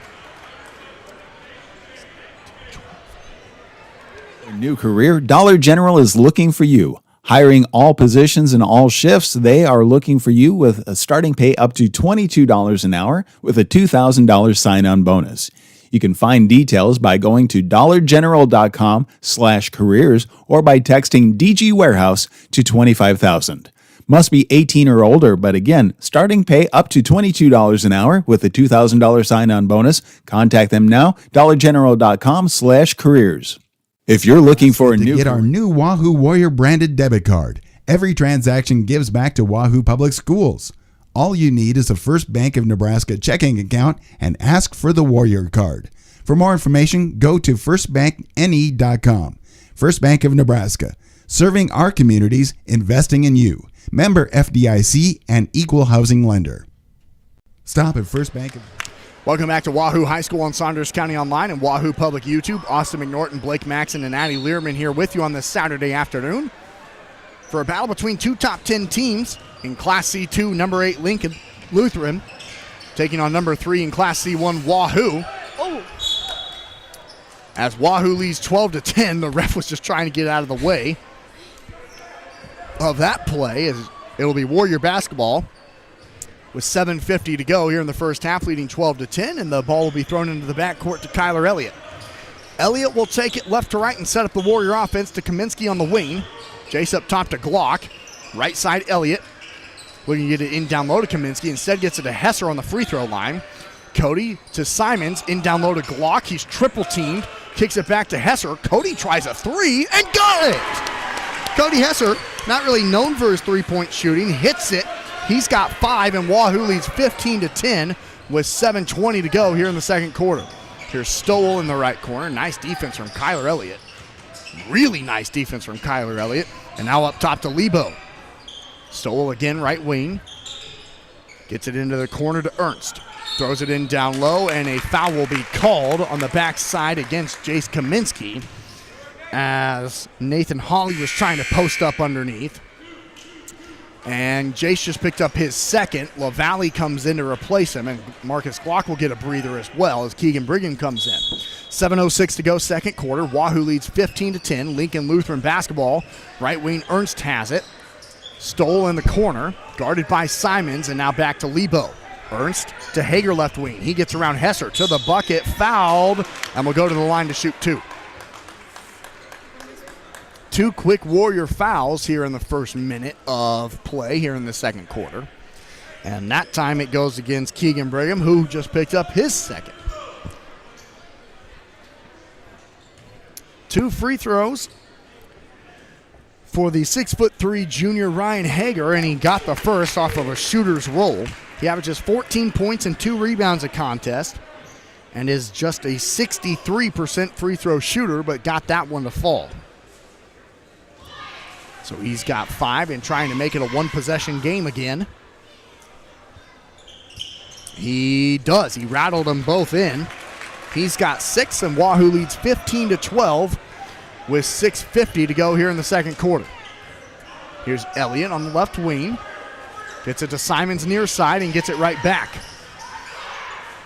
A new career, Dollar General is looking for you. Hiring all positions and all shifts, they are looking for you with a starting pay up to $22 an hour with a $2,000 sign-on bonus. You can find details by going to dollargeneral.com/careers or by texting DG Warehouse to 25,000. Must be 18 or older, but again, starting pay up to $22 an hour with a $2,000 sign-on bonus. Contact them now, dollargeneral.com/careers. If you're looking for a new get our new Wahoo Warrior branded debit card. Every transaction gives back to Wahoo Public Schools. All you need is a First Bank of Nebraska checking account and ask for the Warrior card. For more information, go to firstbankne.com. First Bank of Nebraska, serving our communities, investing in you. Member FDIC and equal housing lender. Stop at First Bank of... Welcome back to Wahoo High School on Saunders County Online and Wahoo Public YouTube. Austin McNorton, Blake Maxon, and Addie Learman here with you on this Saturday afternoon for a battle between two top 10 teams in Class C2, number 8 Lincoln Lutheran, taking on number 3 in Class C1 Wahoo. Oh. As Wahoo leads 12-10, the ref was just trying to get out of the way of that play. As it'll be Warrior basketball with 7:50 to go here in the first half, leading 12-10, and the ball will be thrown into the backcourt to Kyler Elliott. Elliott will take it left to right and set up the Warrior offense to Kaminsky on the wing. Jace up top to Glock. Right side Elliott. Looking to get it in down low to Kaminsky. Instead gets it to Hesser on the free throw line. Cody to Simons. In down low to Glock. He's triple teamed. Kicks it back to Hesser. Cody tries a three and got it! Cody Hesser, not really known for his three-point shooting, hits it. He's got 5, and Wahoo leads 15-10 with 7:20 to go here in the second quarter. Here's Stowell in the right corner. Nice defense from Kyler Elliott. Really nice defense from Kyler Elliott. And now up top to Lebo. Stowell again, right wing. Gets it into the corner to Ernst. Throws it in down low, and a foul will be called on the backside against Jace Kaminsky as Nathan Hawley was trying to post up underneath. And Jace just picked up his second. LaValle comes in to replace him, and Marcus Glock will get a breather as well as Keegan Brigham comes in. 7:06 to go, second quarter. Wahoo leads 15-10. Lincoln Lutheran basketball. Right wing Ernst has it. Stoll in the corner, guarded by Simons, and now back to Lebo. Ernst to Hager left wing. He gets around Hesser to the bucket, fouled, and will go to the line to shoot 2. 2 quick Warrior fouls here in the first minute of play here in the second quarter. And that time it goes against Keegan Brigham, who just picked up his second. 2 free throws for the 6'3" junior Ryan Hager, and he got the first off of a shooter's roll. He averages 14 points and 2 rebounds a contest and is just a 63% free throw shooter, but got that one to fall. So he's got 5 and trying to make it a one-possession game again. He does. He rattled them both in. He's got 6, and Wahoo leads 15-12 with 6:50 to go here in the second quarter. Here's Elliott on the left wing. Gets it to Simons near side and gets it right back.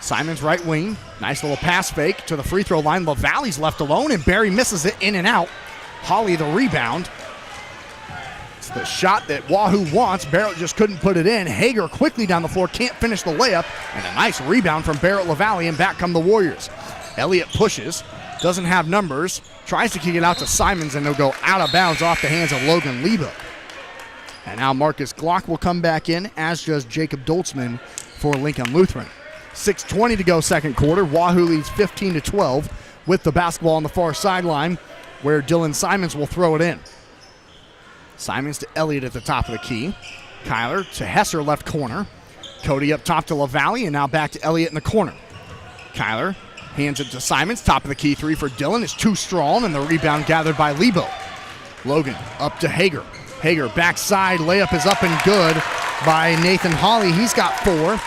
Simons right wing. Nice little pass fake to the free throw line. LaValle's left alone, and Barry misses it in and out. Hawley the rebound. It's the shot that Wahoo wants. Barrett just couldn't put it in. Hager quickly down the floor, can't finish the layup, and a nice rebound from Barrett LaValle, and back come the Warriors. Elliott pushes, doesn't have numbers, Tries to kick it out to Simons, and they'll go out of bounds off the hands of Logan Lebo. And now Marcus Glock will come back in, as does Jacob Doltzman for Lincoln Lutheran. 6:20 to go second quarter. Wahoo leads 15-12 with the basketball on the far sideline, where Dylan Simons will throw it in. Simons to Elliott at the top of the key. Kyler to Hesser, left corner. Cody up top to LaValle, and now back to Elliott in the corner. Kyler hands it to Simons, top of the key three for Dylan. It's too strong, and the rebound gathered by Lebo. Logan up to Hager. Hager backside, layup is up and good by Nathan Hawley. He's got 4,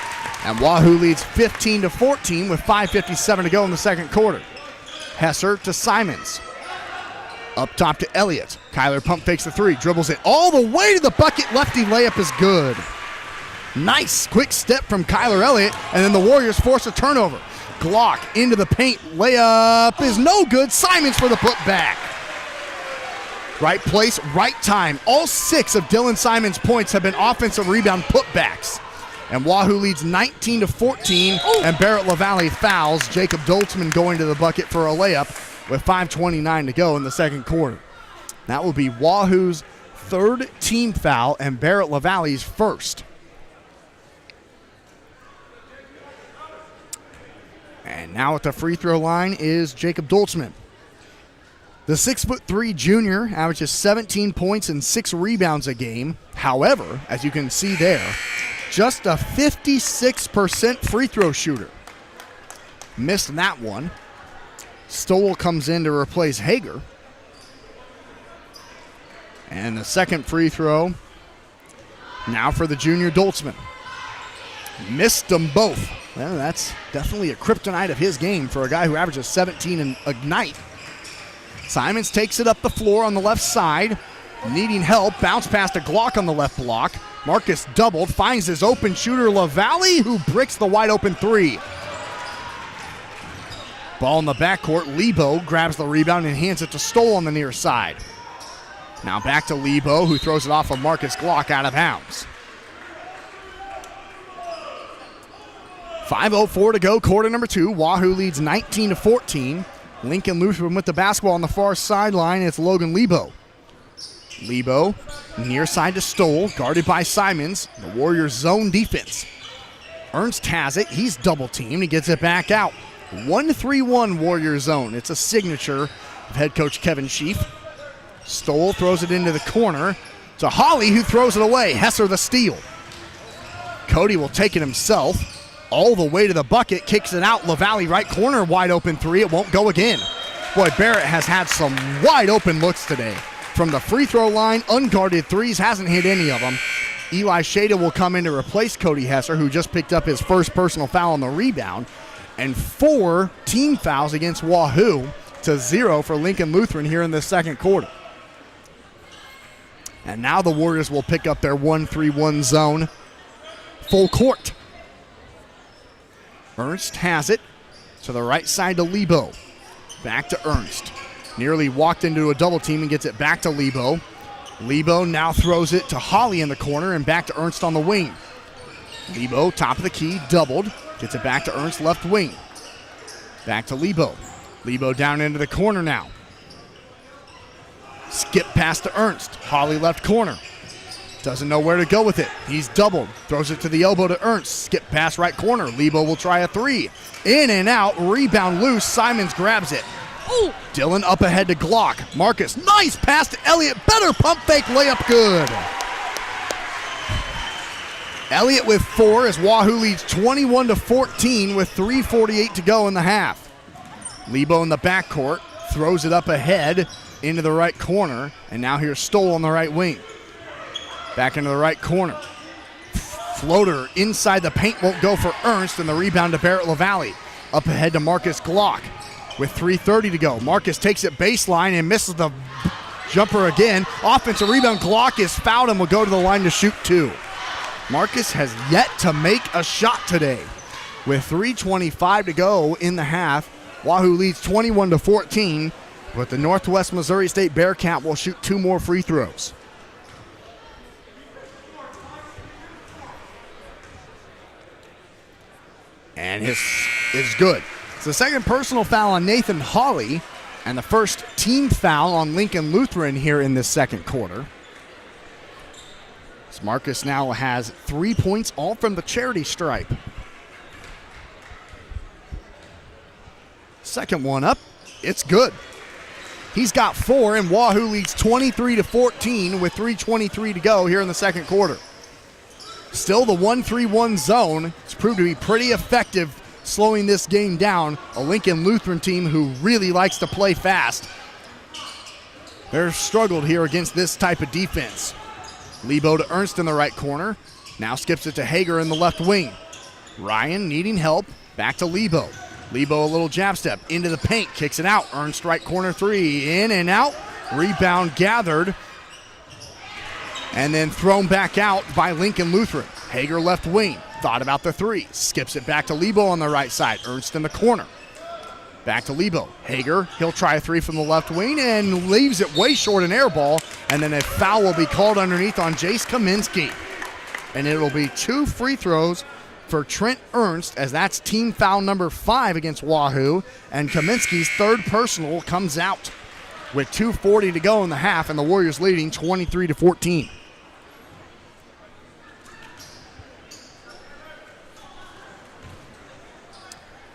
and Wahoo leads 15-14 with 5:57 to go in the second quarter. Hesser to Simons. Up top to Elliott. Kyler pump fakes the 3, dribbles it all the way to the bucket. Lefty layup is good. Nice quick step from Kyler Elliott, and then the Warriors force a turnover. Glock into the paint. Layup is no good. Simons for the putback. Right place, right time. All 6 of Dylan Simons' points have been offensive rebound putbacks. And Wahoo leads 19-14, and Barrett LaValle fouls. Jacob Doltzman going to the bucket for a layup with 5:29 to go in the second quarter. That will be Wahoo's 3rd team foul and Barrett LaValle's 1st. And now at the free throw line is Jacob Doltzman. The 6'3" junior averages 17 points and 6 rebounds a game. However, as you can see there, just a 56% free throw shooter. Missed that one. Stoll comes in to replace Hager. And the second free throw now for the junior Doltzman. Missed them both. Well, that's definitely a kryptonite of his game for a guy who averages 17 a night. Simons takes it up the floor on the left side, needing help. Bounce pass to Glock on the left block. Marcus doubled, finds his open shooter LaValle, who bricks the wide open 3. Ball in the backcourt. Lebo grabs the rebound and hands it to Stoll on the near side. Now back to Lebo, who throws it off of Marcus Glock out of bounds. 5:04 to go, quarter number 2. Wahoo leads 19-14. Lincoln Lutheran with the basketball on the far sideline. It's Logan Lebo. Lebo near side to Stoll, guarded by Simons. The Warriors zone defense. Ernst has it. He's double teamed. He gets it back out. 1-3-1 Warrior zone. It's a signature of head coach Kevin Sheaf. Stoll throws it into the corner to Hawley, who throws it away. Hesser the steal. Cody will take it himself. All the way to the bucket, kicks it out. LaValle right corner, wide open 3. It won't go again. Boy, Barrett has had some wide open looks today. From the free throw line, unguarded 3s, hasn't hit any of them. Eli Shada will come in to replace Cody Hesser, who just picked up his first personal foul on the rebound. And 4 team fouls against Wahoo to 0 for Lincoln Lutheran here in the second quarter. And now the Warriors will pick up their 1-3-1 zone full court. Ernst has it to the right side to Lebo. Back to Ernst. Nearly walked into a double team and gets it back to Lebo. Lebo now throws it to Hawley in the corner and back to Ernst on the wing. Lebo, top of the key, doubled. Gets it back to Ernst, left wing. Back to Lebo. Lebo down into the corner now. Skip pass to Ernst. Hawley left corner. Doesn't know where to go with it. He's doubled. Throws it to the elbow to Ernst. Skip pass right corner. Lebo will try a 3. In and out. Rebound loose. Simons grabs it. Ooh. Dylan up ahead to Glock. Marcus. Nice pass to Elliott. Better pump fake. Layup good. Elliott with 4 as Wahoo leads 21-14 with 3:48 to go in the half. Lebo in the backcourt. Throws it up ahead into the right corner. And now here's Stoll on the right wing. Back into the right corner. Floater inside the paint won't go for Ernst, and the rebound to Barrett LaValle. Up ahead to Marcus Glock with 3:30 to go. Marcus takes it baseline and misses the jumper again. Offensive rebound. Glock is fouled and will go to the line to shoot 2. Marcus has yet to make a shot today. With 3:25 to go in the half, Wahoo leads 21-14, but the Northwest Missouri State Bearcat will shoot 2 more free throws. And his is good. It's the second personal foul on Nathan Hawley. And the first team foul on Lincoln Lutheran here in this second quarter. As Marcus now has 3 points, all from the charity stripe. Second one up, it's good. He's got 4, and Wahoo leads 23-14 with 3:23 to go here in the second quarter. Still the 1-3-1 zone. It's proved to be pretty effective slowing this game down. A Lincoln Lutheran team who really likes to play fast. They're struggled here against this type of defense. Lebo to Ernst in the right corner. Now skips it to Hager in the left wing. Ryan needing help. Back to Lebo. Lebo a little jab step into the paint. Kicks it out. Ernst right corner 3. In and out. Rebound gathered. And then thrown back out by Lincoln Lutheran. Hager left wing. Thought about the 3. Skips it back to Lebo on the right side. Ernst in the corner. Back to Lebo. Hager, he'll try a 3 from the left wing and leaves it way short, an air ball. And then a foul will be called underneath on Jace Kaminsky. And it'll be 2 free throws for Trent Ernst, as that's team foul number 5 against Wahoo. And Kaminsky's third personal comes out with 2:40 to go in the half, and the Warriors leading 23-14.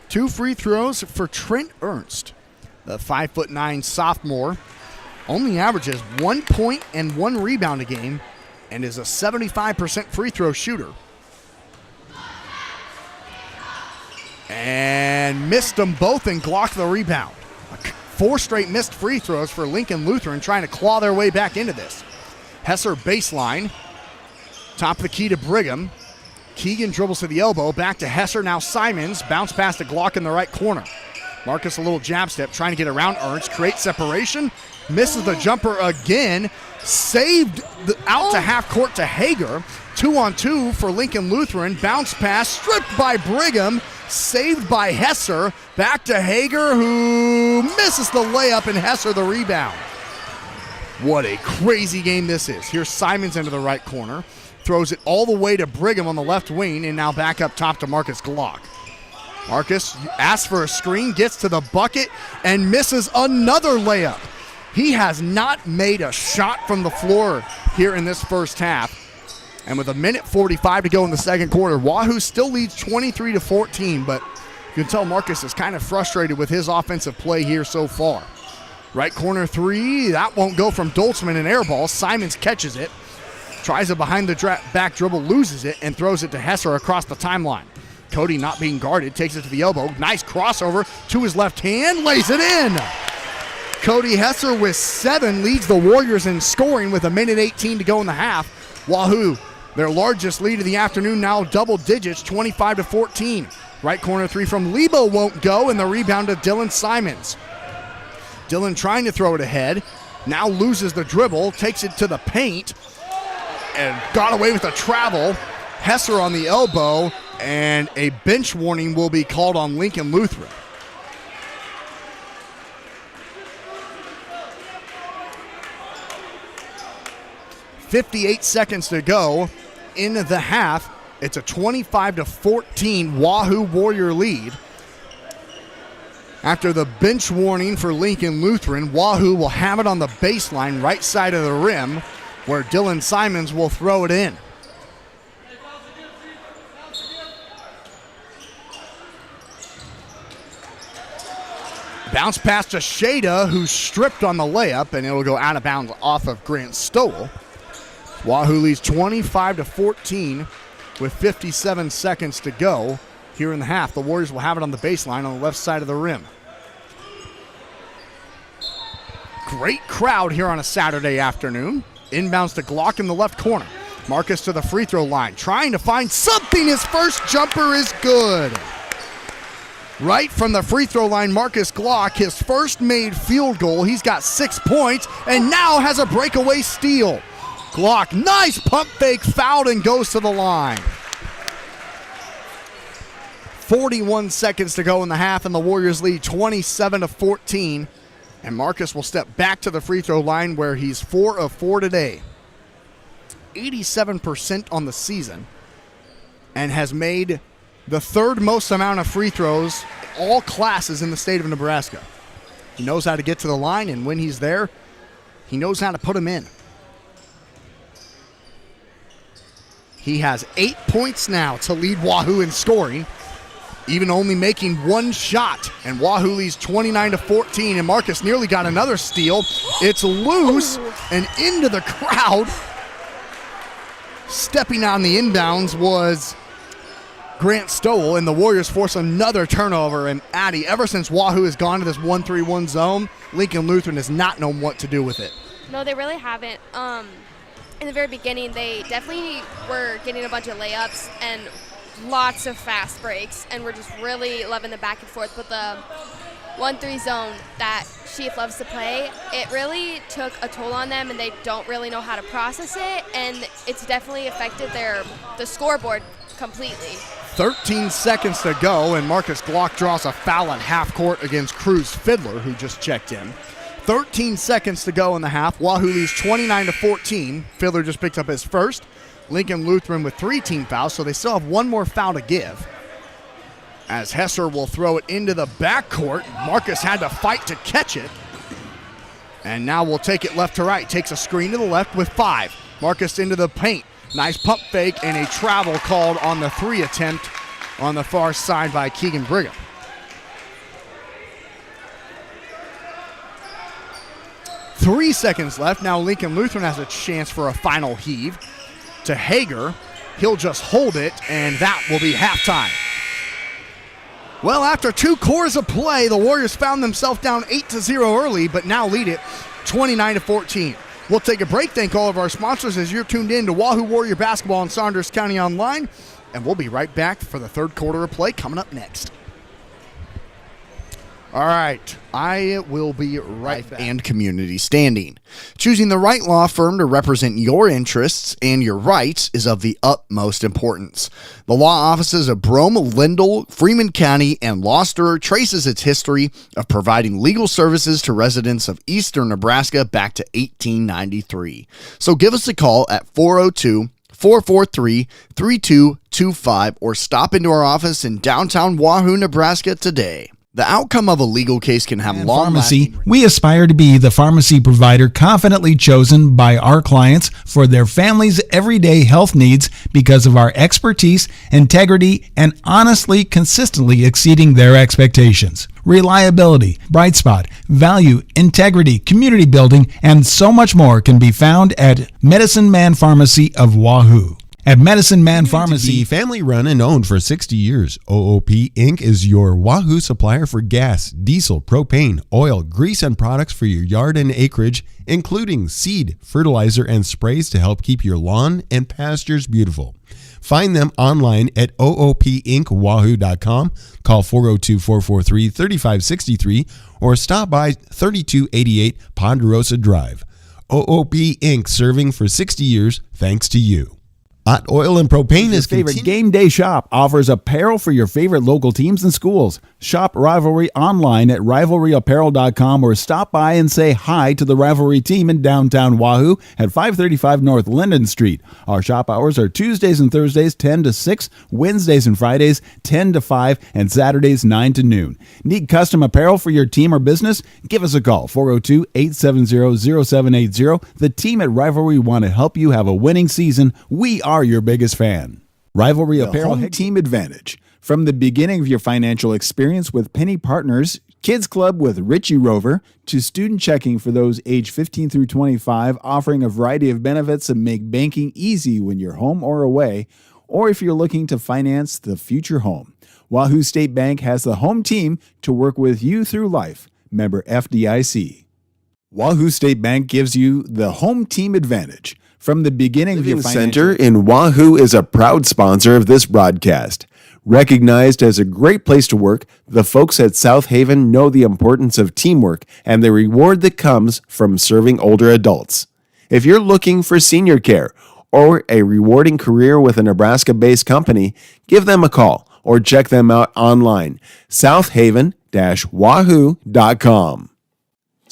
Two free throws for Trent Ernst. The 5'9" sophomore only averages 1 point and 1 rebound a game and is a 75% free throw shooter. And missed them both and Glock the rebound. 4 straight missed free throws for Lincoln Lutheran, trying to claw their way back into this. Hesser baseline. Top of the key to Brigham. Keegan dribbles to the elbow. Back to Hesser. Now Simons. Bounce pass to Glock in the right corner. Marcus a little jab step, trying to get around Ernst. Creates separation. Misses the jumper again. Saved out to half court to Hager. 2-on-2 for Lincoln Lutheran. Bounce pass. Stripped by Brigham. Saved by Hesser. Back to Hager, who misses the layup, and Hesser the rebound. What a crazy game this is. Here's Simons into the right corner. Throws it all the way to Brigham on the left wing, and now back up top to Marcus Glock. Marcus asks for a screen, gets to the bucket, and misses another layup. He has not made a shot from the floor here in this first half. And with 1:45 to go in the second quarter, Wahoo still leads 23-14, but you can tell Marcus is kind of frustrated with his offensive play here so far. Right corner 3, that won't go from Doltzman, an air ball. Simons catches it, tries a behind the back dribble, loses it, and throws it to Hesser across the timeline. Cody not being guarded, takes it to the elbow. Nice crossover to his left hand, lays it in. Cody Hesser with 7 leads the Warriors in scoring with 1:18 to go in the half. Wahoo, their largest lead of the afternoon, now double digits, 25-14. Right corner 3 from Lebo won't go, and the rebound to Dylan Simons. Dylan trying to throw it ahead, now loses the dribble, takes it to the paint, and got away with a travel. Hesser on the elbow, and a bench warning will be called on Lincoln Lutheran. .58 seconds to go in the half. It's a 25-14 Wahoo Warrior lead. After the bench warning for Lincoln Lutheran, Wahoo will have it on the baseline, right side of the rim, where Dylan Simons will throw it in. Bounce pass to Shada, who's stripped on the layup, and it'll go out of bounds off of Grant Stowell. Wahoo leads 25-14 with 57 seconds to go here in the half. The Warriors will have it on the baseline on the left side of the rim. Great crowd here on a Saturday afternoon. Inbounds to Glock in the left corner. Marcus to the free throw line, trying to find something. His first jumper is good. Right from the free throw line, Marcus Glock, his first made field goal. He's got 6 points and now has a breakaway steal. Glock, nice pump fake, fouled, and goes to the line. 41 seconds to go in the half, and the Warriors lead 27-14. And Marcus will step back to the free throw line, where he's 4 of 4 today. 87% on the season, and has made the third most amount of free throws all classes in the state of Nebraska. He knows how to get to the line, and when he's there, he knows how to put him in. He has 8 points now to lead Wahoo in scoring, even only making one shot. And Wahoo leads 29-14, and Marcus nearly got another steal. It's loose and into the crowd. Stepping on the inbounds was Grant Stowell, and the Warriors force another turnover. And Addie, ever since Wahoo has gone to this 1-3-1 zone, Lincoln Lutheran has not known what to do with it. No, they really haven't. In the very beginning, they definitely were getting a bunch of layups and lots of fast breaks, and we're just really loving the back and forth. But the 1-3 zone that Chief loves to play, it really took a toll on them, and they don't really know how to process it, and it's definitely affected the scoreboard completely. 13 seconds to go, and Marcus Glock draws a foul at half court against Cruz Fiddler, who just checked in. 13 seconds to go in the half. Wahoo leads 29-14. Fiddler just picked up his first. Lincoln Lutheran with 3 team fouls, so they still have one more foul to give. As Hesser will throw it into the backcourt. Marcus had to fight to catch it. And now we'll take it left to right. Takes a screen to the left with 5. Marcus into the paint. Nice pump fake and a travel called on the 3 attempt on the far side by Keegan Brigham. 3 seconds left. Now Lincoln Lutheran has a chance for a final heave to Hager. He'll just hold it, and that will be halftime. Well, after 2 quarters of play, the Warriors found themselves down 8-0 early, but now lead it 29-14. We'll take a break. Thank all of our sponsors as you're tuned in to Wahoo Warrior Basketball on Saunders County Online, and we'll be right back for the third quarter of play coming up next. All right, I will be right back. And community standing. Choosing the right law firm to represent your interests and your rights is of the utmost importance. The law offices of Brome, Lindell, Freeman County, and Gloucester traces its history of providing legal services to residents of eastern Nebraska back to 1893. So give us a call at 402-443-3225 or stop into our office in downtown Wahoo, Nebraska today. The outcome of a legal case can have long pharmacy. We aspire to be the pharmacy provider confidently chosen by our clients for their family's everyday health needs because of our expertise, integrity, and honestly, consistently exceeding their expectations. Reliability, bright spot, value, integrity, community building, and so much more can be found at Medicine Man Pharmacy of Wahoo. At Medicine Man Pharmacy, family run and owned for 60 years, OOP Inc. is your Wahoo supplier for gas, diesel, propane, oil, grease, and products for your yard and acreage, including seed, fertilizer, and sprays to help keep your lawn and pastures beautiful. Find them online at oopinkwahoo.com, call 402-443-3563, or stop by 3288 Ponderosa Drive. OOP Inc. serving for 60 years thanks to you. Hot Oil and Propane is your favorite game day shop offers apparel for your favorite local teams and schools. Shop Rivalry online at rivalryapparel.com or stop by and say hi to the Rivalry team in downtown Wahoo at 535 North Linden Street. Our shop hours are Tuesdays and Thursdays 10 to 6, Wednesdays and Fridays 10 to 5, and Saturdays 9 to noon. Need custom apparel for your team or business? Give us a call, 402-870-0780. The team at Rivalry want to help you have a winning season. We are your biggest fan. Rivalry Apparel Home Team Advantage. From the beginning of your financial experience with Penny Partners, Kids Club with Richie Rover, to student checking for those age 15 through 25, offering a variety of benefits that make banking easy when you're home or away, or if you're looking to finance the future home. Wahoo State Bank has the home team to work with you through life. Member FDIC. Wahoo State Bank gives you the home team advantage. From the beginning of your Center in Wahoo is a proud sponsor of this broadcast. Recognized as a great place to work, the folks at South Haven know the importance of teamwork and the reward that comes from serving older adults. If you're looking for senior care or a rewarding career with a Nebraska-based company, give them a call or check them out online, southaven-wahoo.com.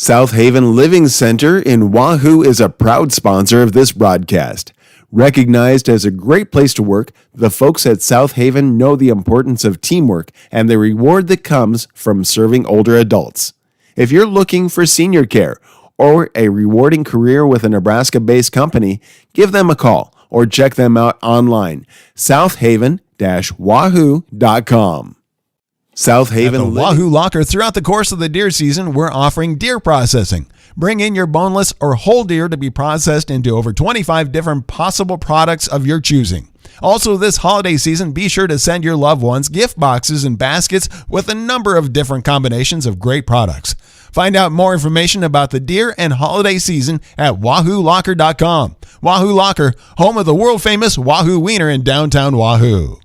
South Haven Living Center in Wahoo is a proud sponsor of this broadcast. Recognized as a great place to work, the folks at South Haven know the importance of teamwork and the reward that comes from serving older adults. If you're looking for senior care or a rewarding career with a Nebraska-based company, give them a call or check them out online. southaven-wahoo.com. South Haven At the Wahoo Locker, throughout the course of the deer season, we're offering deer processing. Bring in your boneless or whole deer to be processed into over 25 different possible products of your choosing. Also, this holiday season, be sure to send your loved ones gift boxes and baskets with a number of different combinations of great products. Find out more information about the deer and holiday season at wahoo-locker.com. Wahoo Locker, home of the world-famous Wahoo Wiener in downtown Wahoo.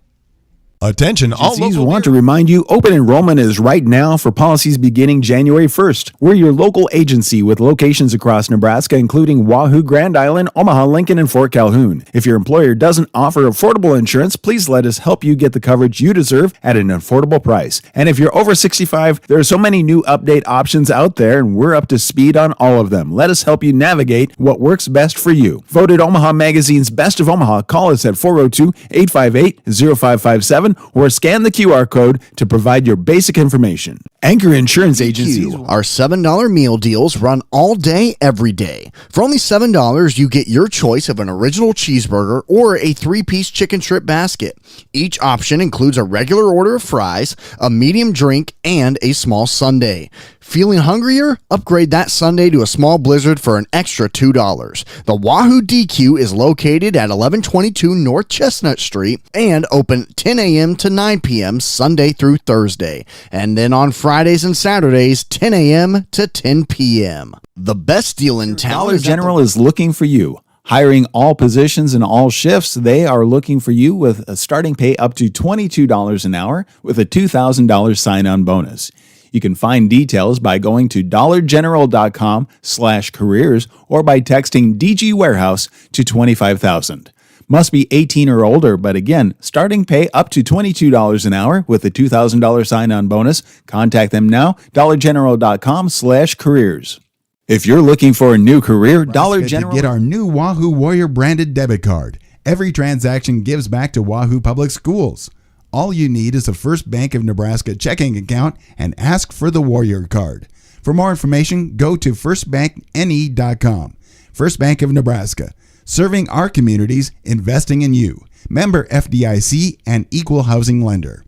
Attention, all Agencies local want to remind you open enrollment is right now for policies beginning January 1st. We're your local agency with locations across Nebraska, including Wahoo, Grand Island, Omaha, Lincoln, and Fort Calhoun. If your employer doesn't offer affordable insurance, please let us help you get the coverage you deserve at an affordable price. And if you're over 65, there are so many new update options out there, and we're up to speed on all of them. Let us help you navigate what works best for you. Voted Omaha Magazine's Best of Omaha. Call us at 402-858-0557 or scan the QR code to provide your basic information. Anchor Insurance Agencies. Our $7 meal deals run all day, every day. For only $7, you get your choice of an original cheeseburger or a 3-piece chicken strip basket. Each option includes a regular order of fries, a medium drink, and a small sundae. Feeling hungrier? Upgrade that sundae to a small blizzard for an extra $2. The Wahoo DQ is located at 1122 North Chestnut Street and open 10 a.m. to 9 p.m. Sunday through Thursday. And then on Fridays and Saturdays, 10 a.m. to 10 p.m. The best deal in town. Dollar General is looking for you. Hiring all positions and all shifts, they are looking for you with a starting pay up to $22 an hour with a $2,000 sign-on bonus. You can find details by going to dollargeneral.com/careers or by texting DG Warehouse to 25,000. Must be 18 or older, but again, starting pay up to $22 an hour with a $2,000 sign-on bonus. Contact them now, dollargeneral.com/careers. If you're looking for a new career, Dollar General... To get our new Wahoo Warrior branded debit card. Every transaction gives back to Wahoo Public Schools. All you need is a First Bank of Nebraska checking account and ask for the Warrior card. For more information, go to firstbankne.com. First Bank of Nebraska, serving our communities, investing in you. Member FDIC and equal housing lender.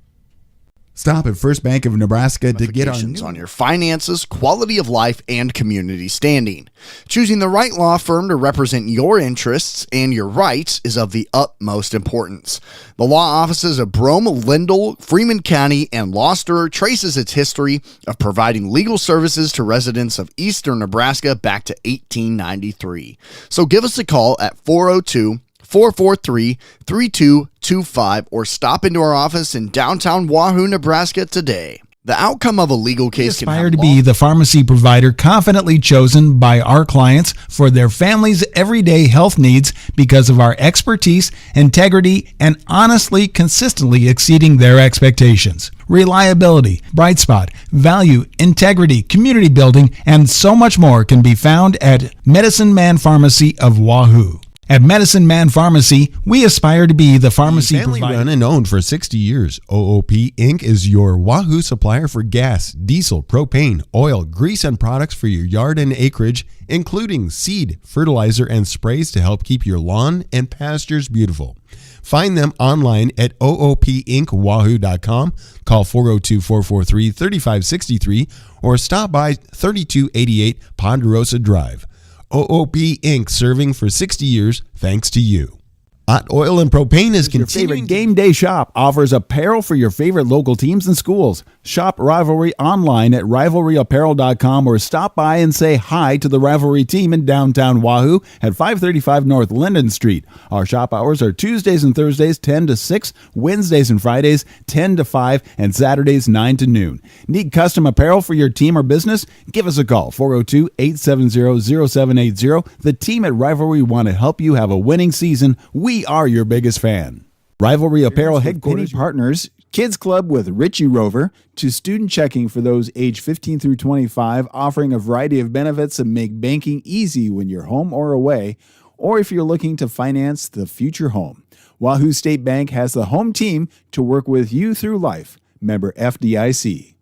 Stop at First Bank of Nebraska to get our new... on your finances, quality of life, and community standing. Choosing the right law firm to represent your interests and your rights is of the utmost importance. The law offices of Brome, Lindell, Freeman County, and Gloucester traces its history of providing legal services to residents of eastern Nebraska back to 1893. So give us a call at 402-443-3225 or stop into our office in downtown Wahoo, Nebraska today. The outcome of a legal case can aspire to be the pharmacy provider confidently chosen by our clients for their family's everyday health needs because of our expertise, integrity, and honestly, consistently exceeding their expectations. Reliability, bright spot, value, integrity, community building, and so much more can be found at Medicine Man Pharmacy of Wahoo. At Medicine Man Pharmacy, we aspire to be the pharmacy family provider. run and owned for 60 years. OOP Inc. is your Wahoo supplier for gas, diesel, propane, oil, grease, and products for your yard and acreage, including seed, fertilizer, and sprays to help keep your lawn and pastures beautiful. Find them online at oopinkwahoo.com, call 402-443-3563, or stop by 3288 Ponderosa Drive. OOP Inc. serving for 60 years thanks to you. Hot Oil and Propane is Your continuing. favorite game day shop offers apparel for your favorite local teams and schools. Shop Rivalry online at rivalryapparel.com or stop by and say hi to the Rivalry team in downtown Wahoo at 535 North Linden Street. Our shop hours are Tuesdays and Thursdays 10 to 6, Wednesdays and Fridays 10 to 5, and Saturdays 9 to noon. Need custom apparel for your team or business? Give us a call, 402-870-0780. The team at Rivalry want to help you have a winning season. We are your biggest fan. Rivalry Apparel headquarters partners, Kids Club with Richie Rover, to student checking for those age 15 through 25, offering a variety of benefits that make banking easy when you're home or away, or if you're looking to finance the future home. Wahoo State Bank has the home team to work with you through life. Member FDIC.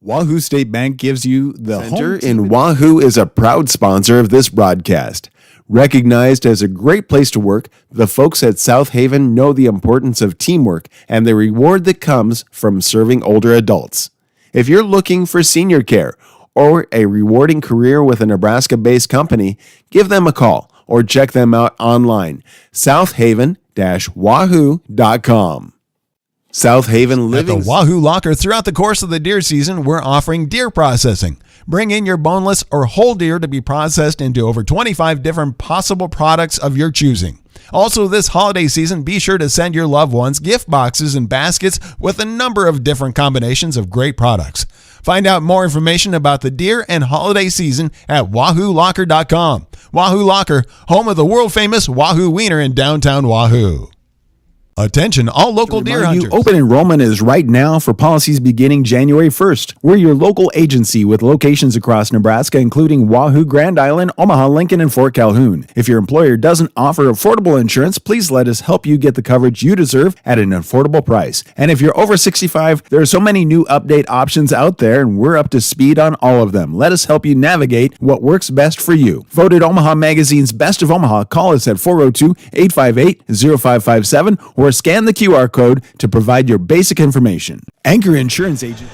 Wahoo State Bank gives you the Center home team in Wahoo is a proud sponsor of this broadcast. Recognized as a great place to work, the folks at South Haven know the importance of teamwork and the reward that comes from serving older adults. If you're looking for senior care or a rewarding career with a Nebraska-based company, give them a call or check them out online, southaven-wahoo.com. South Haven Living. At the Wahoo Locker, throughout the course of the deer season, we're offering deer processing. Bring in your boneless or whole deer to be processed into over 25 different possible products of your choosing. Also, this holiday season, be sure to send your loved ones gift boxes and baskets with a number of different combinations of great products. Find out more information about the deer and holiday season at wahoo-locker.com. Wahoo Locker, home of the world-famous Wahoo Wiener in downtown Wahoo. Attention, all local deer hunters. Open enrollment is right now for policies beginning January 1st. We're your local agency with locations across Nebraska, including Wahoo, Grand Island, Omaha, Lincoln, and Fort Calhoun. If your employer doesn't offer affordable insurance, please let us help you get the coverage you deserve at an affordable price. And if you're over 65, there are so many new update options out there, and we're up to speed on all of them. Let us help you navigate what works best for you. Voted Omaha Magazine's Best of Omaha. Call us at 402-858-0557 or scan the QR code to provide your basic information. Anchor Insurance Agent.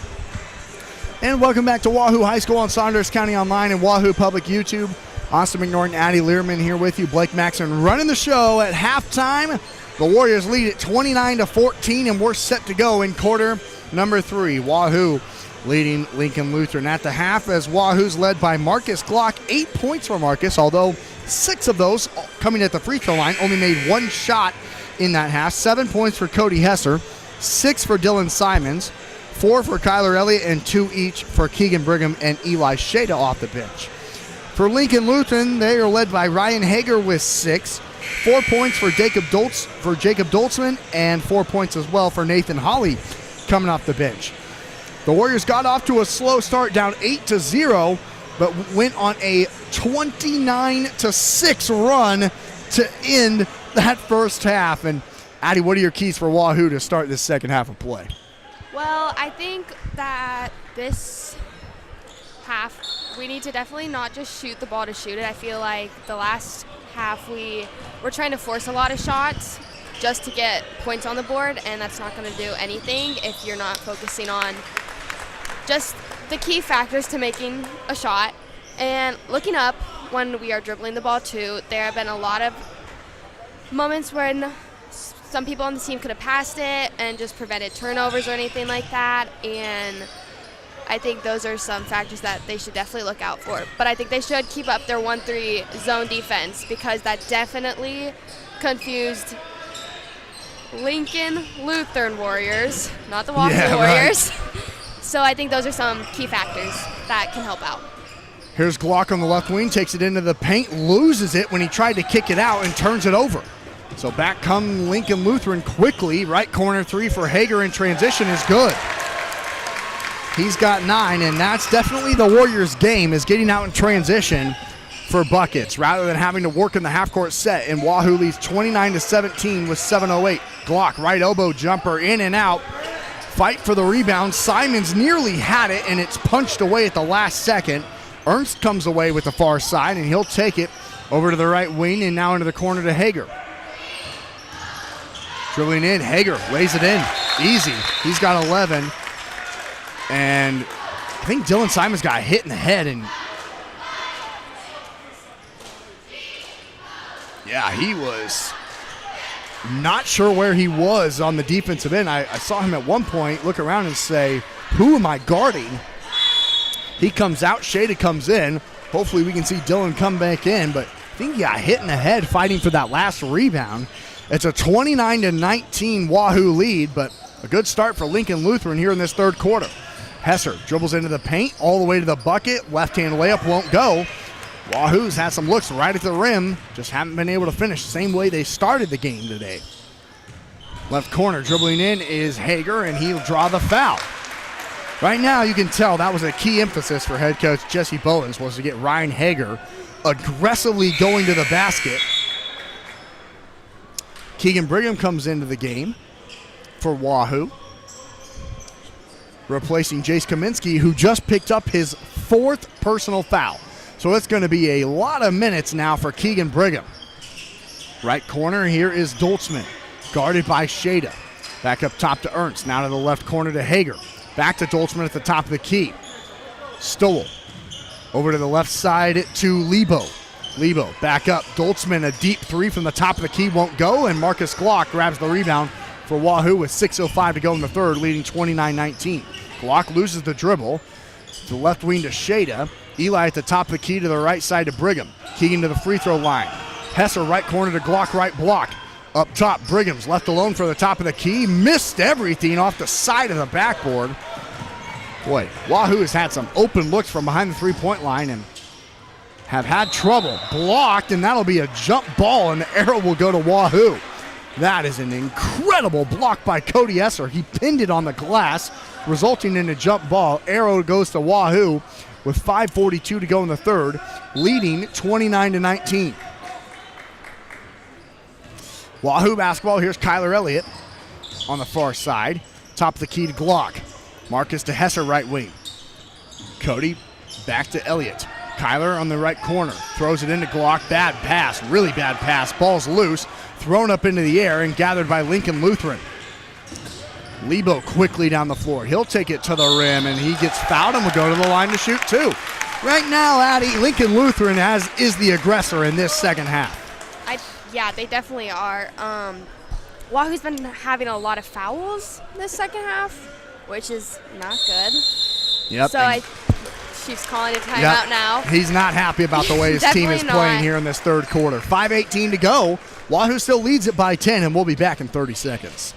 And welcome back to Wahoo High School on Saunders County Online and Wahoo Public YouTube. Austin McNorton, Addie Learman here with you. Blake Maxson running the show at halftime. The Warriors lead at 29-14, and we're set to go in quarter number 3. Wahoo leading Lincoln Lutheran at the half as Wahoo's led by Marcus Glock. 8 points for Marcus, although 6 of those coming at the free throw line. Only made 1 shot in that half. 7 points for Cody Hesser, 6 for Dylan Simons, 4 for Kyler Elliott, and 2 each for Keegan Brigham and Eli Shada off the bench. For Lincoln Lutheran, they are led by Ryan Hager with 6, 4 points for Jacob Doltzman, and 4 points as well for Nathan Hawley coming off the bench. The Warriors got off to a slow start, down 8-0, but went on a 29-6 run to end that first half. And Addie, what are your keys for Wahoo to start this second half of play? Well, I think that this half we need to definitely not just shoot the ball to shoot it. I feel like the last half we're trying to force a lot of shots just to get points on the board, and that's not going to do anything if you're not focusing on just the key factors to making a shot. And looking up when we are dribbling the ball too, there have been a lot of moments when some people on the team could have passed it and just prevented turnovers or anything like that, and I think those are some factors that they should definitely look out for. But I think they should keep up their 1-3 zone defense, because that definitely confused Lincoln Lutheran Warriors, not the Wahoo Warriors. Right. So I think those are some key factors that can help out. Here's Glock on the left wing, takes it into the paint, loses it when he tried to kick it out and turns it over. So back come Lincoln Lutheran quickly. Right corner 3 for Hager in transition is good. He's got 9, and that's definitely the Warriors' game, is getting out in transition for buckets rather than having to work in the half-court set. And Wahoo leads 29-17 with 7:08. Glock, right elbow jumper, in and out. Fight for the rebound. Simons nearly had it, and it's punched away at the last second. Ernst comes away with the far side, and he'll take it over to the right wing and now into the corner to Hager. Dribbling in, Hager lays it in. Easy. He's got 11. And I think Dylan Simons got hit in the head, and yeah, he was not sure where he was on the defensive end. I saw him at one point look around and say, who am I guarding? He comes out, Shada comes in. Hopefully we can see Dylan come back in, but I think he got hit in the head fighting for that last rebound. It's a 29-19 Wahoo lead, but a good start for Lincoln Lutheran here in this third quarter. Hesser dribbles into the paint all the way to the bucket. Left-hand layup won't go. Wahoo's had some looks right at the rim, just haven't been able to finish the same way they started the game today. Left corner dribbling in is Hager, and he'll draw the foul. Right now you can tell that was a key emphasis for head coach Jesse Bowens, was to get Ryan Hager aggressively going to the basket. Keegan Brigham comes into the game for Wahoo. replacing Jace Kaminsky, who just picked up his 4th personal foul. So it's going to be a lot of minutes now for Keegan Brigham. Right corner, here is Doltzman, guarded by Shada. Back up top to Ernst, now to the left corner to Hager. Back to Doltzman at the top of the key. Stowell over to the left side to Lebo. Lebo back up. Doltzman, a deep 3 from the top of the key, won't go, and Marcus Glock grabs the rebound for Wahoo with 6:05 to go in the third, leading 29-19. Glock loses the dribble to the left wing to Shada. Eli at the top of the key to the right side to Brigham. Keegan to the free throw line. Hesser right corner to Glock, right block. Up top, Brigham's left alone for the top of the key. Missed everything off the side of the backboard. Boy, Wahoo has had some open looks from behind the three-point line and have had trouble. Blocked, and that'll be a jump ball, and the arrow will go to Wahoo. That is an incredible block by Cody Esser. He pinned it on the glass, resulting in a jump ball. Arrow goes to Wahoo with 5:42 to go in the third, leading 29-19. Wahoo basketball. Here's Kyler Elliott on the far side. Top of the key to Glock. Marcus to Hesser, right wing. Cody back to Elliott. Kyler on the right corner. Throws it into Glock. Bad pass. Really bad pass. Ball's loose. Thrown up into the air and gathered by Lincoln Lutheran. Lebo quickly down the floor. He'll take it to the rim, and he gets fouled and will go to the line to shoot two. Right now, Addie, Lincoln Lutheran is the aggressor in this second half. Yeah, they definitely are. Wahoo's been having a lot of fouls this second half, which is not good. Yep. So she's calling a timeout now. He's not happy about the way his team is playing here in this third quarter. 5:18 to go. Wahoo still leads it by 10, and we'll be back in 30 seconds.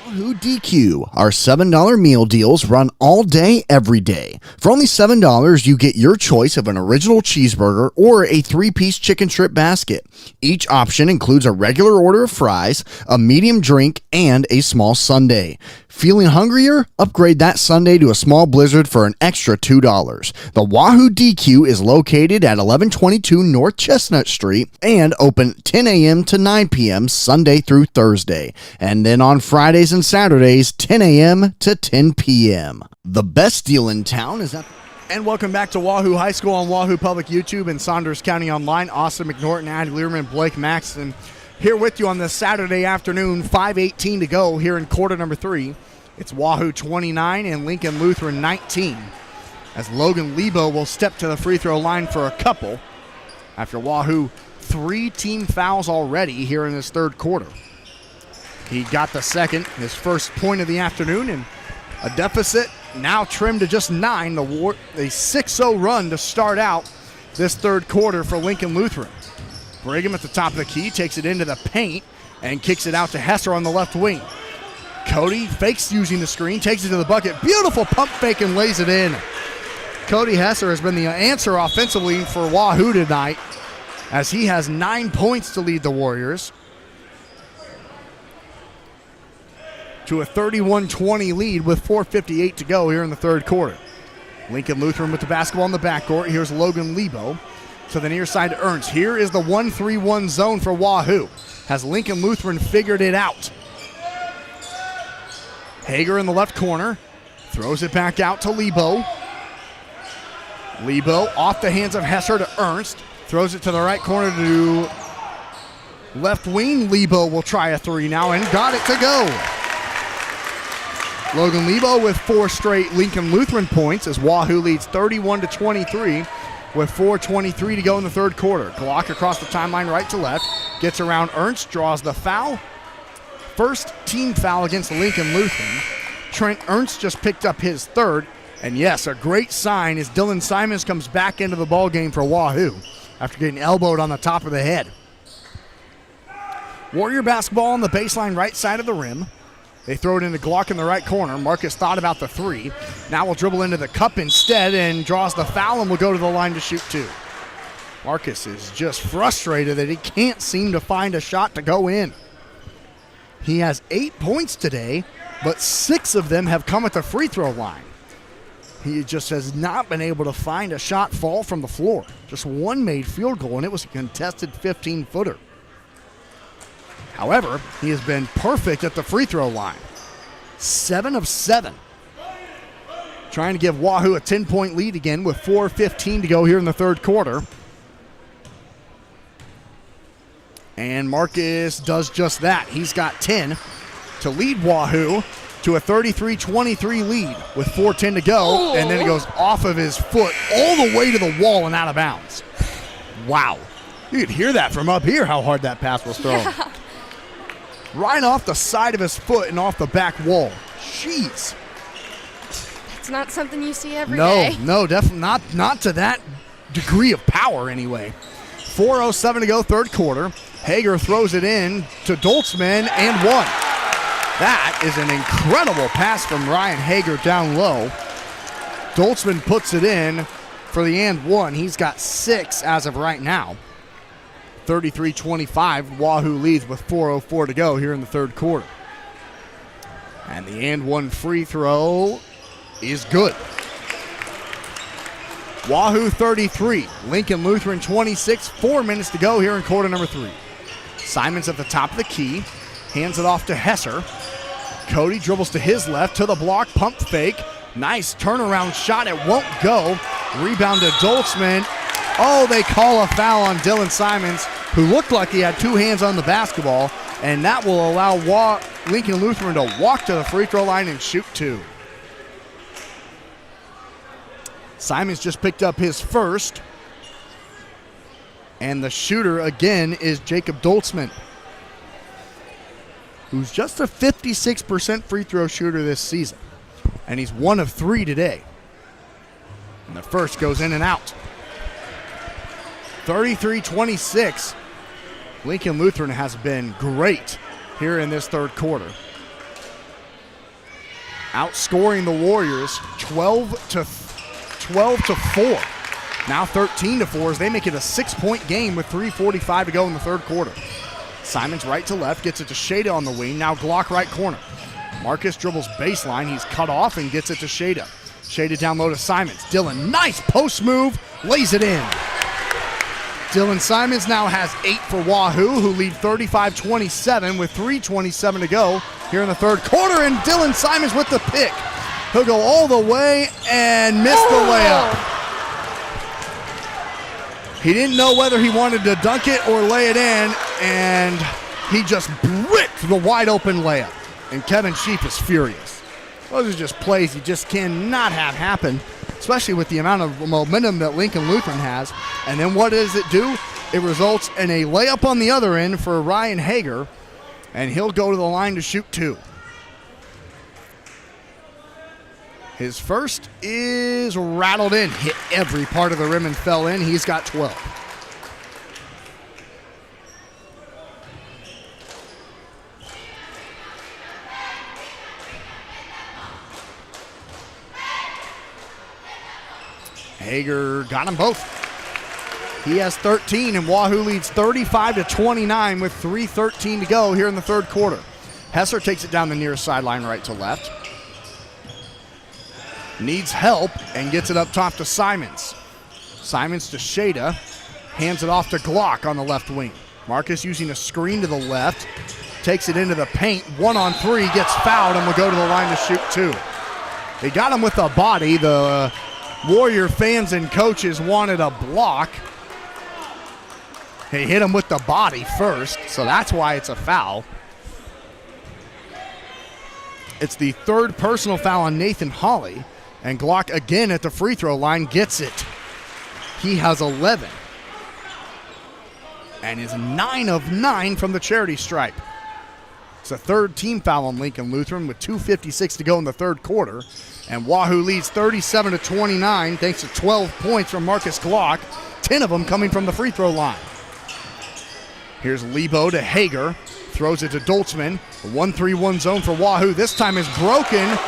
Wahoo DQ. Our $7 meal deals run all day, every day. For only $7, you get your choice of an original cheeseburger or a 3-piece chicken strip basket. Each option includes a regular order of fries, a medium drink, and a small sundae. Feeling hungrier? Upgrade that sundae to a small blizzard for an extra $2. The Wahoo DQ is located at 1122 North Chestnut Street and open 10 a.m. to 9 p.m. Sunday through Thursday. And then on Fridays and Saturdays, 10 a.m. to 10 p.m. The best deal in town is at... And welcome back to Wahoo High School on Wahoo Public YouTube and Saunders County Online. Austin McNorton, Addie Learman, Blake Maxton here with you on this Saturday afternoon. 5:18 to go here in quarter number 3. It's Wahoo 29 and Lincoln Lutheran 19. As Logan Lebo will step to the free throw line for a couple after Wahoo 3 team fouls already here in this third quarter. He got the second, his first point of the afternoon, and a deficit now trimmed to just 9. A 6-0 run to start out this third quarter for Lincoln Lutheran. Brigham at the top of the key takes it into the paint and kicks it out to Hesser on the left wing. Cody fakes using the screen, takes it to the bucket. Beautiful pump fake and lays it in. Cody Hesser has been the answer offensively for Wahoo tonight as he has 9 points to lead the Warriors to a 31-20 lead with 4:58 to go here in the third quarter. Lincoln Lutheran with the basketball in the backcourt. Here's Logan Lebo to the near side to Ernst. Here is the 1-3-1 zone for Wahoo. Has Lincoln Lutheran figured it out? Hager in the left corner. Throws it back out to Lebo. Lebo off the hands of Hesser to Ernst. Throws it to the right corner to left wing. Lebo will try a 3 now and got it to go. Logan Lebo with 4 straight Lincoln Lutheran points as Wahoo leads 31-23 with 4:23 to go in the third quarter. Glock across the timeline right to left. Gets around Ernst, draws the foul. First team foul against Lincoln Lutheran. Trent Ernst just picked up his third. And yes, a great sign as Dylan Simons comes back into the ball game for Wahoo after getting elbowed on the top of the head. Warrior basketball on the baseline right side of the rim. They throw it into Glock in the right corner. Marcus thought about the 3. Now will dribble into the cup instead and draws the foul and will go to the line to shoot 2. Marcus is just frustrated that he can't seem to find a shot to go in. He has 8 points today, but 6 of them have come at the free throw line. He just has not been able to find a shot fall from the floor. Just 1 made field goal, and it was a contested 15-footer. However, he has been perfect at the free throw line. 7 of 7. Trying to give Wahoo a 10-point lead again with 4:15 to go here in the third quarter. And Marcus does just that. He's got 10 to lead Wahoo to a 33-23 lead with 4:10 to go. And then it goes off of his foot all the way to the wall and out of bounds. Wow. You could hear that from up here, how hard that pass was thrown. Yeah. Right off the side of his foot and off the back wall. Jeez. It's not something you see every day. No, definitely not to that degree of power anyway. 4:07 to go, third quarter. Hager throws it in to Doltzman and one. That is an incredible pass from Ryan Hager down low. Doltzman puts it in for the and one. He's got 6 as of right now. 33-25. Wahoo leads with 4:04 to go here in the third quarter. And the and one free throw is good. Wahoo 33, Lincoln Lutheran 26, 4 minutes to go here in quarter number 3. Simons at the top of the key, hands it off to Hesser. Cody dribbles to his left, to the block, pump fake. Nice turnaround shot, it won't go. Rebound to Doltzman. Oh, they call a foul on Dylan Simons, who looked like he had 2 hands on the basketball, and that will allow Lincoln Lutheran to walk to the free throw line and shoot 2. Simons just picked up his first. And the shooter again is Jacob Doltzman, who's just a 56% free throw shooter this season. And he's 1 of 3 today. And the first goes in and out. 33-26. Lincoln Lutheran has been great here in this third quarter. Outscoring the Warriors 12 to 4. Now 13-4 as they make it a 6-point game with 3:45 to go in the third quarter. Simons right to left, gets it to Shada on the wing. Now Glock right corner. Marcus dribbles baseline. He's cut off and gets it to Shada. Shada down low to Simons. Dylan, nice post move, lays it in. Dylan Simons now has 8 for Wahoo, who lead 35-27 with 3:27 to go here in the third quarter. And Dylan Simons with the pick. He'll go all the way and miss the layup. He didn't know whether he wanted to dunk it or lay it in, and he just bricked the wide open layup. And Kevin Sheep is furious. Those are just plays you just cannot have happen, especially with the amount of momentum that Lincoln Lutheran has. And then what does it do? It results in a layup on the other end for Ryan Hager, and he'll go to the line to shoot 2. His first is rattled in, hit every part of the rim and fell in. He's got 12. Hager got them both. He has 13, and Wahoo leads 35-29 with 3:13 to go here in the third quarter. Hesser takes it down the near sideline right to left. Needs help and gets it up top to Simons. Simons to Shada. Hands it off to Glock on the left wing. Marcus using a screen to the left. Takes it into the paint. 1-on-3. Gets fouled and will go to the line to shoot 2. They got him with the body. The Warrior fans and coaches wanted a block. He hit him with the body first, so that's why it's a foul. It's the third personal foul on Nathan Hawley. And Glock again at the free throw line gets it. He has 11. And is 9 of 9 from the charity stripe. It's a third team foul on Lincoln Lutheran with 2:56 to go in the third quarter. And Wahoo leads 37-29 thanks to 12 points from Marcus Glock, 10 of them coming from the free throw line. Here's Lebo to Hager. Throws it to Doltzman. The 1-3-1 zone for Wahoo. This time is broken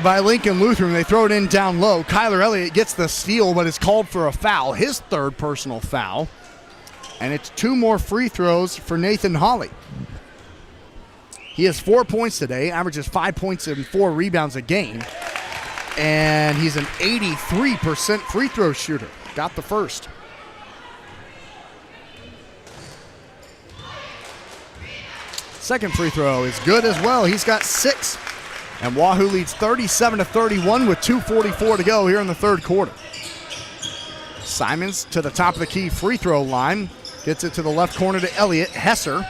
by Lincoln Lutheran. They throw it in down low. Kyler Elliott gets the steal, but is called for a foul. His third personal foul. And it's 2 more free throws for Nathan Hawley. He has 4 points today, averages 5 points and 4 rebounds a game. And he's an 83% free throw shooter. Got the first. Second free throw is good as well. He's got 6. And Wahoo leads 37-31 with 2:44 to go here in the third quarter. Simons to the top of the key free throw line. Gets it to the left corner to Elliott. Hesser.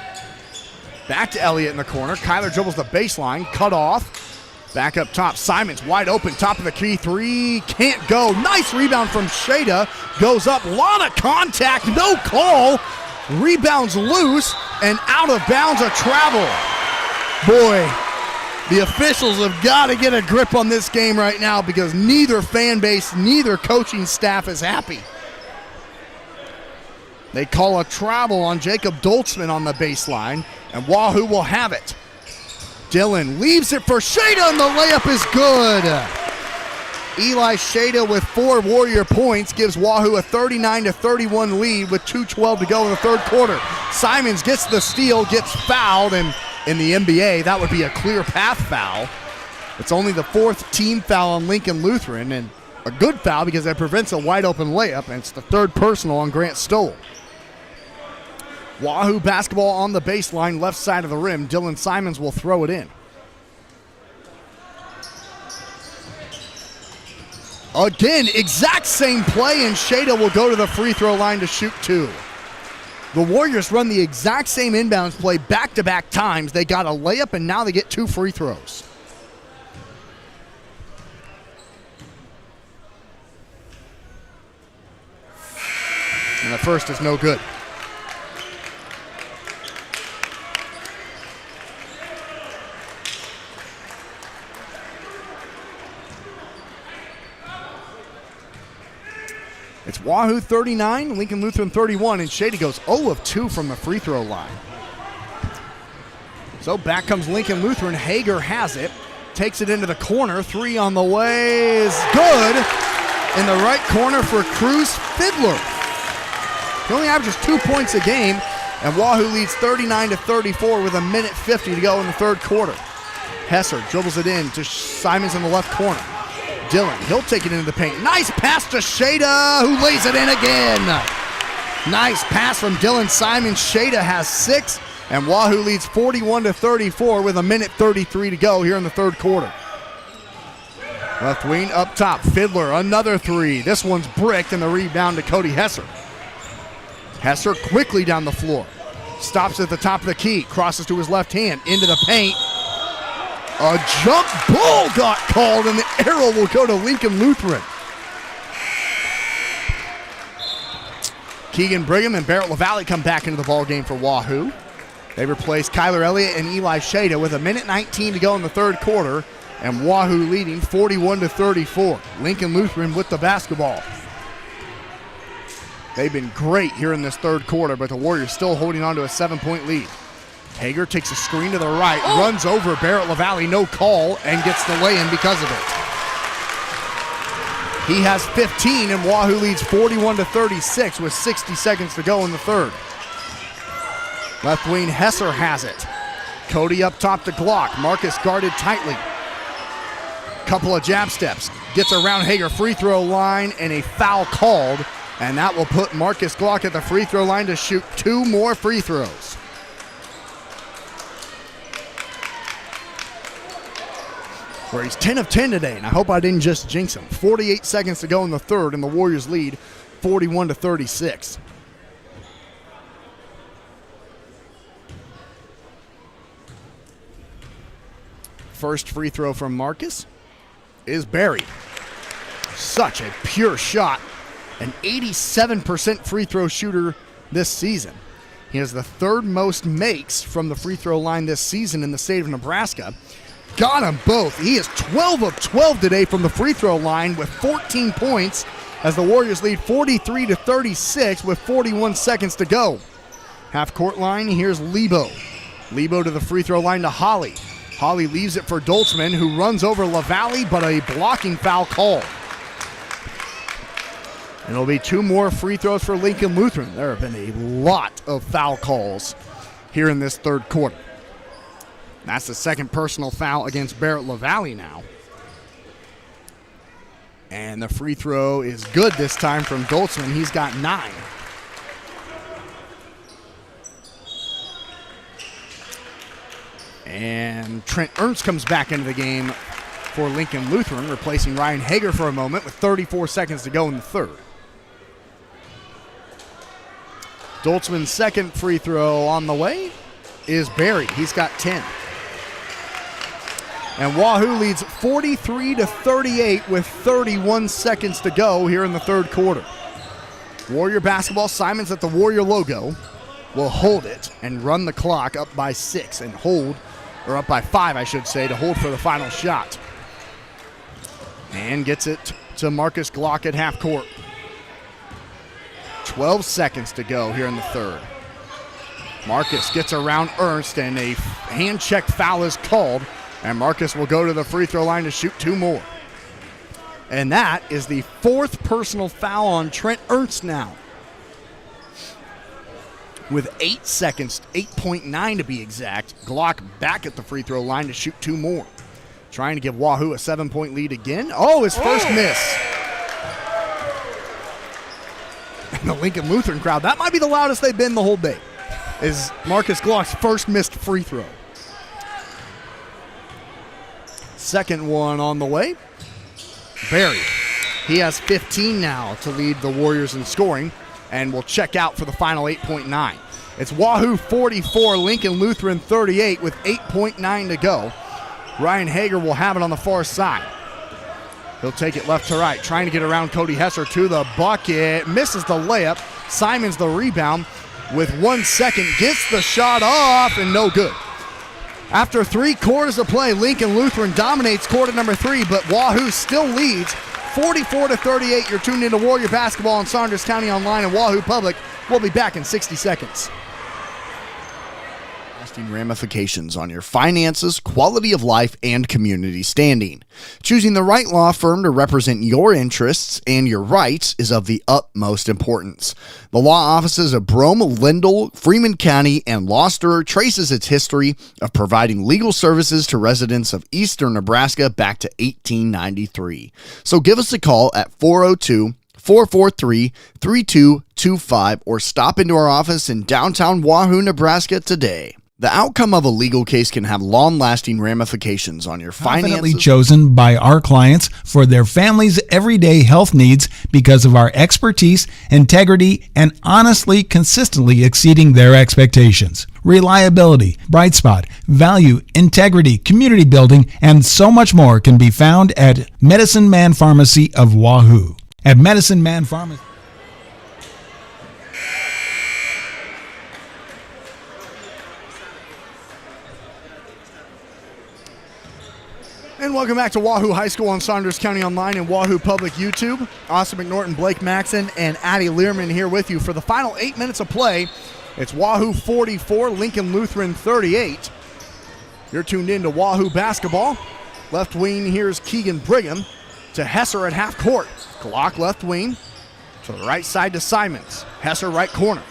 Back to Elliott in the corner. Kyler dribbles the baseline. Cut off. Back up top. Simons wide open. Top of the key. 3. Can't go. Nice rebound from Shada. Goes up. Lot of contact. No call. Rebounds loose and out of bounds. A travel. Boy, the officials have got to get a grip on this game right now because neither fan base, neither coaching staff is happy. They call a travel on Jacob Doltzman on the baseline, and Wahoo will have it. Dillon leaves it for Shada, and the layup is good. Eli Shada with 4 Warrior points gives Wahoo a 39-31 lead with 2:12 to go in the third quarter. Simons gets the steal, gets fouled, and in the NBA, that would be a clear path foul. It's only the 4th team foul on Lincoln Lutheran, and a good foul because it prevents a wide-open layup, and it's the 3rd personal on Grant Stoll. Wahoo basketball on the baseline, left side of the rim. Dylan Simons will throw it in. Again, exact same play, and Shada will go to the free throw line to shoot 2. The Warriors run the exact same inbounds play back-to-back times. They got a layup, and now they get 2 free throws. And the first is no good. It's Wahoo 39, Lincoln Lutheran 31, and Shady goes 0 of 2 from the free throw line. So back comes Lincoln Lutheran. Hager has it, takes it into the corner. 3 on the way is good. In the right corner for Cruz Fiddler. He only averages 2 points a game, and Wahoo leads 39-34 with 1:50 to go in the third quarter. Hesser dribbles it in to Simons in the left corner. Dillon, he'll take it into the paint. Nice pass to Shada, who lays it in again. Nice pass from Dylan Simons. Shada has 6, and Wahoo leads 41-34 with 1:33 to go here in the third quarter. Left wing up top. Fiddler, another 3. This one's bricked, and the rebound to Cody Hesser. Hesser quickly down the floor. Stops at the top of the key. Crosses to his left hand. Into the paint. A jump ball got called, and the arrow will go to Lincoln Lutheran. Keegan Brigham and Barrett LaValle come back into the ball game for Wahoo. They replace Kyler Elliott and Eli Shada with 1:19 to go in the third quarter, and Wahoo leading 41-34. Lincoln Lutheran with the basketball. They've been great here in this third quarter, but the Warriors still holding on to a 7-point lead. Hager takes a screen to the right, runs over Barrett LaValle, no call, and gets the lay-in because of it. He has 15, and Wahoo leads 41-36 with 60 seconds to go in the third. Left wing Hesser has it. Cody up top to Glock. Marcus guarded tightly. Couple of jab steps. Gets around Hager free throw line, and a foul called, and that will put Marcus Glock at the free throw line to shoot 2 more free throws. Where he's 10 of 10 today, and I hope I didn't just jinx him. 48 seconds to go in the third, and the Warriors lead 41-36. First free throw from Marcus is buried. Such a pure shot. An 87% free throw shooter this season. He has the 3rd most makes from the free throw line this season in the state of Nebraska. Got them both. He is 12 of 12 today from the free throw line with 14 points as the Warriors lead 43-36 with 41 seconds to go. Half court line, here's Lebo. Lebo to the free throw line to Holly. Holly leaves it for Doltzman, who runs over LaValle, but a blocking foul call. And it'll be 2 more free throws for Lincoln Lutheran. There have been a lot of foul calls here in this third quarter. That's the second personal foul against Barrett LaValle now. And the free throw is good this time from Doltzman. He's got 9. And Trent Ernst comes back into the game for Lincoln Lutheran, replacing Ryan Hager for a moment with 34 seconds to go in the third. Doltzman's second free throw on the way is buried. He's got 10. And Wahoo leads 43-38 with 31 seconds to go here in the third quarter. Warrior basketball, Simons at the Warrior logo, will hold it and run the clock up by 6 and hold, or up by 5, I should say, to hold for the final shot. And gets it to Marcus Glock at half court. 12 seconds to go here in the third. Marcus gets around Ernst, and a hand check foul is called, and Marcus will go to the free throw line to shoot 2 more. And that is the 4th personal foul on Trent Ernst now. With 8 seconds, 8.9 to be exact, Glock back at the free throw line to shoot 2 more. Trying to give Wahoo a 7-point lead again. Oh, his first miss. And the Lincoln Lutheran crowd, that might be the loudest they've been the whole day, is Marcus Glock's first missed free throw. Second one on the way. Barry. He has 15 now to lead the Warriors in scoring and will check out for the final 8.9. It's Wahoo 44, Lincoln Lutheran 38 with 8.9 to go. Ryan Hager will have it on the far side. He'll take it left to right, trying to get around Cody Hesser to the bucket. Misses the layup. Simons the rebound with 1 second. Gets the shot off and no good. After 3 quarters of play, Lincoln Lutheran dominates quarter number 3, but Wahoo still leads 44-38. You're tuned into Warrior Basketball on Saunders County Online and Wahoo Public. We'll be back in 60 seconds. Ramifications on your finances, quality of life, and community standing. Choosing the right law firm to represent your interests and your rights is of the utmost importance. The law offices of Brome, Lindell, Freeman County, and Gloucester traces its history of providing legal services to residents of eastern Nebraska back to 1893. So give us a call at 402-443-3225 or stop into our office in downtown Wahoo, Nebraska today. The outcome of a legal case can have long-lasting ramifications on your finances. Confidently chosen by our clients for their family's everyday health needs because of our expertise, integrity, and honestly, consistently exceeding their expectations. Reliability, bright spot, value, integrity, community building, and so much more can be found at Medicine Man Pharmacy of Wahoo. At Medicine Man Pharmacy. And welcome back to Wahoo High School on Saunders County Online and Wahoo Public YouTube. Austin McNorton, Blake Maxon, and Addie Learman here with you for the final 8 minutes of play. It's Wahoo 44, Lincoln Lutheran 38. You're tuned in to Wahoo Basketball. Left wing, here's Keegan Brigham to Hesser at half court. Glock left wing to the right side to Simons. Hesser right corner.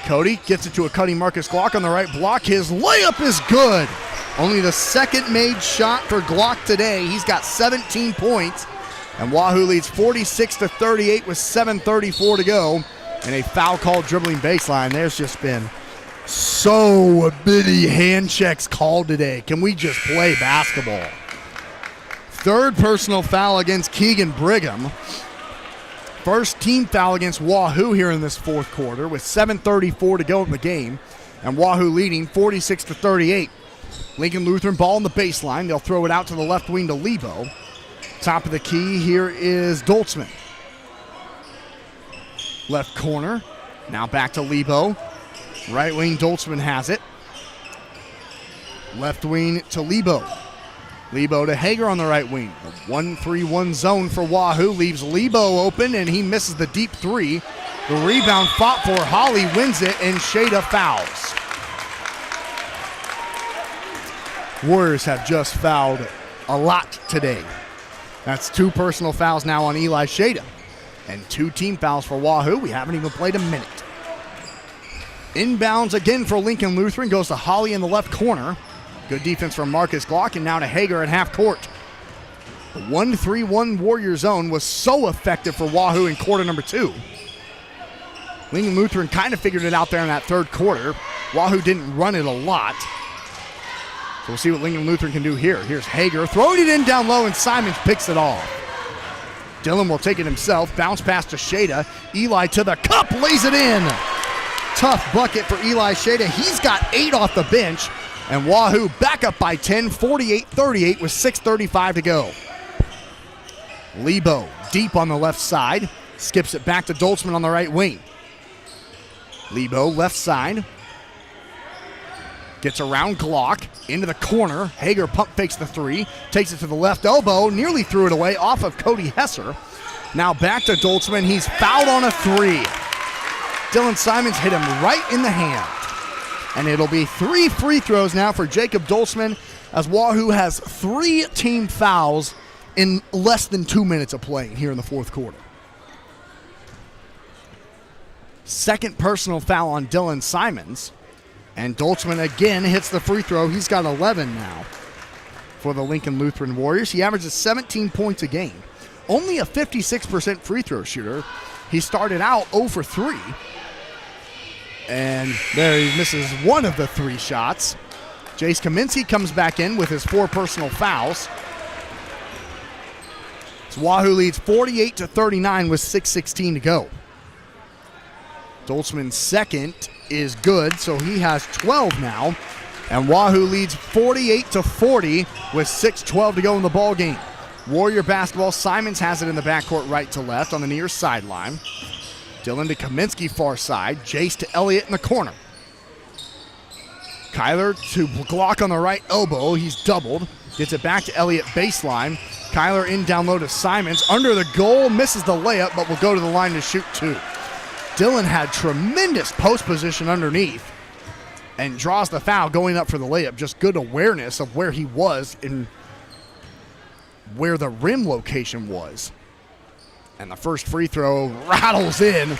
Cody gets it to a cutting Marcus Glock on the right block. His layup is good. Only the second made shot for Glock today. He's got 17 points. And Wahoo leads 46-38 with 7:34 to go. And a foul called dribbling baseline. There's just been so many hand checks called today. Can we just play basketball? Third personal foul against Keegan Brigham. First team foul against Wahoo here in this fourth quarter with 7:34 to go in the game. And Wahoo leading 46-38. Lincoln Lutheran ball on the baseline. They'll throw it out to the left wing to Lebo. Top of the key here is Doltzman. Left corner. Now back to Lebo. Right wing, Doltzman has it. Left wing to Lebo. Lebo to Hager on the right wing. The 1-3-1 zone for Wahoo leaves Lebo open, and he misses the deep three. The rebound fought for. Holly wins it, and Shada fouls. Warriors have just fouled a lot today. That's 2 personal fouls now on Eli Shada. And 2 team fouls for Wahoo. We haven't even played a minute. Inbounds again for Lincoln Lutheran. Goes to Holly in the left corner. Good defense from Marcus Glock, and now to Hager at half court. The 1-3-1 Warrior zone was so effective for Wahoo in quarter number 2. Lincoln Lutheran kind of figured it out there in that third quarter. Wahoo didn't run it a lot. So we'll see what Lincoln Lutheran can do here. Here's Hager throwing it in down low, and Simons picks it off. Dillon will take it himself. Bounce pass to Shada. Eli to the cup, lays it in. Tough bucket for Eli Shada. He's got 8 off the bench. And Wahoo back up by 10, 48-38 with 6:35 to go. Lebo deep on the left side. Skips it back to Doltzman on the right wing. Lebo left side. Gets around Glock into the corner. Hager pump fakes the 3. Takes it to the left elbow. Nearly threw it away off of Cody Hesser. Now back to Doltzman. He's fouled on a 3. Dylan Simons hit him right in the hand. And it'll be 3 free throws now for Jacob Doltzman as Wahoo has 3 team fouls in less than 2 minutes of playing here in the fourth quarter. Second personal foul on Dylan Simons. And Doltzman again hits the free throw. He's got 11 now for the Lincoln Lutheran Warriors. He averages 17 points a game. Only a 56% free throw shooter. He started out 0 for 3. And there he misses 1 of the 3 shots. Jace Kaminsky comes back in with his 4 personal fouls. So Wahoo leads 48-39 with 6:16 to go. Doltzman's second is good, so he has 12 now. And Wahoo leads 48-40 with 6:12 to go in the ball game. Warrior basketball. Simons has it in the backcourt right to left on the near sideline. Dillon to Kaminsky far side. Jace to Elliott in the corner. Kyler to Glock on the right elbow. He's doubled. Gets it back to Elliott baseline. Kyler in down low to Simons. Under the goal. Misses the layup, but will go to the line to shoot 2. Dillon had tremendous post position underneath and draws the foul going up for the layup. Just good awareness of where he was and where the rim location was. And the first free throw rattles in.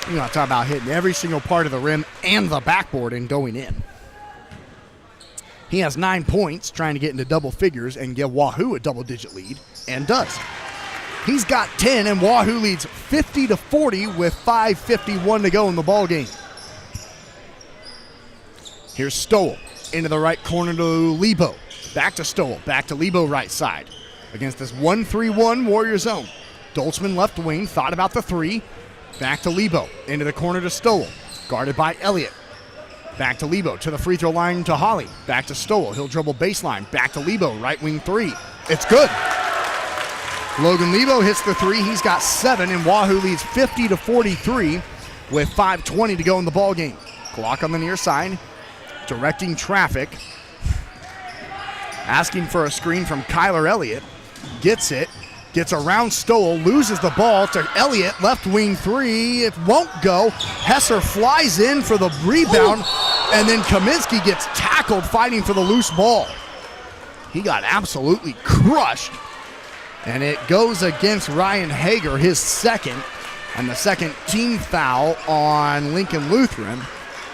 You want to talk about hitting every single part of the rim and the backboard and going in. He has 9 points, trying to get into double figures and give Wahoo a double-digit lead, and does. He's got 10, and Wahoo leads 50-40 with 5:51 to go in the ball game. Here's Stowell into the right corner to Lebo. Back to Stowell. Back to Lebo right side. Against this 1-3-1 Warrior zone. Doltzman left wing, thought about the 3. Back to Lebo. Into the corner to Stowell. Guarded by Elliott. Back to Lebo. To the free throw line to Holly. Back to Stowell. He'll dribble baseline. Back to Lebo. Right wing 3. It's good. Logan Lebo hits the 3. He's got 7, and Wahoo leads 50-43 with 5:20 to go in the ball game. Glock on the near side, directing traffic, asking for a screen from Kyler Elliott. Gets it, gets around Stowell, loses the ball to Elliott, left wing 3. It won't go. Hesser flies in for the rebound, and then Kaminsky gets tackled fighting for the loose ball. He got absolutely crushed. And it goes against Ryan Hager, his second, and the second team foul on Lincoln Lutheran.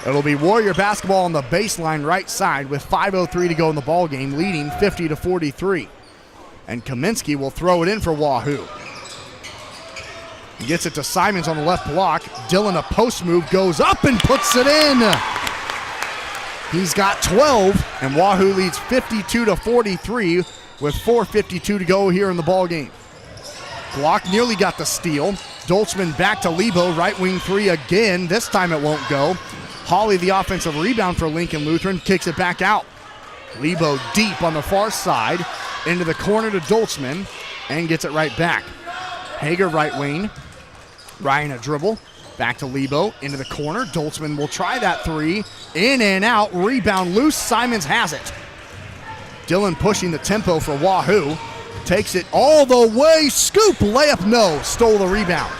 It'll be Warrior basketball on the baseline right side with 5:03 to go in the ball game, leading 50-43. And Kaminsky will throw it in for Wahoo. He gets it to Simons on the left block. Dillon, a post move, goes up and puts it in. He's got 12, and Wahoo leads 52-43 with 4:52 to go here in the ball game. Glock nearly got the steal. Doltzman back to Lebo, right wing 3 again. This time it won't go. Hawley, the offensive rebound for Lincoln Lutheran, kicks it back out. Lebo deep on the far side, into the corner to Doltzman, and gets it right back. Hager right wing. Ryan a dribble. Back to Lebo, into the corner. Doltzman will try that 3. In and out, rebound loose. Simons has it. Dillon pushing the tempo for Wahoo. Takes it all the way. Scoop, layup, no. Stole the rebound.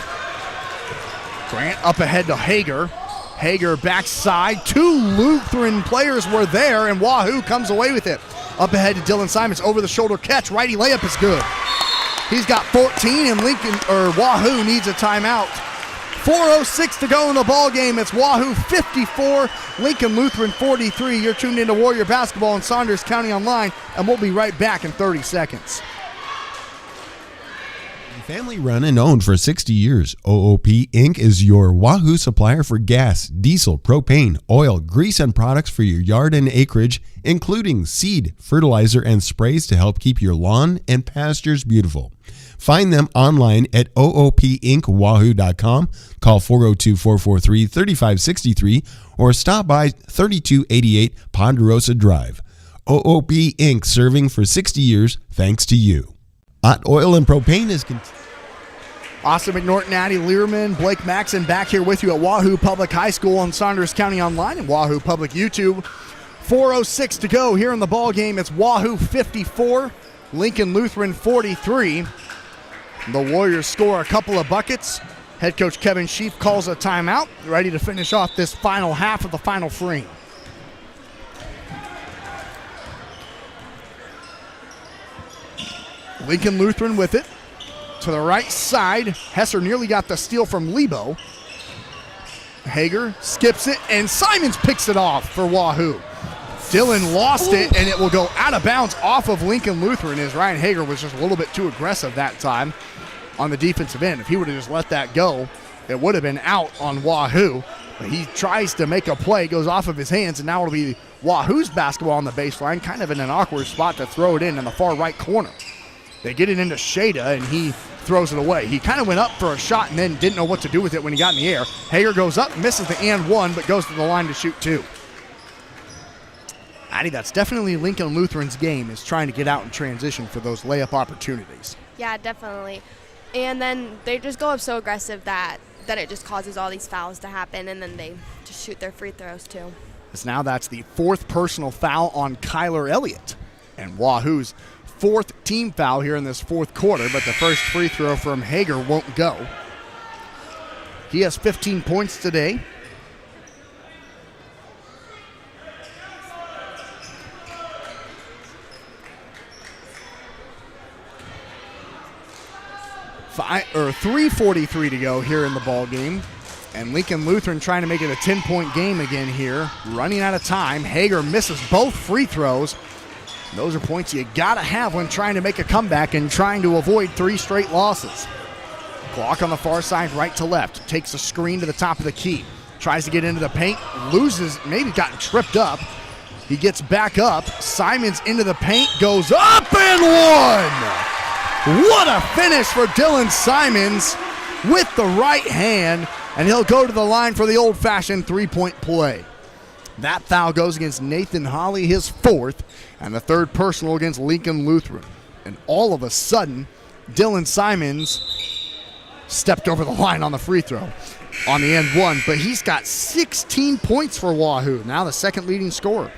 Grant up ahead to Hager. Hager backside. 2 Lutheran players were there, and Wahoo comes away with it. Up ahead to Dylan Simons. Over the shoulder catch. Righty layup is good. He's got 14, and Wahoo needs a timeout. 4:06 to go in the ball game. It's Wahoo 54, Lincoln Lutheran 43. You're tuned into Warrior Basketball on Saunders County Online, and we'll be right back in 30 seconds. Family run and owned for 60 years, OOP Inc. is your Wahoo supplier for gas, diesel, propane, oil, grease, and products for your yard and acreage, including seed, fertilizer, and sprays to help keep your lawn and pastures beautiful. Find them online at oopinkwahoo.com, call 402-443-3563, or stop by 3288 Ponderosa Drive. OOP Inc. serving for 60 years thanks to you. Hot oil and propane is Austin McNorton, Addie Learman, Blake Maxon back here with you at Wahoo Public High School on Saunders County Online and Wahoo Public YouTube. 4:06 to go here in the ball game. It's Wahoo 54, Lincoln Lutheran 43. The Warriors score a couple of buckets. Head coach Kevin Sheaf calls a timeout, ready to finish off this final half of the final frame. Lincoln Lutheran with it. To the right side, Hesser nearly got the steal from Lebo. Hager skips it, and Simons picks it off for Wahoo. Dylan lost it, and it will go out of bounds off of Lincoln Lutheran as Ryan Hager was just a little bit too aggressive that time on the defensive end. If he would have just let that go, it would have been out on Wahoo. But he tries to make a play, goes off of his hands, and now it'll be Wahoo's basketball on the baseline, kind of in an awkward spot to throw it in the far right corner. They get it into Shada, and he throws it away. He kind of went up for a shot and then didn't know what to do with it when he got in the air. Hager goes up, misses the and one, but goes to the line to shoot two. Addie, that's definitely Lincoln Lutheran's game, is trying to get out in transition for those layup opportunities. Yeah, definitely. And then they just go up so aggressive that it just causes all these fouls to happen, and then they just shoot their free throws too. As now that's the fourth personal foul on Kyler Elliott, and Wahoo's fourth team foul here in this fourth quarter, but the first free throw from Hager won't go. He has 15 points today. $3:43 to go here in the ball game. And Lincoln Lutheran trying to make it a 10-point game again here. Running out of time. Hager misses both free throws. Those are points you gotta have when trying to make a comeback and trying to avoid three straight losses. Clock on the far side, right to left. Takes a screen to the top of the key. Tries to get into the paint. Loses, maybe got tripped up. He gets back up. Simons into the paint. Goes up and one! What a finish for Dylan Simons with the right hand. And he'll go to the line for the old-fashioned three-point play. That foul goes against Nathan Holly, his fourth, and the third personal against Lincoln Lutheran. And all of a sudden, Dylan Simons stepped over the line on the free throw on the end one, but he's got 16 points for Wahoo, now the second leading scorer.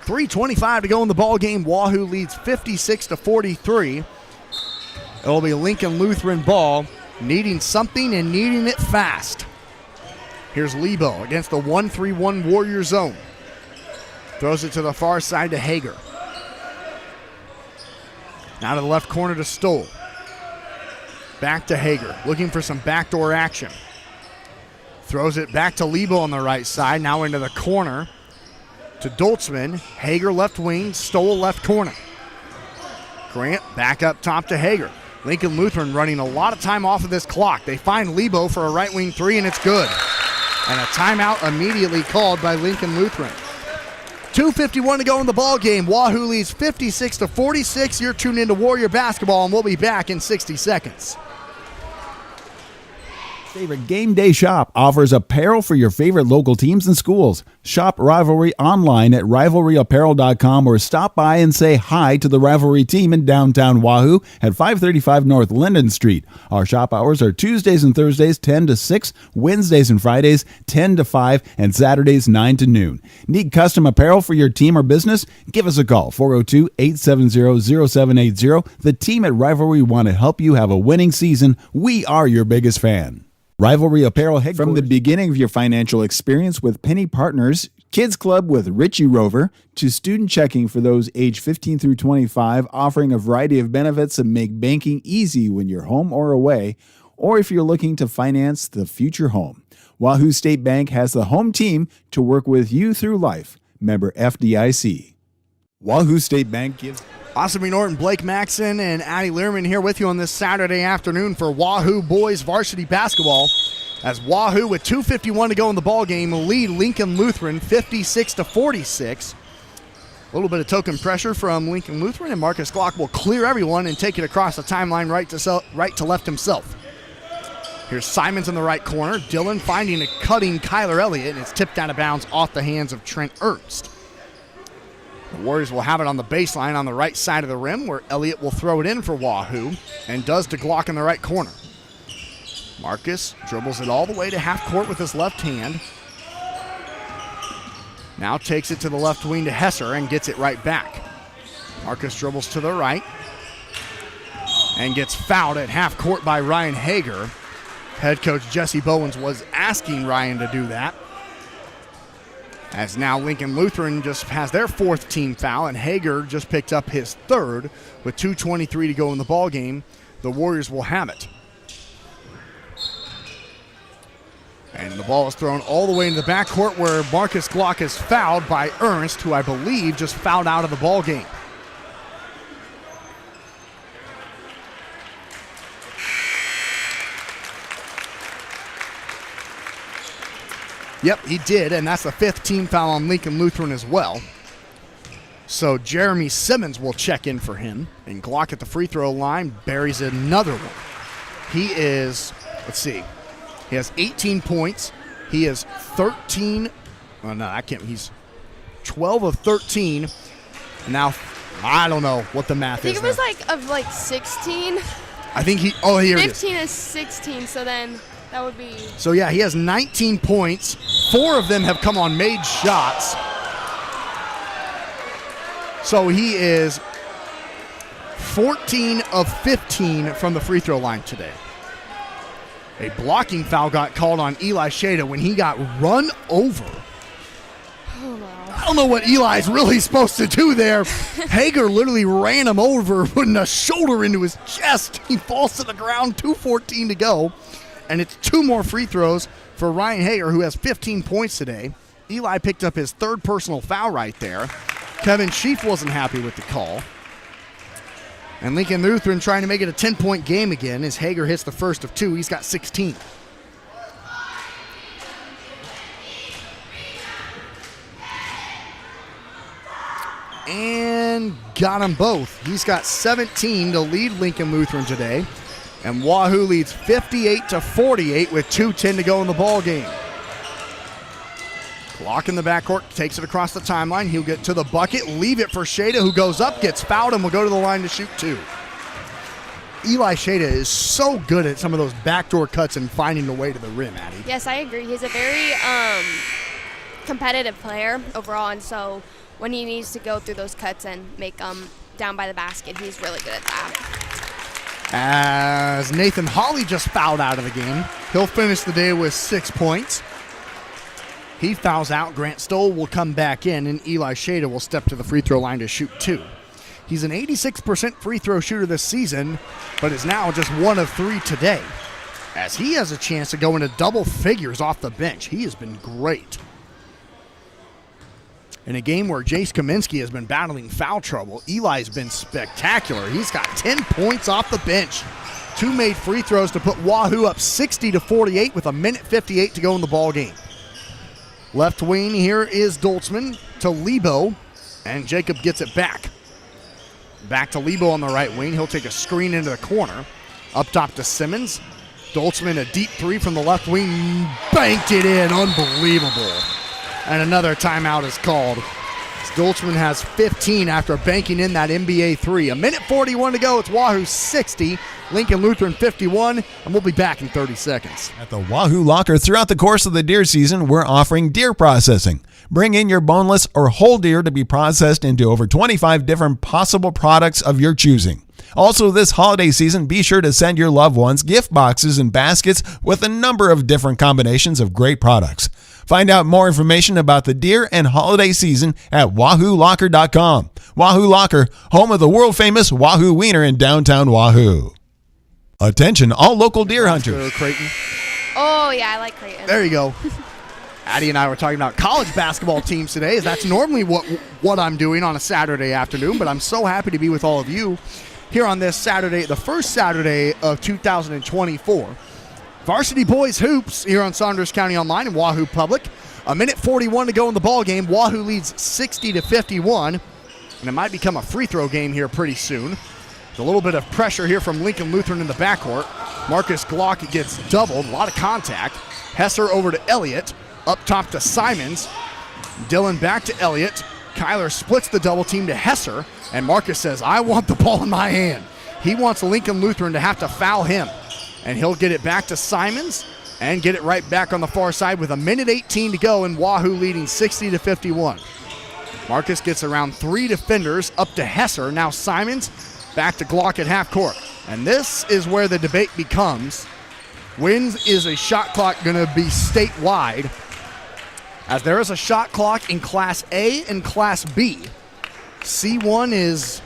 3:25 to go in the ball game. Wahoo leads 56-43. It'll be Lincoln Lutheran ball, needing something and needing it fast. Here's Lebo against the 1-3-1 Warrior zone. Throws it to the far side to Hager. Now to the left corner to Stoll. Back to Hager, looking for some backdoor action. Throws it back to Lebo on the right side, now into the corner to Doltzman. Hager left wing, Stoll left corner. Grant back up top to Hager. Lincoln Lutheran running a lot of time off of this clock. They find Lebo for a right wing three, and it's good. And a timeout immediately called by Lincoln Lutheran. 2:51 to go in the ball game. Wahoo leads 56-46. You're tuned into Warrior Basketball, and we'll be back in 60 seconds. Favorite Game Day Shop offers apparel for your favorite local teams and schools. Shop Rivalry online at rivalryapparel.com or stop by and say hi to the Rivalry team in downtown Wahoo at 535 North Linden Street. Our shop hours are Tuesdays and Thursdays 10 to 6, Wednesdays and Fridays 10 to 5, and Saturdays 9 to noon. Need custom apparel for your team or business? Give us a call, 402-870-0780. The team at Rivalry want to help you have a winning season. We are your biggest fan. Rivalry Apparel headquarters. From the beginning of your financial experience with Penny Partners, Kids Club with Richie Rover, to student checking for those age 15 through 25, offering a variety of benefits that make banking easy when you're home or away, or if you're looking to finance the future home. Wahoo State Bank has the home team to work with you through life. Member FDIC. Wahoo State Bank gives... Austin B. Norton, Blake Maxson, and Addie Learman here with you on this Saturday afternoon for Wahoo Boys Varsity Basketball. As Wahoo, with 2:51 to go in the ball game, lead Lincoln Lutheran 56-46. A little bit of token pressure from Lincoln Lutheran, and Marcus Glock will clear everyone and take it across the timeline right to left himself. Here's Simons in the right corner. Dillon finding a cutting Kyler Elliott, and it's tipped out of bounds off the hands of Trent Ernst. The Warriors will have it on the baseline on the right side of the rim, where Elliott will throw it in for Wahoo, and does to Glock in the right corner. Marcus dribbles it all the way to half court with his left hand. Now takes it to the left wing to Hesser and gets it right back. Marcus dribbles to the right and gets fouled at half court by Ryan Hager. Head coach Jesse Bowens was asking Ryan to do that. As now Lincoln Lutheran just has their fourth team foul, and Hager just picked up his third with 2:23 to go in the ball game. The Warriors will have it. And the ball is thrown all the way into the backcourt, where Marcus Glock is fouled by Ernst, who I believe just fouled out of the ball game. Yep, he did, and that's the fifth team foul on Lincoln Lutheran as well. So Jeremy Simmons will check in for him, and Glock at the free throw line buries another one. He is, let's see, he has 18 points. He is 13, oh no, I can't, he's 12 of 13. And now, I don't know what the math is. I think it was like 16. I think he, oh, here it is. 15 is 16, so then that would be. So yeah, he has 19 points. 4 of them have come on made shots. So he is 14 of 15 from the free throw line today. A blocking foul got called on Eli Shada when he got run over. Oh, wow. I don't know what Eli's really supposed to do there. Hager literally ran him over, putting a shoulder into his chest. He falls to the ground, 2:14 to go. And it's 2 more free throws for Ryan Hager, who has 15 points today. Eli picked up his third personal foul right there. Kevin Sheaf wasn't happy with the call. And Lincoln Lutheran trying to make it a 10-point game again as Hager hits the first of 2. He's got 16. And got them both. He's got 17 to lead Lincoln Lutheran today. And Wahoo leads 58-48 with 2:10 to go in the ball game. Glock in the backcourt, takes it across the timeline. He'll get to the bucket, leave it for Shada, who goes up, gets fouled, and will go to the line to shoot 2. Eli Shada is so good at some of those backdoor cuts and finding the way to the rim, Addie. Yes, I agree. He's a very competitive player overall, and so when he needs to go through those cuts and make them down by the basket, he's really good at that. As Nathan Hawley just fouled out of the game, he'll finish the day with 6 points. He fouls out. Grant Stoll will come back in, and Eli Shada will step to the free throw line to shoot 2. He's an 86% free throw shooter this season, but is now just 1 of 3 today, as he has a chance to go into double figures off the bench. He has been great. In a game where Jace Kaminsky has been battling foul trouble, Eli's been spectacular. He's got 10 points off the bench. 2 made free throws to put Wahoo up 60-48 with 1:58 to go in the ball game. Left wing here is Doltzman to Lebo, and Jacob gets it back. Back to Lebo on the right wing. He'll take a screen into the corner. Up top to Simmons. Doltzman, a deep 3 from the left wing. Banked it in. Unbelievable. And another timeout is called. Doltzman has 15 after banking in that NBA 3. 1:41 to go. It's Wahoo 60, Lincoln Lutheran 51, and we'll be back in 30 seconds. At the Wahoo Locker, throughout the course of the deer season, we're offering deer processing. Bring in your boneless or whole deer to be processed into over 25 different possible products of your choosing. Also, this holiday season, be sure to send your loved ones gift boxes and baskets with a number of different combinations of great products. Find out more information about the deer and holiday season at WahooLocker.com. Wahoo Locker, home of the world-famous Wahoo Wiener in downtown Wahoo. Attention, all local deer hunters. Creighton. Oh, yeah, I like Creighton. There you go. Addie and I were talking about college basketball teams today, as that's normally what I'm doing on a Saturday afternoon, but I'm so happy to be with all of you here on this Saturday, the first Saturday of 2024. Varsity Boys Hoops here on Saunders County Online and Wahoo Public. 1:41 to go in the ball game. Wahoo leads 60-51, and it might become a free throw game here pretty soon. There's a little bit of pressure here from Lincoln Lutheran in the backcourt. Marcus Glock gets doubled, a lot of contact. Hesser over to Elliott, up top to Simons. Dillon back to Elliott. Kyler splits the double team to Hesser, and Marcus says, I want the ball in my hand. He wants Lincoln Lutheran to have to foul him, and he'll get it back to Simons and get it right back on the far side with 1:18 to go, and Wahoo leading 60-51. Marcus gets around 3 defenders up to Hesser. Now Simons back to Glock at half court. And this is where the debate becomes, when is a shot clock going to be statewide? As there is a shot clock in Class A and Class B. C1 is,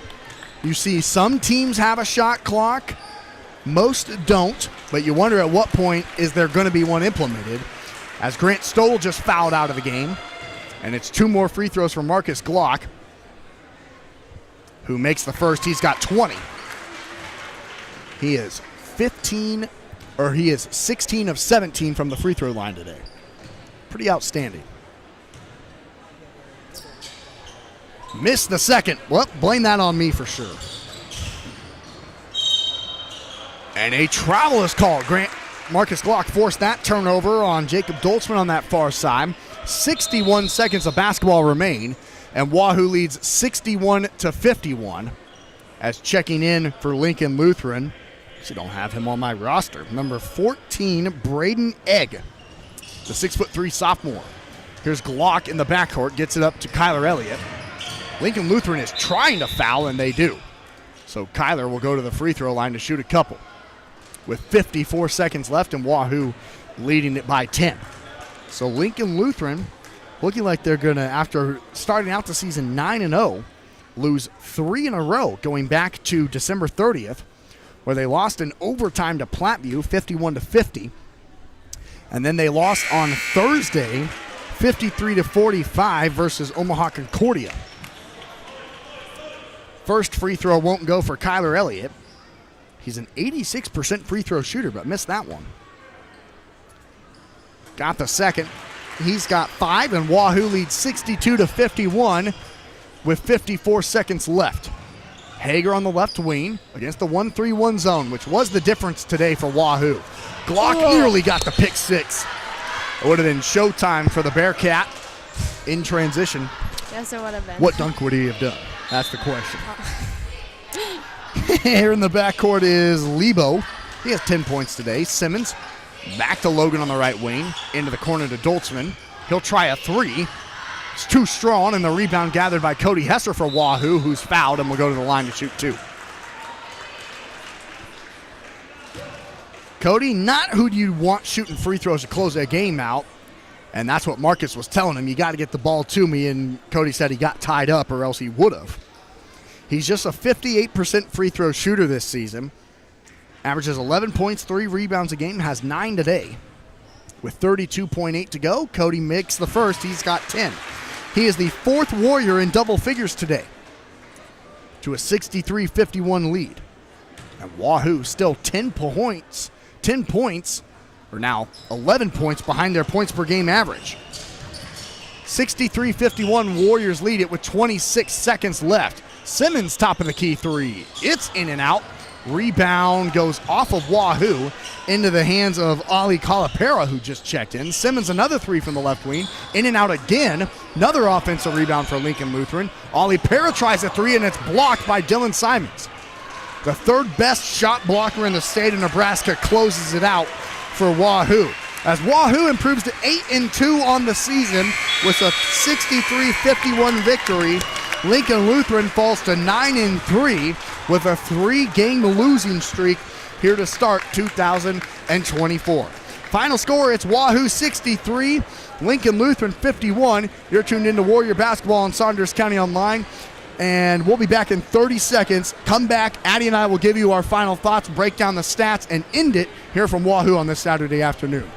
you see some teams have a shot clock, most don't, but you wonder at what point is there going to be one implemented, as Grant Stoll just fouled out of the game, and it's 2 more free throws from Marcus Glock, who makes the first. He's got 20. He is 16 of 17 from the free throw line today. Pretty outstanding. Missed the second. Well, blame that on me for sure. And a travel is called. Marcus Glock forced that turnover on Jacob Doltzman on that far side. 61 seconds of basketball remain, and Wahoo leads 61-51. As checking in for Lincoln Lutheran, actually don't have him on my roster, number 14, Braden Egg, the 6'3" sophomore. Here's Glock in the backcourt, gets it up to Kyler Elliott. Lincoln Lutheran is trying to foul, and they do. So Kyler will go to the free throw line to shoot a couple, with 54 seconds left, and Wahoo leading it by 10. So Lincoln Lutheran looking like they're going to, after starting out the season 9-0, lose 3 in a row, going back to December 30th, where they lost in overtime to Platteview, 51-50. And then they lost on Thursday, 53-45 versus Omaha Concordia. First free throw won't go for Kyler Elliott. He's an 86% free throw shooter, but missed that one. Got the second. He's got 5, and Wahoo leads 62-51 with 54 seconds left. Hager on the left wing against the 1-3-1 zone, which was the difference today for Wahoo. Glock nearly got the pick 6. It would have been showtime for the Bearcat in transition. Yes, it would have been. What dunk would he have done? That's the question. Here in the backcourt is Lebo. He has 10 points today. Simmons back to Logan on the right wing. Into the corner to Doltzman. He'll try a 3. It's too strong, and the rebound gathered by Cody Hesser for Wahoo, who's fouled and will go to the line to shoot 2. Cody, not who you want shooting free throws to close that game out, and that's what Marcus was telling him. You got to get the ball to me, and Cody said he got tied up or else he would have. He's just a 58% free throw shooter this season. Averages 11 points, 3 rebounds a game, has 9 today. With 32.8 to go, Cody makes the first. He's got 10. He is the 4th Warrior in double figures today to a 63-51 lead. And Wahoo still 10 points, or now 11 points behind their points per game average. 63-51 Warriors lead it with 26 seconds left. Simmons top of the key 3. It's in and out. Rebound goes off of Wahoo into the hands of Ali Calipera, who just checked in. Simmons another 3 from the left wing. In and out again. Another offensive rebound for Lincoln Lutheran. Ali Para tries a 3, and it's blocked by Dylan Simons. The 3rd best shot blocker in the state of Nebraska closes it out for Wahoo. As Wahoo improves to 8-2 on the season with a 63-51 victory, Lincoln Lutheran falls to 9-3 with a 3-game losing streak here to start 2024. Final score, it's Wahoo 63, Lincoln Lutheran 51. You're tuned into Warrior Basketball on Saunders County Online, and we'll be back in 30 seconds. Come back, Addie and I will give you our final thoughts, break down the stats, and end it here from Wahoo on this Saturday afternoon.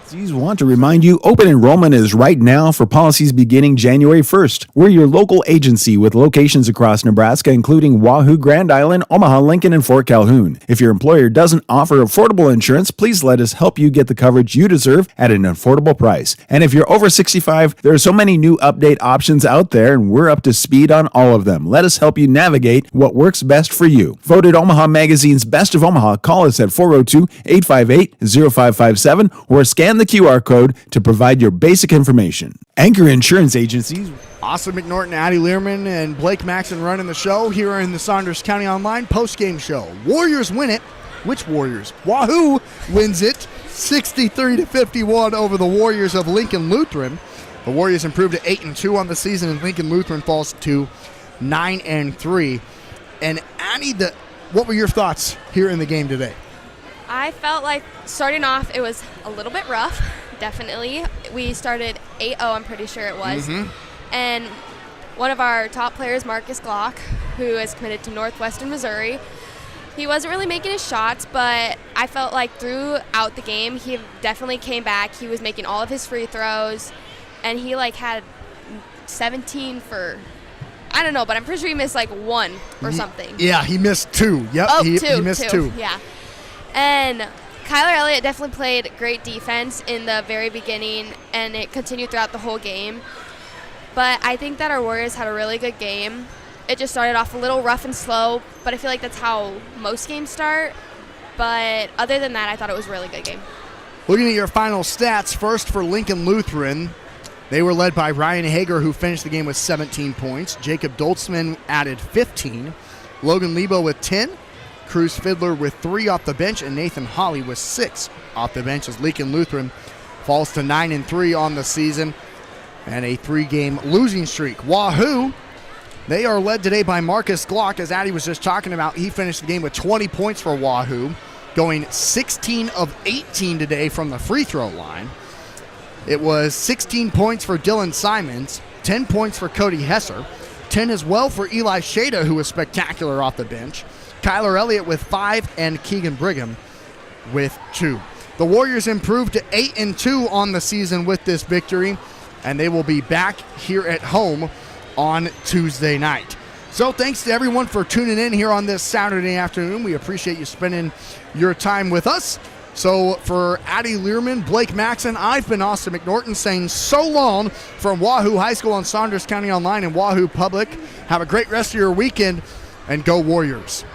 Agencies want to remind you open enrollment is right now for policies beginning January 1st. We're your local agency with locations across Nebraska, including Wahoo, Grand Island, Omaha, Lincoln, and Fort Calhoun. If your employer doesn't offer affordable insurance, please let us help you get the coverage you deserve at an affordable price. And if you're over 65, there are so many new update options out there, and we're up to speed on all of them. Let us help you navigate what works best for you. Voted Omaha Magazine's Best of Omaha. Call us at 402-858-0557 or scan the QR code to provide your basic information. Anchor Insurance Agencies. Austin McNorton, Addie Learman, and Blake Maxon running the show here in the Saunders County Online postgame show. Warriors win it. Which Warriors? Wahoo wins it 63-51 over the Warriors of Lincoln Lutheran. The Warriors improved to 8-2 on the season, and Lincoln Lutheran falls to 9-3. And Addie, what were your thoughts here in the game today? I felt like starting off it was a little bit rough, definitely. We started 8-0, I'm pretty sure it was. And one of our top players, Marcus Glock, who is committed to Northwestern Missouri, he wasn't really making his shots, but I felt like throughout the game he definitely came back. He was making all of his free throws, and he had 17 for, I don't know, but I'm pretty sure he missed one or something. Yeah, he missed 2. Yep, Oh, he two. missed 2. Yeah. And Kyler Elliott definitely played great defense in the very beginning, and it continued throughout the whole game. But I think that our Warriors had a really good game. It just started off a little rough and slow, but I feel like that's how most games start. But other than that, I thought it was a really good game. Looking at your final stats, first for Lincoln Lutheran, they were led by Ryan Hager, who finished the game with 17 points. Jacob Doltzman added 15. Logan Lebo with 10. Cruz Fiddler with 3 off the bench, and Nathan Hawley with 6 off the bench as Lincoln Lutheran falls to 9-3 on the season and a 3-game losing streak. Wahoo, they are led today by Marcus Glock, as Addie was just talking about. He finished the game with 20 points for Wahoo, going 16 of 18 today from the free throw line. It was 16 points for Dylan Simons, 10 points for Cody Hesser, 10 as well for Eli Shada, who was spectacular off the bench. Kyler Elliott with 5, and Keegan Brigham with 2. The Warriors improved to 8-2 on the season with this victory, and they will be back here at home on Tuesday night. So thanks to everyone for tuning in here on this Saturday afternoon. We appreciate you spending your time with us. So for Addie Learman, Blake Maxon, I've been Austin McNorton saying so long from Wahoo High School on Saunders County Online and Wahoo Public. Have a great rest of your weekend, and go Warriors.